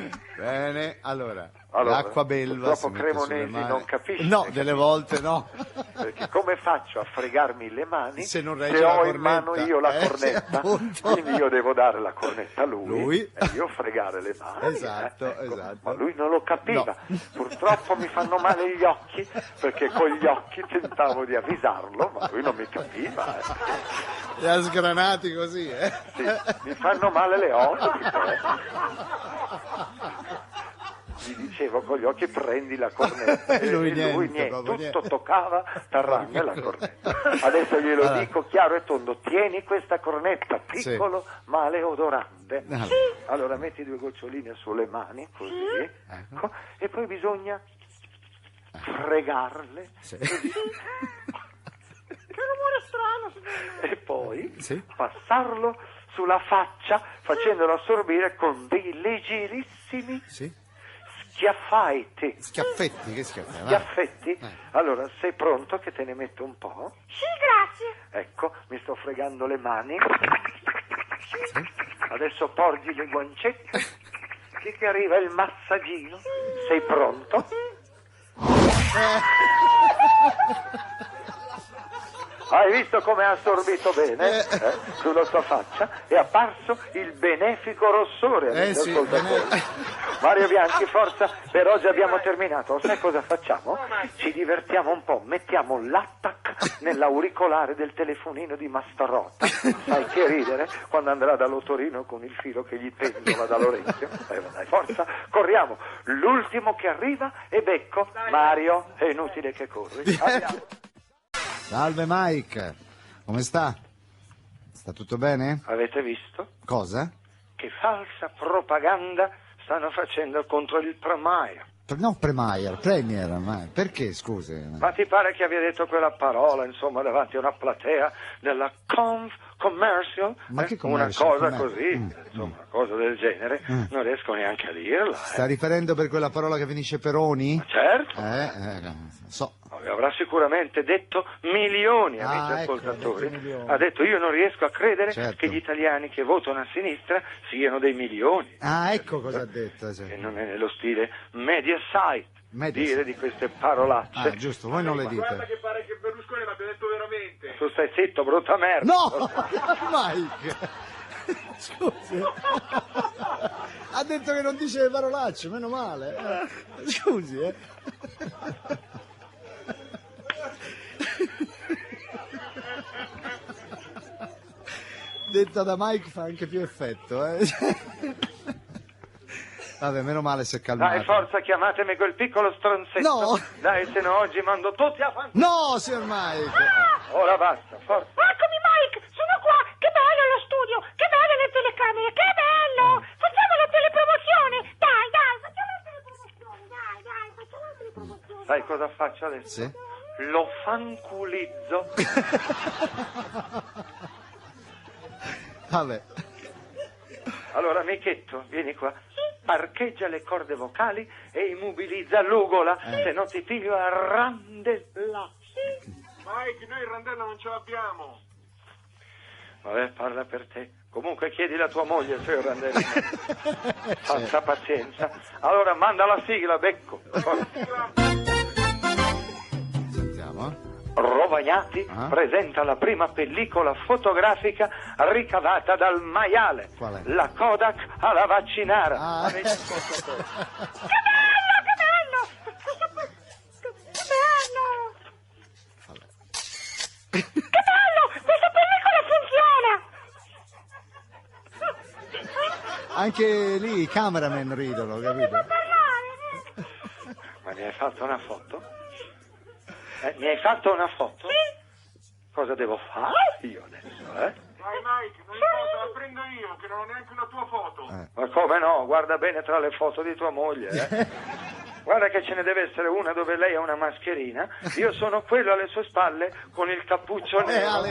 là. Bene, allora, Allora, l'acqua belva si purtroppo mette sulle Cremonesi mani. non capisce. No, delle volte no. Perché come faccio a fregarmi le mani Se non se regge la ho in mano cornetta? io la Sì, cornetta? appunto. Quindi io devo dare la cornetta a lui Lui. e io fregare le mani. Esatto, ecco. esatto. Ma lui non lo capiva. No. Purtroppo mi fanno male gli occhi, perché con gli occhi tentavo di avvisarlo, ma lui non mi capiva. Li ha sgranati così, Sì, mi fanno male le ottiche. Gli dicevo con gli occhi prendi la cornetta E lui lui niente, proprio tutto niente. toccava tranne la cornetta. Adesso glielo Allora. dico chiaro e tondo, tieni questa cornetta, piccolo male odorante. Allora. Allora metti 2 goccioline sulle mani, così, ecco, e poi bisogna fregarle Sì. Che rumore strano, signor. e poi Sì. passarlo sulla faccia facendolo assorbire con dei leggerissimi Sì. schiaffetti. Schiaffetti, che schiaffetti? Schiaffetti? Allora, sei pronto che te ne metto un po'? Sì, grazie. Ecco, mi sto fregando le mani. Adesso porgi le guancette. Che arriva il massaggino. Sei pronto? Hai visto come ha assorbito bene sulla sua faccia? È apparso il benefico rossore. amici Sì, ascoltatori. Mario Bianchi, forza, per oggi abbiamo terminato. Sai cosa facciamo? Ci divertiamo un po', mettiamo l'attack nell'auricolare del telefonino di Mastarotta. Sai che ridere quando andrà dall'otorino con il filo che gli pendola dall'orecchio. Dai, forza, corriamo. L'ultimo che arriva è Becco. Mario, è inutile che corri. Andiamo. Salve Mike, come sta? Sta tutto bene? Avete visto? Cosa? Che falsa propaganda stanno facendo contro il Premier. No, Premier, ma perché, scusi? Ma ti pare che abbia detto quella parola, insomma, davanti a una platea della Commercial? Ma che commercial? Una cosa così, insomma, una cosa del genere, non riesco neanche a dirla. Sta riferendo per quella parola che finisce per Oni? Certo. So. Avrà sicuramente detto milioni, amici ecco, ascoltatori. Ha detto io non riesco a credere che gli italiani che votano a sinistra siano dei milioni. Ah, ecco cosa ha detto. Cioè. E non è nello stile Mediasite dire di queste parolacce. Ah, giusto, voi non le dite. Guarda che pare che Berlusconi l'abbia detto veramente. Tu stai zitto, brutta merda. No! Mike! Scusi. Ha detto che non dice le parolacce, meno male. Scusi, Detta da Mike fa anche più effetto, Vabbè, meno male si è calmato. Dai, forza, chiamatemi quel piccolo stronzetto. No! Dai, se no oggi mando tutti a fanculo. No, signor Mike! Ora basta, forza. Eccomi Mike, sono qua, che bello lo studio, che belle le telecamere, che bello! Facciamo la telepromozione, dai, facciamo la telepromozione, dai, facciamo la telepromozione. Sai cosa faccio adesso? Sì? Lo fanculizzo. Vabbè. Allora, amichetto, vieni qua. Parcheggia le corde vocali e immobilizza l'ugola, se no ti piglio a randella. Mike, noi il randello non ce l'abbiamo. Vabbè, parla per te. Comunque chiedi la tua moglie se è randella. Faccia pazienza. Allora manda la sigla, Becco. Sentiamo. Rovagnati presenta la prima pellicola fotografica ricavata dal maiale. Qual è? La Kodak alla vaccinara. Che bello! Che bello! Questa pellicola funziona! Anche lì i cameraman ridono, capito? Ma mi hai fatto una foto? Mi hai fatto una foto? Cosa devo fare io adesso, Dai Mike, non importa, la prendo io, che non ho neanche una tua foto. Ma come no? Guarda bene tra le foto di tua moglie, Guarda che ce ne deve essere una dove lei ha una mascherina, io sono quello alle sue spalle con il cappuccio nero.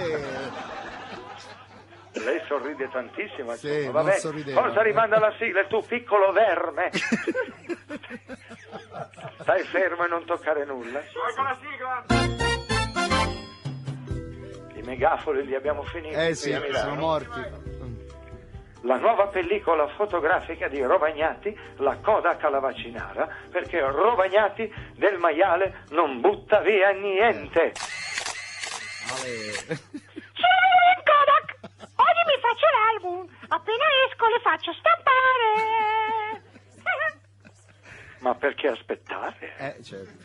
Lei sorride tantissimo. Sì, vabbè, non sorrideva. forza rimanda la sigla, il tuo piccolo verme. Stai fermo e non toccare nulla. Vai con la sigla! I megafoni li abbiamo finiti. Sì, qui a Milano. sono morti. La nuova pellicola fotografica di Rovagnati, La Kodak alla vaccinara, perché Rovagnati del maiale non butta via niente. Sono in Kodak! Oggi mi faccio l'album! Appena esco le faccio stampare! Ma perché aspettare? Certo.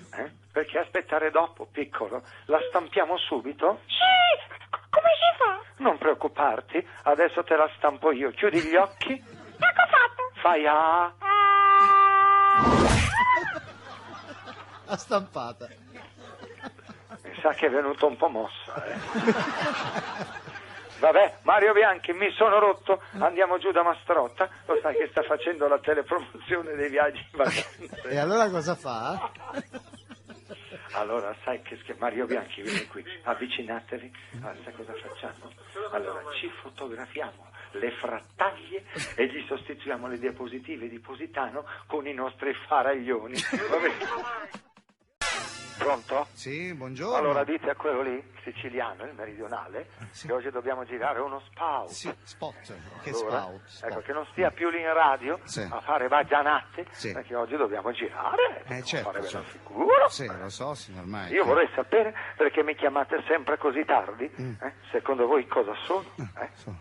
Perché aspettare dopo, piccolo? La stampiamo subito? Sì! Come si fa? Non preoccuparti, adesso te la stampo io. Chiudi gli occhi. Ecco fatto! Fai A. Ha stampata. Mi sa che è venuto un po' mossa. Vabbè, Mario Bianchi, mi sono rotto, andiamo giù da Mastrotta, lo sai che sta facendo la telepromozione dei viaggi in vacanza. E allora cosa fa? Allora, sai che Mario Bianchi, vieni qui, avvicinatevi, sai cosa facciamo? Allora, ci fotografiamo le frattaglie e gli sostituiamo le diapositive di Positano con i nostri faraglioni. Va bene? Pronto? Sì, buongiorno. Allora dite a quello lì, il siciliano, il meridionale, che oggi dobbiamo girare uno spout. Sì, spot. Che Allora, spout? ecco, che non stia più lì in radio a fare baggianate, perché oggi dobbiamo girare. Certo, fare certo. sicuro. Sì, lo so, signor Mike. Io vorrei sapere perché mi chiamate sempre così tardi. Secondo voi cosa sono?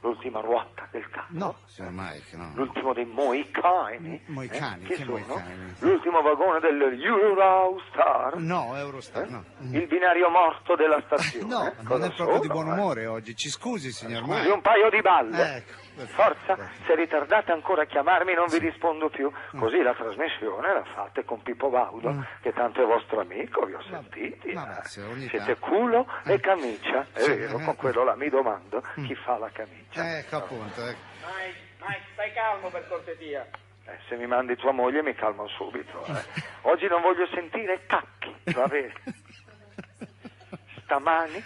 L'ultima ruota del carro? No, signor Mike, no. L'ultimo dei moicani? Moicani, Chi che sono? moicani? L'ultimo vagone dell'Eurostar? No, Eurostar, no. Il binario morto della stazione? No, non Cosa è proprio di sono, buon umore oggi. Ci scusi, signor Scusi, Mike. un paio di balle. Ecco, perfetto. Forza, se ritardate ancora a chiamarmi non vi rispondo più. Così la trasmissione la fate con Pippo Baudo, che tanto è vostro amico, vi ho sentiti. vabbè, se ogni Siete tanto- culo e camicia, è Sì, vero, con quello là mi domando chi fa la camicia. Ecco, appunto. Ecco. Mike, stai calmo per cortesia. Se mi mandi tua moglie mi calmo subito. Oggi non voglio sentire cacchi, va bene? Stamani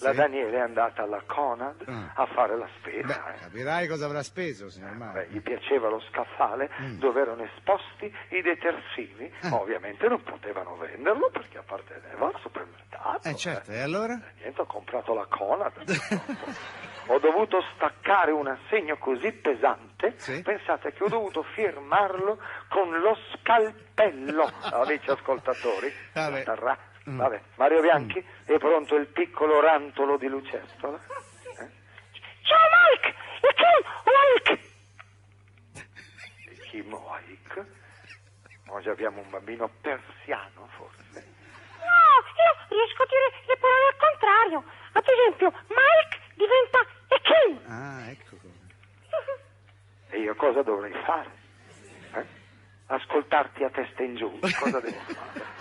la Daniele è andata alla Conad a fare la spesa. Beh, capirai cosa avrà speso, signor Beh, Mike. gli piaceva lo scaffale dove erano esposti i detersivi. Ovviamente non potevano venderlo perché apparteneva al supermercato. Certo, e allora? Niente, ho comprato la Conad. Ho dovuto staccare un assegno così pesante, Sì. pensate che ho dovuto firmarlo con lo scalpello. Amici ascoltatori, Vabbè. Starrà. Vabbè, Mario Bianchi, è pronto il piccolo rantolo di lucertola? Ciao Mike! E Kim! Mike! E chi Moik? Oggi abbiamo un bambino persiano, forse. No, io riesco a dire le parole al contrario. Ad esempio, Mike diventa e Kim. Ah, ecco come. E io cosa dovrei fare? Ascoltarti a testa in giù. Cosa devo fare?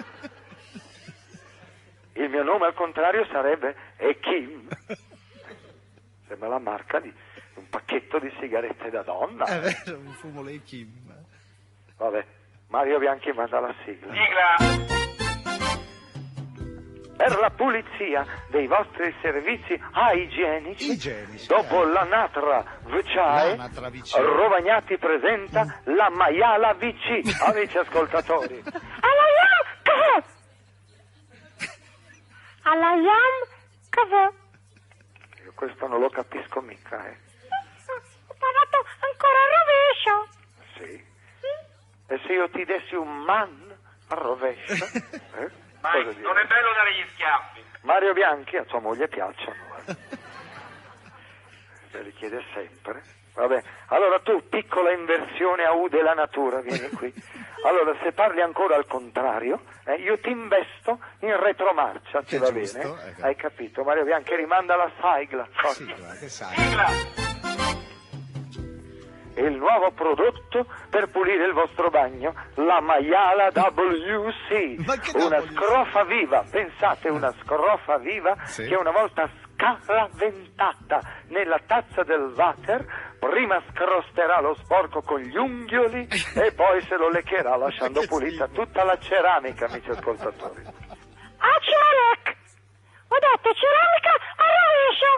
Il mio nome al contrario sarebbe Kim. Sembra la marca di un pacchetto di sigarette da donna. È vero, un fumo lei Kim. Vabbè, Mario Bianchi manda la sigla. Sigla. Per la pulizia dei vostri servizi igienici, Igienici, dopo l'anatra Vciae, L'anatra Vciae. Rovagnati presenta la maiala VC. Amici ascoltatori, Alla Yam Cavè. io questo non lo capisco mica, Ho parlato ancora al rovescio. Sì. E se io ti dessi un man a rovescio? Cosa Mike, dire? non è bello dare gli schiaffi. Mario Bianchi a tua moglie piacciono. Se li chiede sempre. Vabbè, allora tu, piccola inversione a U della natura, vieni qui. Allora, se parli ancora al contrario, io ti investo in retromarcia, ti Che va giusto, bene? ecco. Hai capito? Mario Bianchi rimanda la sigla. Sì, guarda, che sai. Sigla. Il nuovo prodotto per pulire il vostro bagno, la maiala WC, Ma che una WC? scrofa viva, pensate, una scrofa viva Sì. che una volta scaraventata nella tazza del water, prima scrosterà lo sporco con gli unghioli e poi se lo leccherà lasciando Che pulita schifo. tutta la ceramica, amici ascoltatori. Acimalek. Ho detto ceramica al rovescio.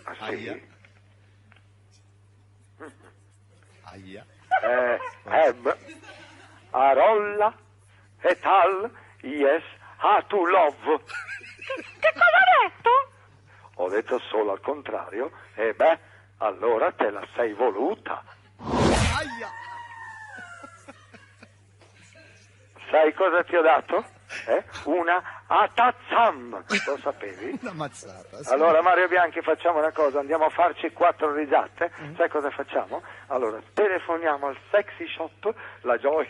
Ah, sì? Aia. Aia. Heb, Arolla, et al, yes, to love. Che cosa ha detto? Ho detto solo al contrario, e beh, allora te la sei voluta. Aia. Sai cosa ti ho dato? Una atazzam, lo sapevi? Una mazzata. Sì. Allora Mario Bianchi, facciamo una cosa, andiamo a farci 4 risate. Sai cosa facciamo? Allora telefoniamo al sexy shop, la Gioia.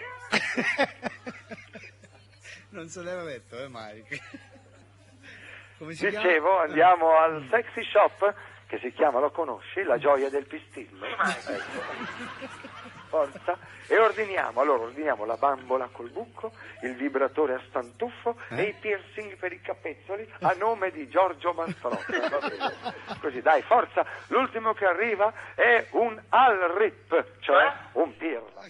Non se l'era detto, Mike. Come si chiama? Dicevo, andiamo al sexy shop che si chiama, lo conosci? La Gioia del Pistillo. Ecco. Forza. E ordiniamo la bambola col buco, il vibratore a stantuffo e i piercing per i capezzoli a nome di Giorgio Mastrotta. Va bene. Così, dai, forza. L'ultimo che arriva è un Al-Rip, cioè un pirla.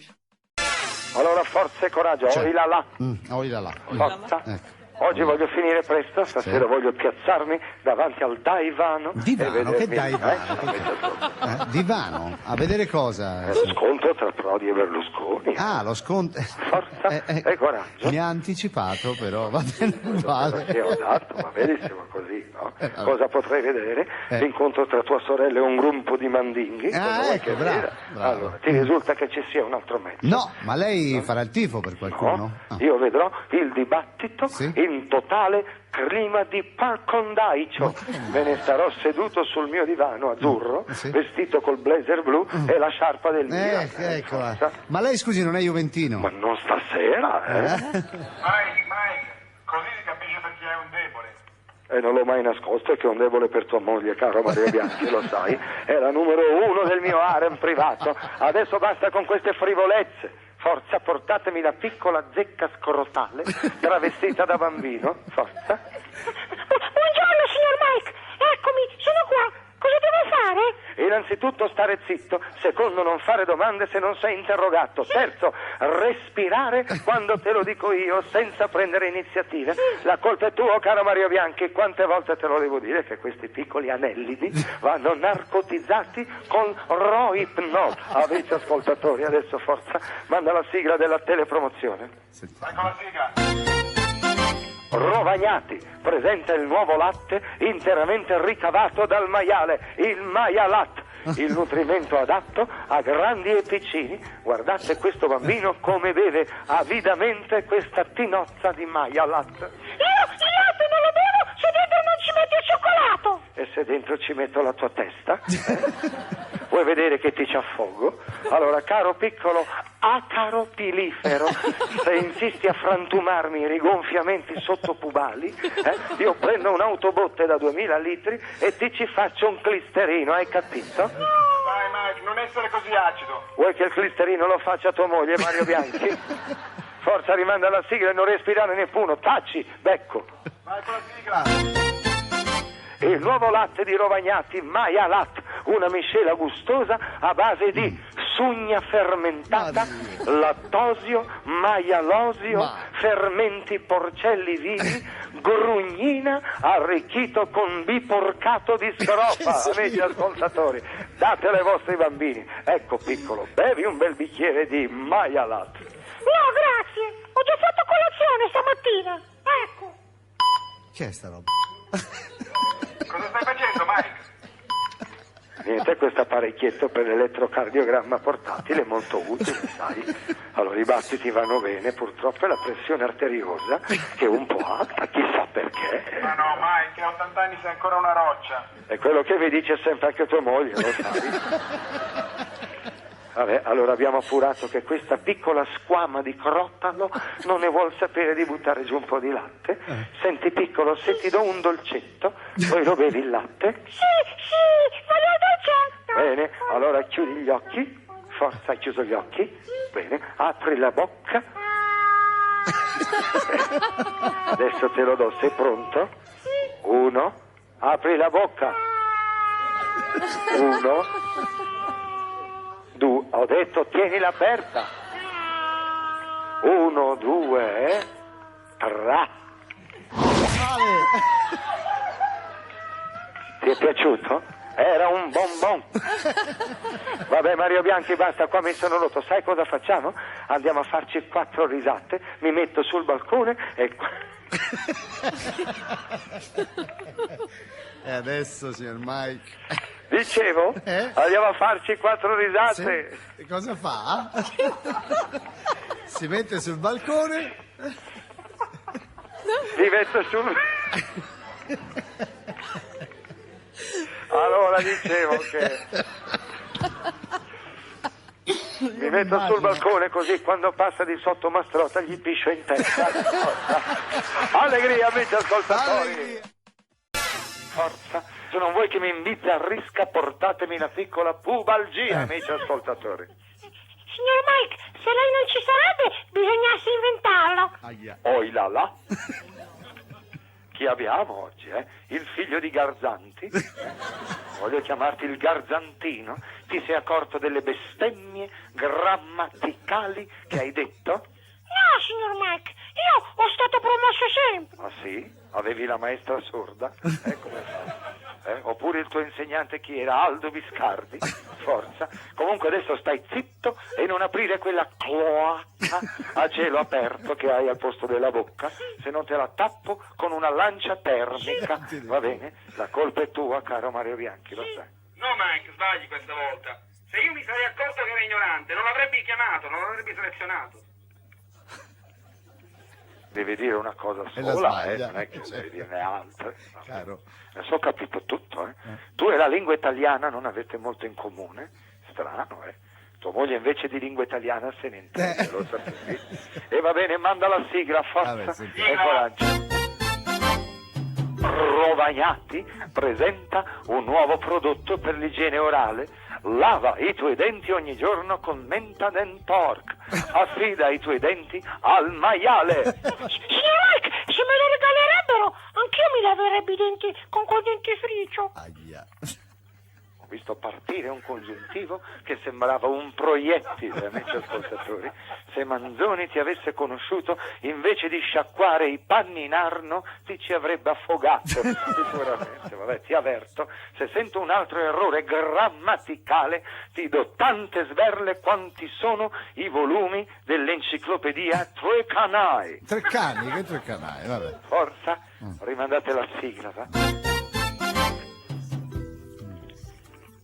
Allora, forza e coraggio, Cioè. là là. Oh, là. Forza. Ecco. Oggi voglio finire presto, stasera voglio piazzarmi davanti al divano. Divano? e Che vedermi- divano? Divano? A vedere cosa? Lo scontro tra Prodi e Berlusconi. Ah, lo sconto. Forza e coraggio. Mi ha anticipato, però va bene uguale. Che ho dato, va benissimo così, no? Vabbè. Cosa potrei vedere? L'incontro tra tua sorella e un gruppo di mandinghi. Ah, Cosa vuoi ecco, che bravo, veda? bravo. Allora, ti risulta che ci sia un altro mezzo? No, ma lei farà il tifo per qualcuno? No? Ah. Io vedrò il dibattito Sì? in totale clima di par condicio. Me ne starò seduto sul mio divano azzurro, Sì. vestito col blazer blu e la sciarpa del Milan. Ecco. Forza. Ma lei, scusi, non è juventino? Ma non stasera, Mike, così si capisce perché è un debole. E non l'ho mai nascosto che è un debole per tua moglie, caro Mario Bianchi, lo sai. È la numero 1 del mio harem privato. Adesso basta con queste frivolezze. Forza, portatemi la piccola zecca scrotale travestita da bambino. Forza. Buongiorno, signor Mike. Eccomi, sono qua. Cosa devo fare? Innanzitutto stare zitto, secondo non fare domande se non sei interrogato, terzo respirare quando te lo dico io senza prendere iniziative. La colpa è tua, caro Mario Bianchi, quante volte te lo devo dire che questi piccoli anellidi vanno narcotizzati con Rohypnol. Avete ascoltatori, adesso forza, manda la sigla della telepromozione. Ecco la sigla. Rovagnati presenta il nuovo latte interamente ricavato dal maiale, il Maialat, il nutrimento adatto a grandi e piccini. Guardate questo bambino come beve avidamente questa tinozza di Maialat. Io il latte non lo bevo se dentro non ci metto il cioccolato. E se dentro ci metto la tua testa? Vuoi vedere che ti ci affogo? Allora, caro piccolo acaro pilifero, se insisti a frantumarmi i rigonfiamenti sottopubali, io prendo un'autobotte da 2000 litri e ti ci faccio un clisterino, hai capito? Dai Mike, non essere così acido. Vuoi che il clisterino lo faccia tua moglie, Mario Bianchi? Forza, rimanda la sigla e non respirare neppure, taci, becco. Vai con la sigla. Il nuovo latte di Rovagnati Maialat, una miscela gustosa a base di sugna fermentata, lattosio, maialosio, fermenti porcelli vivi, grugnina arricchito con biporcato di scrofa. Amici ascoltatori, datele ai vostri bambini. Ecco piccolo, bevi un bel bicchiere di Maialat. No, grazie. Ho già fatto colazione stamattina. Ecco. Che è sta roba? Cosa stai facendo, Mike? Niente, questo apparecchietto per l'elettrocardiogramma portatile, molto utile, sai. Allora i battiti vanno bene, purtroppo è la pressione arteriosa che è un po' alta, chissà perché. Ma no, Mike, a 80 anni sei ancora una roccia. È quello che vi dice sempre anche tua moglie, lo sai. Vabbè, allora abbiamo appurato che questa piccola squama di crottalo non ne vuol sapere di buttare giù un po' di latte. Senti piccolo, se ti do un dolcetto, poi lo bevi il latte? Sì, voglio il dolcetto. Bene, allora chiudi gli occhi. Forza, hai chiuso gli occhi. Bene, apri la bocca. Adesso te lo do, sei pronto? 1, apri la bocca. 1, 2, ho detto tienila aperta. 1, 2, 3. Ti è piaciuto? Era un bonbon. Vabbè Mario Bianchi, basta, qua mi sono rotto. Sai cosa facciamo? Andiamo a farci 4 risate, mi metto sul balcone e... E adesso, signor Mike? Dicevo, andiamo a farci 4 risate. Sì? E cosa fa? Si mette sul balcone? Mi metto sul... Allora dicevo che... Mi metto sul balcone così quando passa di sotto Mastrota gli piscio in testa. Allegria, amici ascoltatori. Forza, se non vuoi che mi inviti a risca, portatemi una piccola pubalgia, amici ascoltatori. Signor Mike, se lei non ci sarebbe, bisognasse inventarlo. Oi là là. Chi abbiamo oggi, Il figlio di Garzanti? Voglio chiamarti il Garzantino. Ti sei accorto delle bestemmie grammaticali che hai detto? No, signor Mike, io ho stato promosso sempre. Ah sì? Avevi la maestra sorda? Come fai? Oppure il tuo insegnante chi era? Aldo Viscardi? Forza. Comunque adesso stai zitto e non aprire quella cloaca a cielo aperto che hai al posto della bocca, se non te la tappo con una lancia termica. Va bene? La colpa è tua, caro Mario Bianchi, lo sai. No, Mike, sbagli questa volta. Se io mi sarei accorto che era ignorante, non l'avrebbe chiamato, non l'avrebbe selezionato. Devi dire una cosa E la sola, sbaglia. non è che devi dirne altre. Caro. Adesso ho capito tutto, Tu e la lingua italiana non avete molto in comune. Strano, Tua moglie invece di lingua italiana se ne intende, lo sapevi? E va bene, manda la sigla, forza Vabbè, sì. e coraggio. Rovagnati presenta un nuovo prodotto per l'igiene orale. Lava i tuoi denti ogni giorno con Mentadent Pork. Affida i tuoi denti al maiale. Signor Mike, se me lo regalerebbero, anch'io mi laverebbe i denti con quel dentifricio. Aia. Ho visto partire un congiuntivo che sembrava un proiettile, amici ascoltatori. Se Manzoni ti avesse conosciuto, invece di sciacquare i panni in arno, ti ci avrebbe affogato. Sicuramente, vabbè, ti avverto, se sento un altro errore grammaticale, ti do tante sberle quanti sono i volumi dell'enciclopedia Treccani. Treccani, che Treccani, vabbè. Forza, rimandate la sigla, va?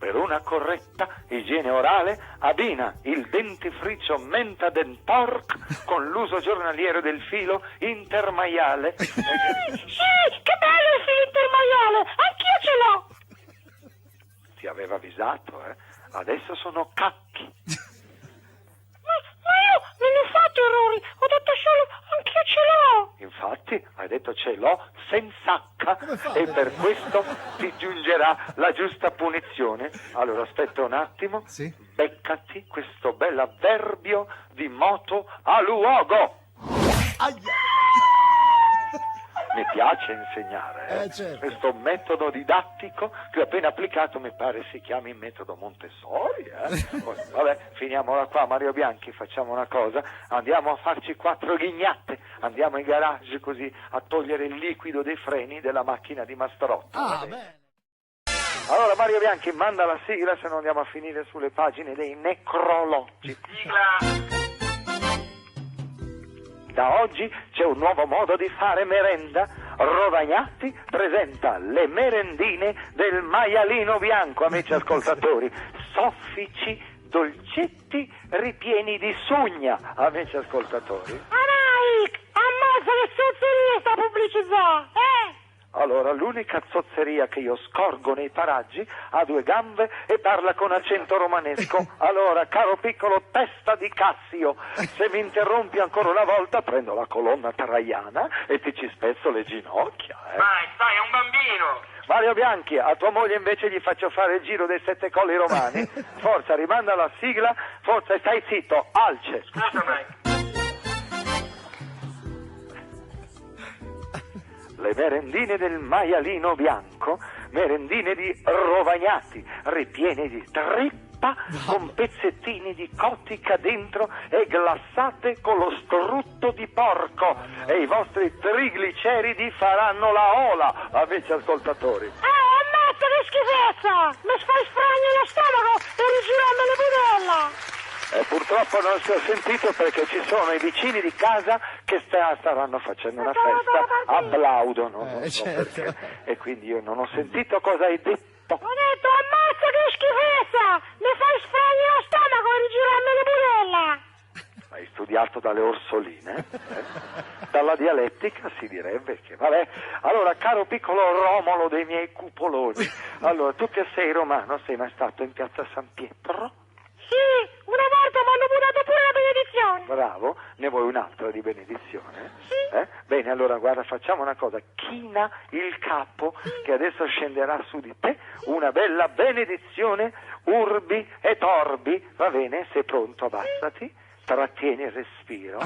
Per una corretta igiene orale abbina il dentifricio Mentadent Pork con l'uso giornaliero del filo intermaiale. Sì, che bello il filo intermaiale, anch'io ce l'ho. Ti aveva avvisato, eh? Adesso sono cacchi. Ma io non ho fatto errori, ho detto solo anch'io ce l'ho. Infatti, hai detto ce l'ho senza H e per questo ti giungerà la giusta punizione. Allora aspetta un attimo, Sì? beccati questo bel avverbio di moto a luogo. Aia. Mi piace insegnare, certo. Questo metodo didattico che ho appena applicato mi pare si chiami metodo Montessori, Poi, vabbè, finiamola qua, Mario Bianchi, facciamo una cosa, andiamo a farci 4 ghignate, andiamo in garage così a togliere il liquido dei freni della macchina di Mastrotto. Ah, bene. Allora Mario Bianchi, manda la sigla, se no andiamo a finire sulle pagine dei necrologi. Sigla. Da oggi c'è un nuovo modo di fare merenda. Rovagnati presenta le merendine del maialino bianco, amici ascoltatori. Soffici, dolcetti, ripieni di sugna, amici ascoltatori. Mike, ammazza le zozzerie sta pubblicità, Allora, l'unica zozzeria che io scorgo nei paraggi ha 2 gambe e parla con accento romanesco. Allora, caro piccolo testa di Cassio, se mi interrompi ancora una volta prendo la colonna traiana e ti ci spezzo le ginocchia. Vai, stai, è un bambino. Mario Bianchi, a tua moglie invece gli faccio fare il giro dei 7 colli romani. Forza, rimanda la sigla, forza e stai zitto, alce. Scusa, Mike. Le merendine del maialino bianco, merendine di Rovagnati, ripiene di trippa con pezzettini di cotica dentro e glassate con lo strutto di porco, e i vostri trigliceridi faranno la ola, amici ascoltatori. ammazza che schifezza, mi fai sfragno lo stomaco e rigirarmi le budella. Purtroppo non si è sentito perché ci sono i vicini di casa che staranno facendo una festa, applaudono, non so certo. perché, e quindi io non ho sentito cosa hai detto. Ho detto ammazza che schifezza, mi fai sfragno lo stomaco e rigirarmi le budella. Hai studiato dalle orsoline? Dalla dialettica si direbbe che... Vabbè, allora, caro piccolo Romolo dei miei cupoloni, allora, tu che sei romano, sei mai stato in piazza San Pietro? Sì, una volta mi hanno buttato pure la benedizione. Bravo, ne vuoi un'altra di benedizione? Sì. Bene, allora guarda, facciamo una cosa, china il capo che adesso scenderà su di te, una bella benedizione, urbi et orbi, va bene? Sei pronto? Abbassati, trattieni il respiro.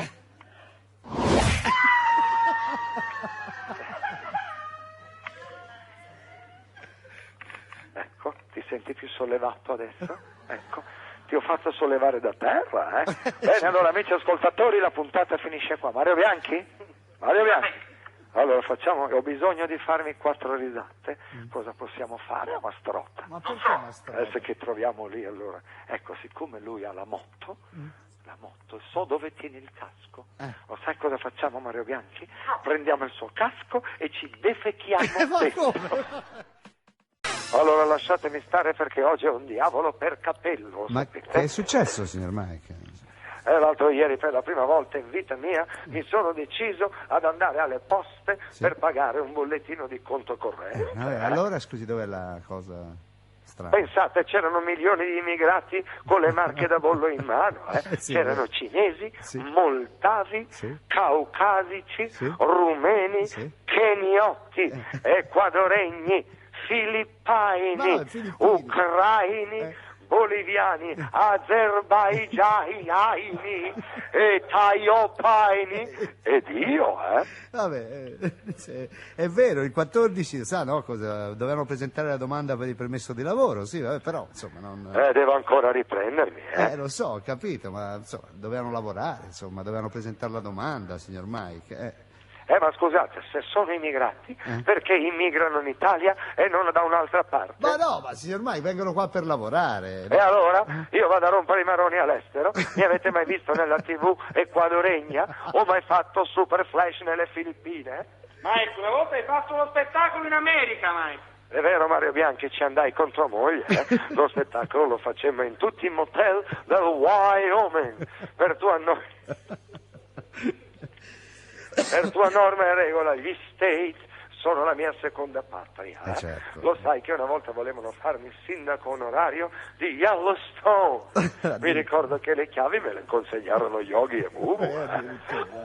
Ecco, ti senti più sollevato adesso? Ecco. Ti ho fatto sollevare da terra, Bene, allora, amici ascoltatori, la puntata finisce qua. Mario Bianchi? Mario Bianchi? Allora, facciamo, ho bisogno di farmi 4 risate. Cosa possiamo fare a Mastrotta? Ma perché Mastrotta? Adesso che troviamo lì, allora. Ecco, siccome lui ha la moto, so dove tiene il casco. Lo sai cosa facciamo, Mario Bianchi? Prendiamo il suo casco e ci defechiamo dentro. Allora lasciatemi stare perché oggi è un diavolo per capello. Ma sapete? che è successo, signor Mike? L'altro ieri per la prima volta in vita mia mi sono deciso ad andare alle poste per pagare un bollettino di conto corrente. Allora, scusi, dov'è la cosa strana? Pensate, c'erano milioni di immigrati con le marche da bollo in mano. Sì, c'erano cinesi, sì. moldavi, Sì. caucasici, Sì. rumeni, Sì. kenioti, equadoregni, filippini, ucraini, boliviani, azerbaigiani e taiopaini ed io, Vabbè, è vero, il 14, sa, no, dovevano presentare la domanda per il permesso di lavoro, sì, vabbè, però, insomma, non... devo ancora riprendermi, Lo so, ho capito, ma, insomma, dovevano lavorare, insomma, dovevano presentare la domanda, signor Mike, ma scusate, se sono immigrati, perché immigrano in Italia e non da un'altra parte? Ma no, ma signor Mike, vengono qua per lavorare. E allora? Io vado a rompere i maroni all'estero? Mi avete mai visto nella TV equadoregna? O mai fatto Super Flash nelle Filippine? Mike, una volta hai fatto uno spettacolo in America, Mike. È vero, Mario Bianchi, ci andai con tua moglie. Lo spettacolo lo facemmo in tutti i motel del Wyoming. Per tua norma e regola, gli States sono la mia seconda patria. Certo. Lo sai che una volta volevano farmi sindaco onorario di Yellowstone. Mi ricordo che le chiavi me le consegnarono Yogi e Mumu.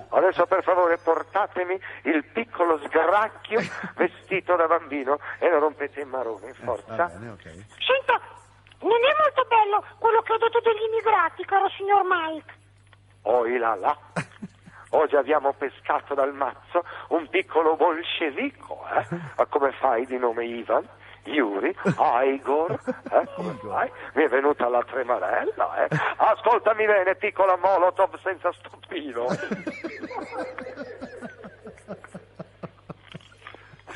Adesso per favore portatemi il piccolo sgracchio vestito da bambino e lo rompete in maroni, forza. Va bene, ok. Senta, non è molto bello quello che ha detto degli immigrati, caro signor Mike. Oi là là. Oggi abbiamo pescato dal mazzo un piccolo bolscevico, Ma come fai di nome Ivan? Yuri? Igor? Come fai? Mi è venuta la tremarella, Ascoltami bene, piccola Molotov senza stupino.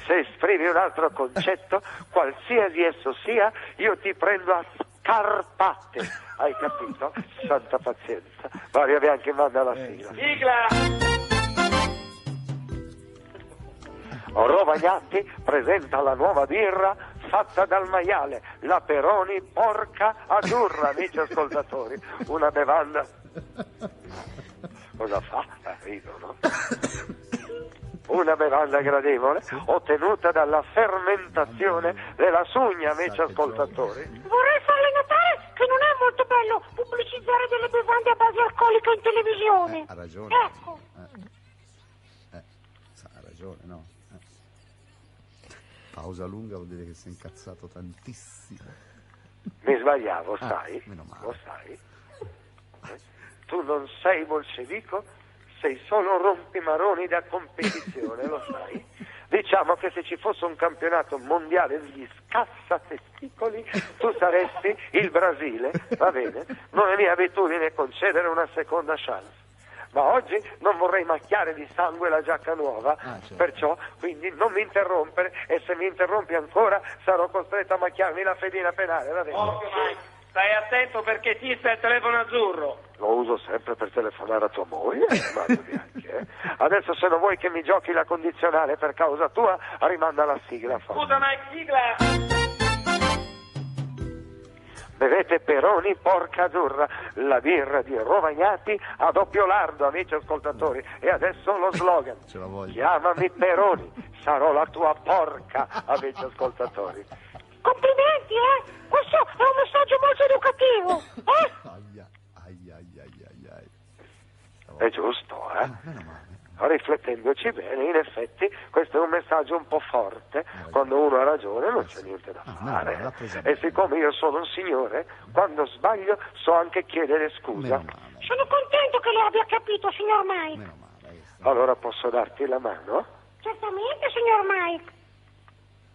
Se esprimi un altro concetto, qualsiasi esso sia, io ti prendo a scarpate. Hai capito? Santa pazienza. Mario Bianchi manda la sigla. Sigla! Rovagnati presenta la nuova birra fatta dal maiale, la Peroni Porca Azzurra, amici ascoltatori. Una bevanda... Cosa fa? Rido, no? Una bevanda gradevole ottenuta dalla fermentazione della sugna, amici ascoltatori. Vorrei farle notare che non è molto bello pubblicizzare delle bevande a base alcolica in televisione. Ha ragione. Ecco. Ha ragione, no? Pausa lunga vuol dire che si è incazzato tantissimo. Mi sbagliavo, sai? Meno male. Lo sai? Tu non sei bolscevico, sei solo rompimaroni da competizione, lo sai? Diciamo che se ci fosse un campionato mondiale degli scassatesticoli, tu saresti il Brasile, va bene? Non è mia abitudine concedere una seconda chance. Ma oggi non vorrei macchiare di sangue la giacca nuova, certo. Perciò quindi non mi interrompere, e se mi interrompi ancora sarò costretto a macchiarmi la fedina penale, va bene? Occhio, Mike, stai attento perché ti sta il telefono azzurro. Lo uso sempre per telefonare a tua moglie, Mario Bianchi, Adesso se non vuoi che mi giochi la condizionale per causa tua, rimanda la sigla. Scusa, Mike, sigla! Bevete Peroni Porca Azzurra, la birra di Rovagnati a doppio lardo, amici ascoltatori. E adesso lo slogan. Ce la voglio. Chiamami Peroni, sarò la tua porca, amici ascoltatori. Complimenti, Questo è un messaggio molto educativo, È giusto, Meno male. Riflettendoci bene, in effetti questo è un messaggio un po' forte. Quando uno ha ragione non c'è niente da fare. E siccome io sono un signore, quando sbaglio so anche chiedere scusa. Sono contento che lei abbia capito, signor Mike. Allora posso darti la mano? Certamente, signor Mike.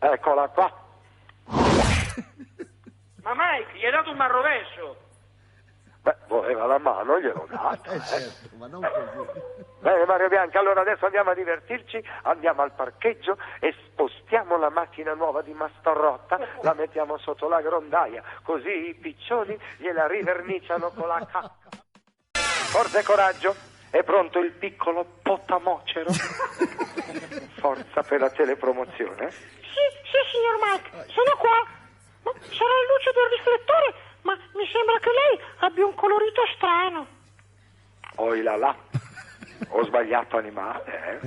Eccola qua. Ma Mike, gli hai dato un marrovescio. Beh, voleva la mano, gliel'ho data. Certo, ma non così. Bene, Mario Bianchi, allora adesso andiamo a divertirci, andiamo al parcheggio e spostiamo la macchina nuova di Mastarrotta, la mettiamo sotto la grondaia, così i piccioni gliela riverniciano con la cacca. Forza e coraggio, è pronto il piccolo potamocero? Forza per la telepromozione. Sì, signor Mike, sono qua. Ma sarà in luce del riflettore, ma mi sembra che lei abbia un colorito strano. Oi là là, ho sbagliato animale,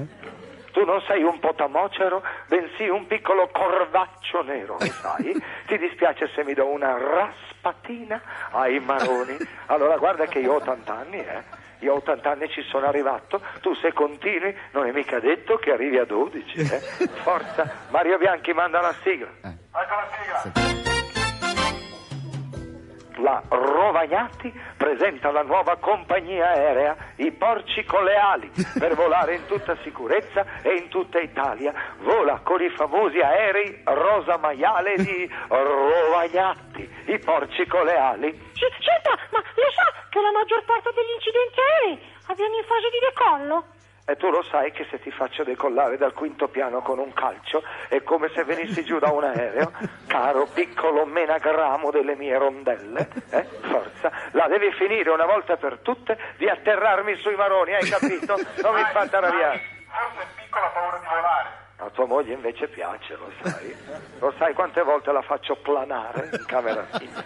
Tu non sei un potamocero, bensì un piccolo corvaccio nero, lo sai? Ti dispiace se mi do una raspatina ai maroni? Allora guarda che io ho 80 anni, Io a 80 anni ci sono arrivato, tu se continui non è mica detto che arrivi a 12. Forza, Mario Bianchi manda la sigla. Ecco la sigla. La Rovagnati presenta la nuova compagnia aerea, i Porci con le ali, per volare in tutta sicurezza e in tutta Italia. Vola con i famosi aerei rosa maiale di Rovagnati, i Porci con le ali. Senta, ma lo sa che la maggior parte degli incidenti aerei avviene in fase di decollo? E tu lo sai che se ti faccio decollare dal quinto piano con un calcio è come se venissi giù da un aereo, caro piccolo menagramo delle mie rondelle, forza, la devi finire una volta per tutte di atterrarmi sui maroni, hai capito? Non mi fate arrabbiare. Forse è piccola, ha paura di volare. A tua moglie invece piace, lo sai. Lo sai quante volte la faccio planare in camera mia?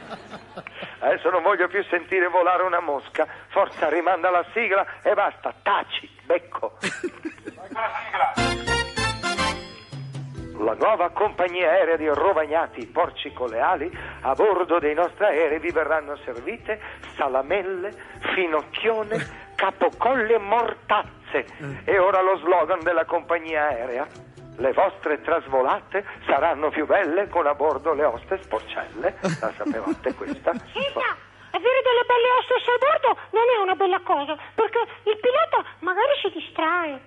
Adesso non voglio più sentire volare una mosca. Forza, rimanda la sigla e basta, taci, becco. Ecco la sigla. La nuova compagnia aerea di Rovagnati, Porci con le ali, a bordo dei nostri aerei vi verranno servite salamelle, finocchione, capocolle e mortazze. E ora lo slogan della compagnia aerea: le vostre trasvolate saranno più belle con a bordo le hostess porcelle. La sapevate questa? Senta, avere delle belle hostess a bordo non è una bella cosa, perché il pilota magari si distrae.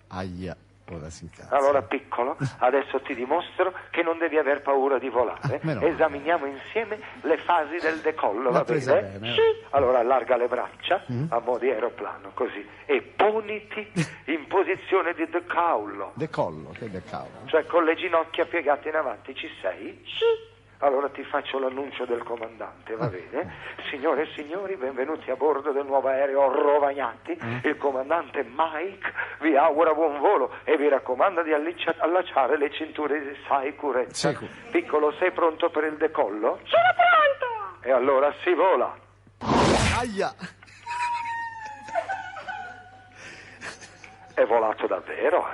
Aia, ora si incazza. Allora piccolo, adesso ti dimostro che non devi aver paura di volare. Esaminiamo insieme le fasi del decollo, va bene? Sì. Allora allarga le braccia a mo' di aeroplano, così, e poniti in posizione di decollo, Decollo, che decollo? cioè con le ginocchia piegate in avanti. Ci sei? Sì. Allora ti faccio l'annuncio del comandante, va bene? Signore e signori, benvenuti a bordo del nuovo aereo Rovagnati. Il comandante Mike vi augura buon volo e vi raccomanda di allacciare le cinture di sicurezza. Sicuro. Piccolo, sei pronto per il decollo? Sono pronto! E allora si vola. Aia! È volato davvero,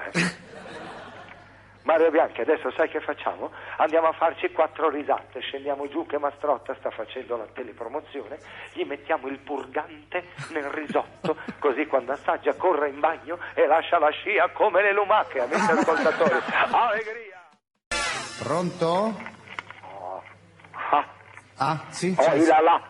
Mario Bianchi, adesso sai che facciamo? Andiamo a farci 4 risate, scendiamo giù che Mastrotta sta facendo la telepromozione, gli mettiamo il purgante nel risotto, così quando assaggia corre in bagno e lascia la scia come le lumache, amici ascoltatori. Allegria! Pronto? Sì? Oh, là.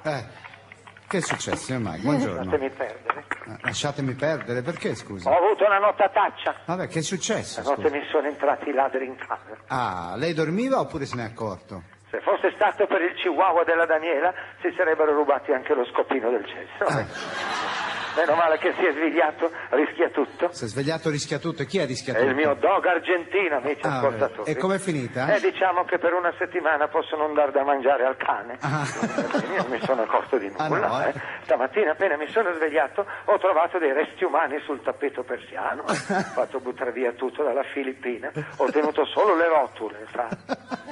Che è successo, signor Mike? Buongiorno. Lasciatemi perdere. Lasciatemi perdere, perché scusa? Ho avuto una notataccia. Vabbè, che è successo? Stanotte Scusa? mi sono entrati i ladri in camera. Ah, lei dormiva oppure se n'è accorto? Se fosse stato per il chihuahua della Daniela si sarebbero rubati anche lo scopino del cesso. Meno male che si è svegliato, rischia tutto. Si è svegliato, rischia tutto. E chi ha rischiato È tutto? il mio dog argentino, amici ascoltatori. E com'è finita? Diciamo che per una settimana posso non dar da mangiare al cane. Io non mi sono accorto di nulla. Stamattina appena mi sono svegliato ho trovato dei resti umani sul tappeto persiano. Ho fatto buttare via tutto dalla Filippina. Ho tenuto solo le rotule, sa.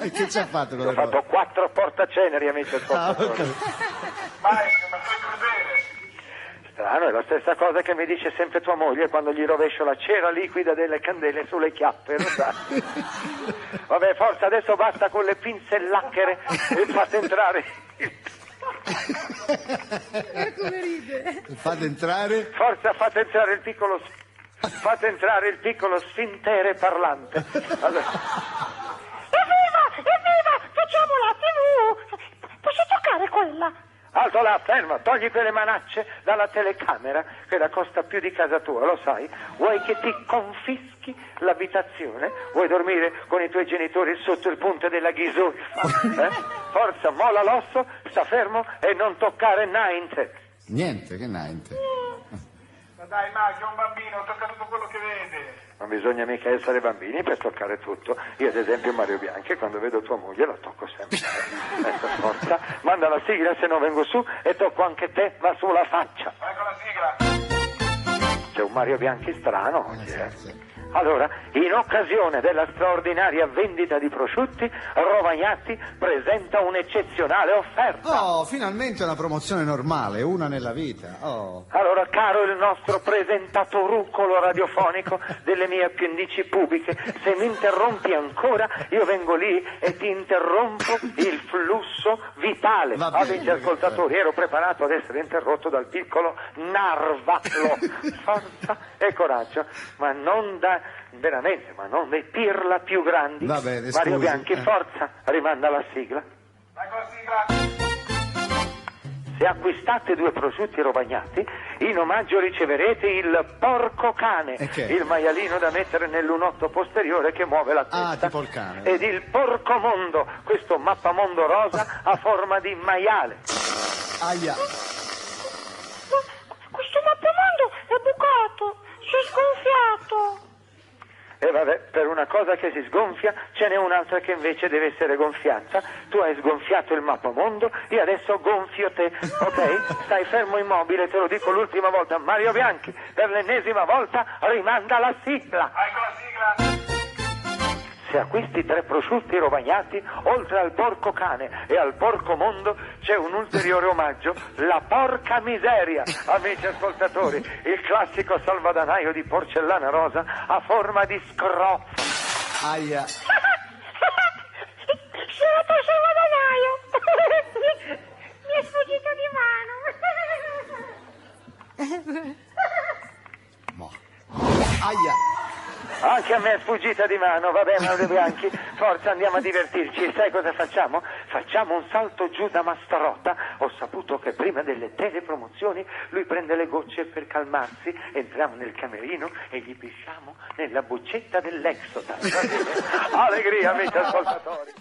E che ci ha fatto con Ho le fatto 4 portaceneri, amici ascoltatori. Mike, ma sei crudele. Strano, è la stessa cosa che mi dice sempre tua moglie quando gli rovescio la cera liquida delle candele sulle chiappe, lo sai. Vabbè, forza, adesso basta con le pinze lacchere e fate entrare Come ride. Fate entrare? Forza, fate entrare il piccolo sfintere parlante. Allora... Evviva! Facciamo la TV! Posso toccare quella? Alto là, fermo, togli quelle manacce dalla telecamera che la costa più di casa tua, lo sai? Vuoi che ti confischi l'abitazione? Vuoi dormire con i tuoi genitori sotto il ponte della Ghisulfa? Forza, molla l'osso, sta fermo e non toccare niente. Niente, che niente. Ma dai, Mike, è un bambino, tocca tutto quello che vede. Non bisogna mica essere bambini per toccare tutto. Io ad esempio Mario Bianchi quando vedo tua moglie la tocco sempre. Ecco, forza, manda la sigla se non vengo su e tocco anche te, ma sulla faccia. Ecco la sigla. C'è un Mario Bianchi strano oggi, Sì. Allora, in occasione della straordinaria vendita di prosciutti, Rovagnati presenta un'eccezionale offerta. Oh, finalmente una promozione normale, una nella vita. Oh. Allora, caro il nostro presentatoruccolo radiofonico delle mie appendici pubiche, se mi interrompi ancora, io vengo lì e ti interrompo il flusso vitale. Amici ascoltatori, ero preparato ad essere interrotto dal piccolo narvalo. Forza e coraggio, ma non dei pirla più grandi. Va bene, Mario scusi. Bianchi, forza, rimanda la sigla. Se acquistate 2 prosciutti Rovagnati, in omaggio riceverete il porco cane, il maialino da mettere nel lunotto posteriore che muove la testa. Tipo il cane. Ed il porcomondo, questo mappamondo rosa a forma di maiale. Aia. Questo mappamondo è bucato, si è sgonfiato. E vabbè, per una cosa che si sgonfia ce n'è un'altra che invece deve essere gonfiata. Tu hai sgonfiato il mappamondo, io adesso gonfio te, ok? Stai fermo immobile, te lo dico l'ultima volta. Mario Bianchi, per l'ennesima volta, rimanda la sigla. Se acquisti 3 prosciutti Rovagnati, oltre al porco cane e al porco mondo, c'è un ulteriore omaggio, la porca miseria. Amici ascoltatori, il classico salvadanaio di porcellana rosa a forma di scroffa. Aia. Sono per salvadanaio. Mi è sfuggito di mano. Aia. Anche a me è sfuggita di mano, va bene Mario Bianchi, forza andiamo a divertirci. Sai cosa facciamo? Facciamo un salto giù da Mastarrotta. Ho saputo che prima delle telepromozioni lui prende le gocce per calmarsi, entriamo nel camerino e gli pisciamo nella boccetta dell'Exodan. Allegria, amici ascoltatori.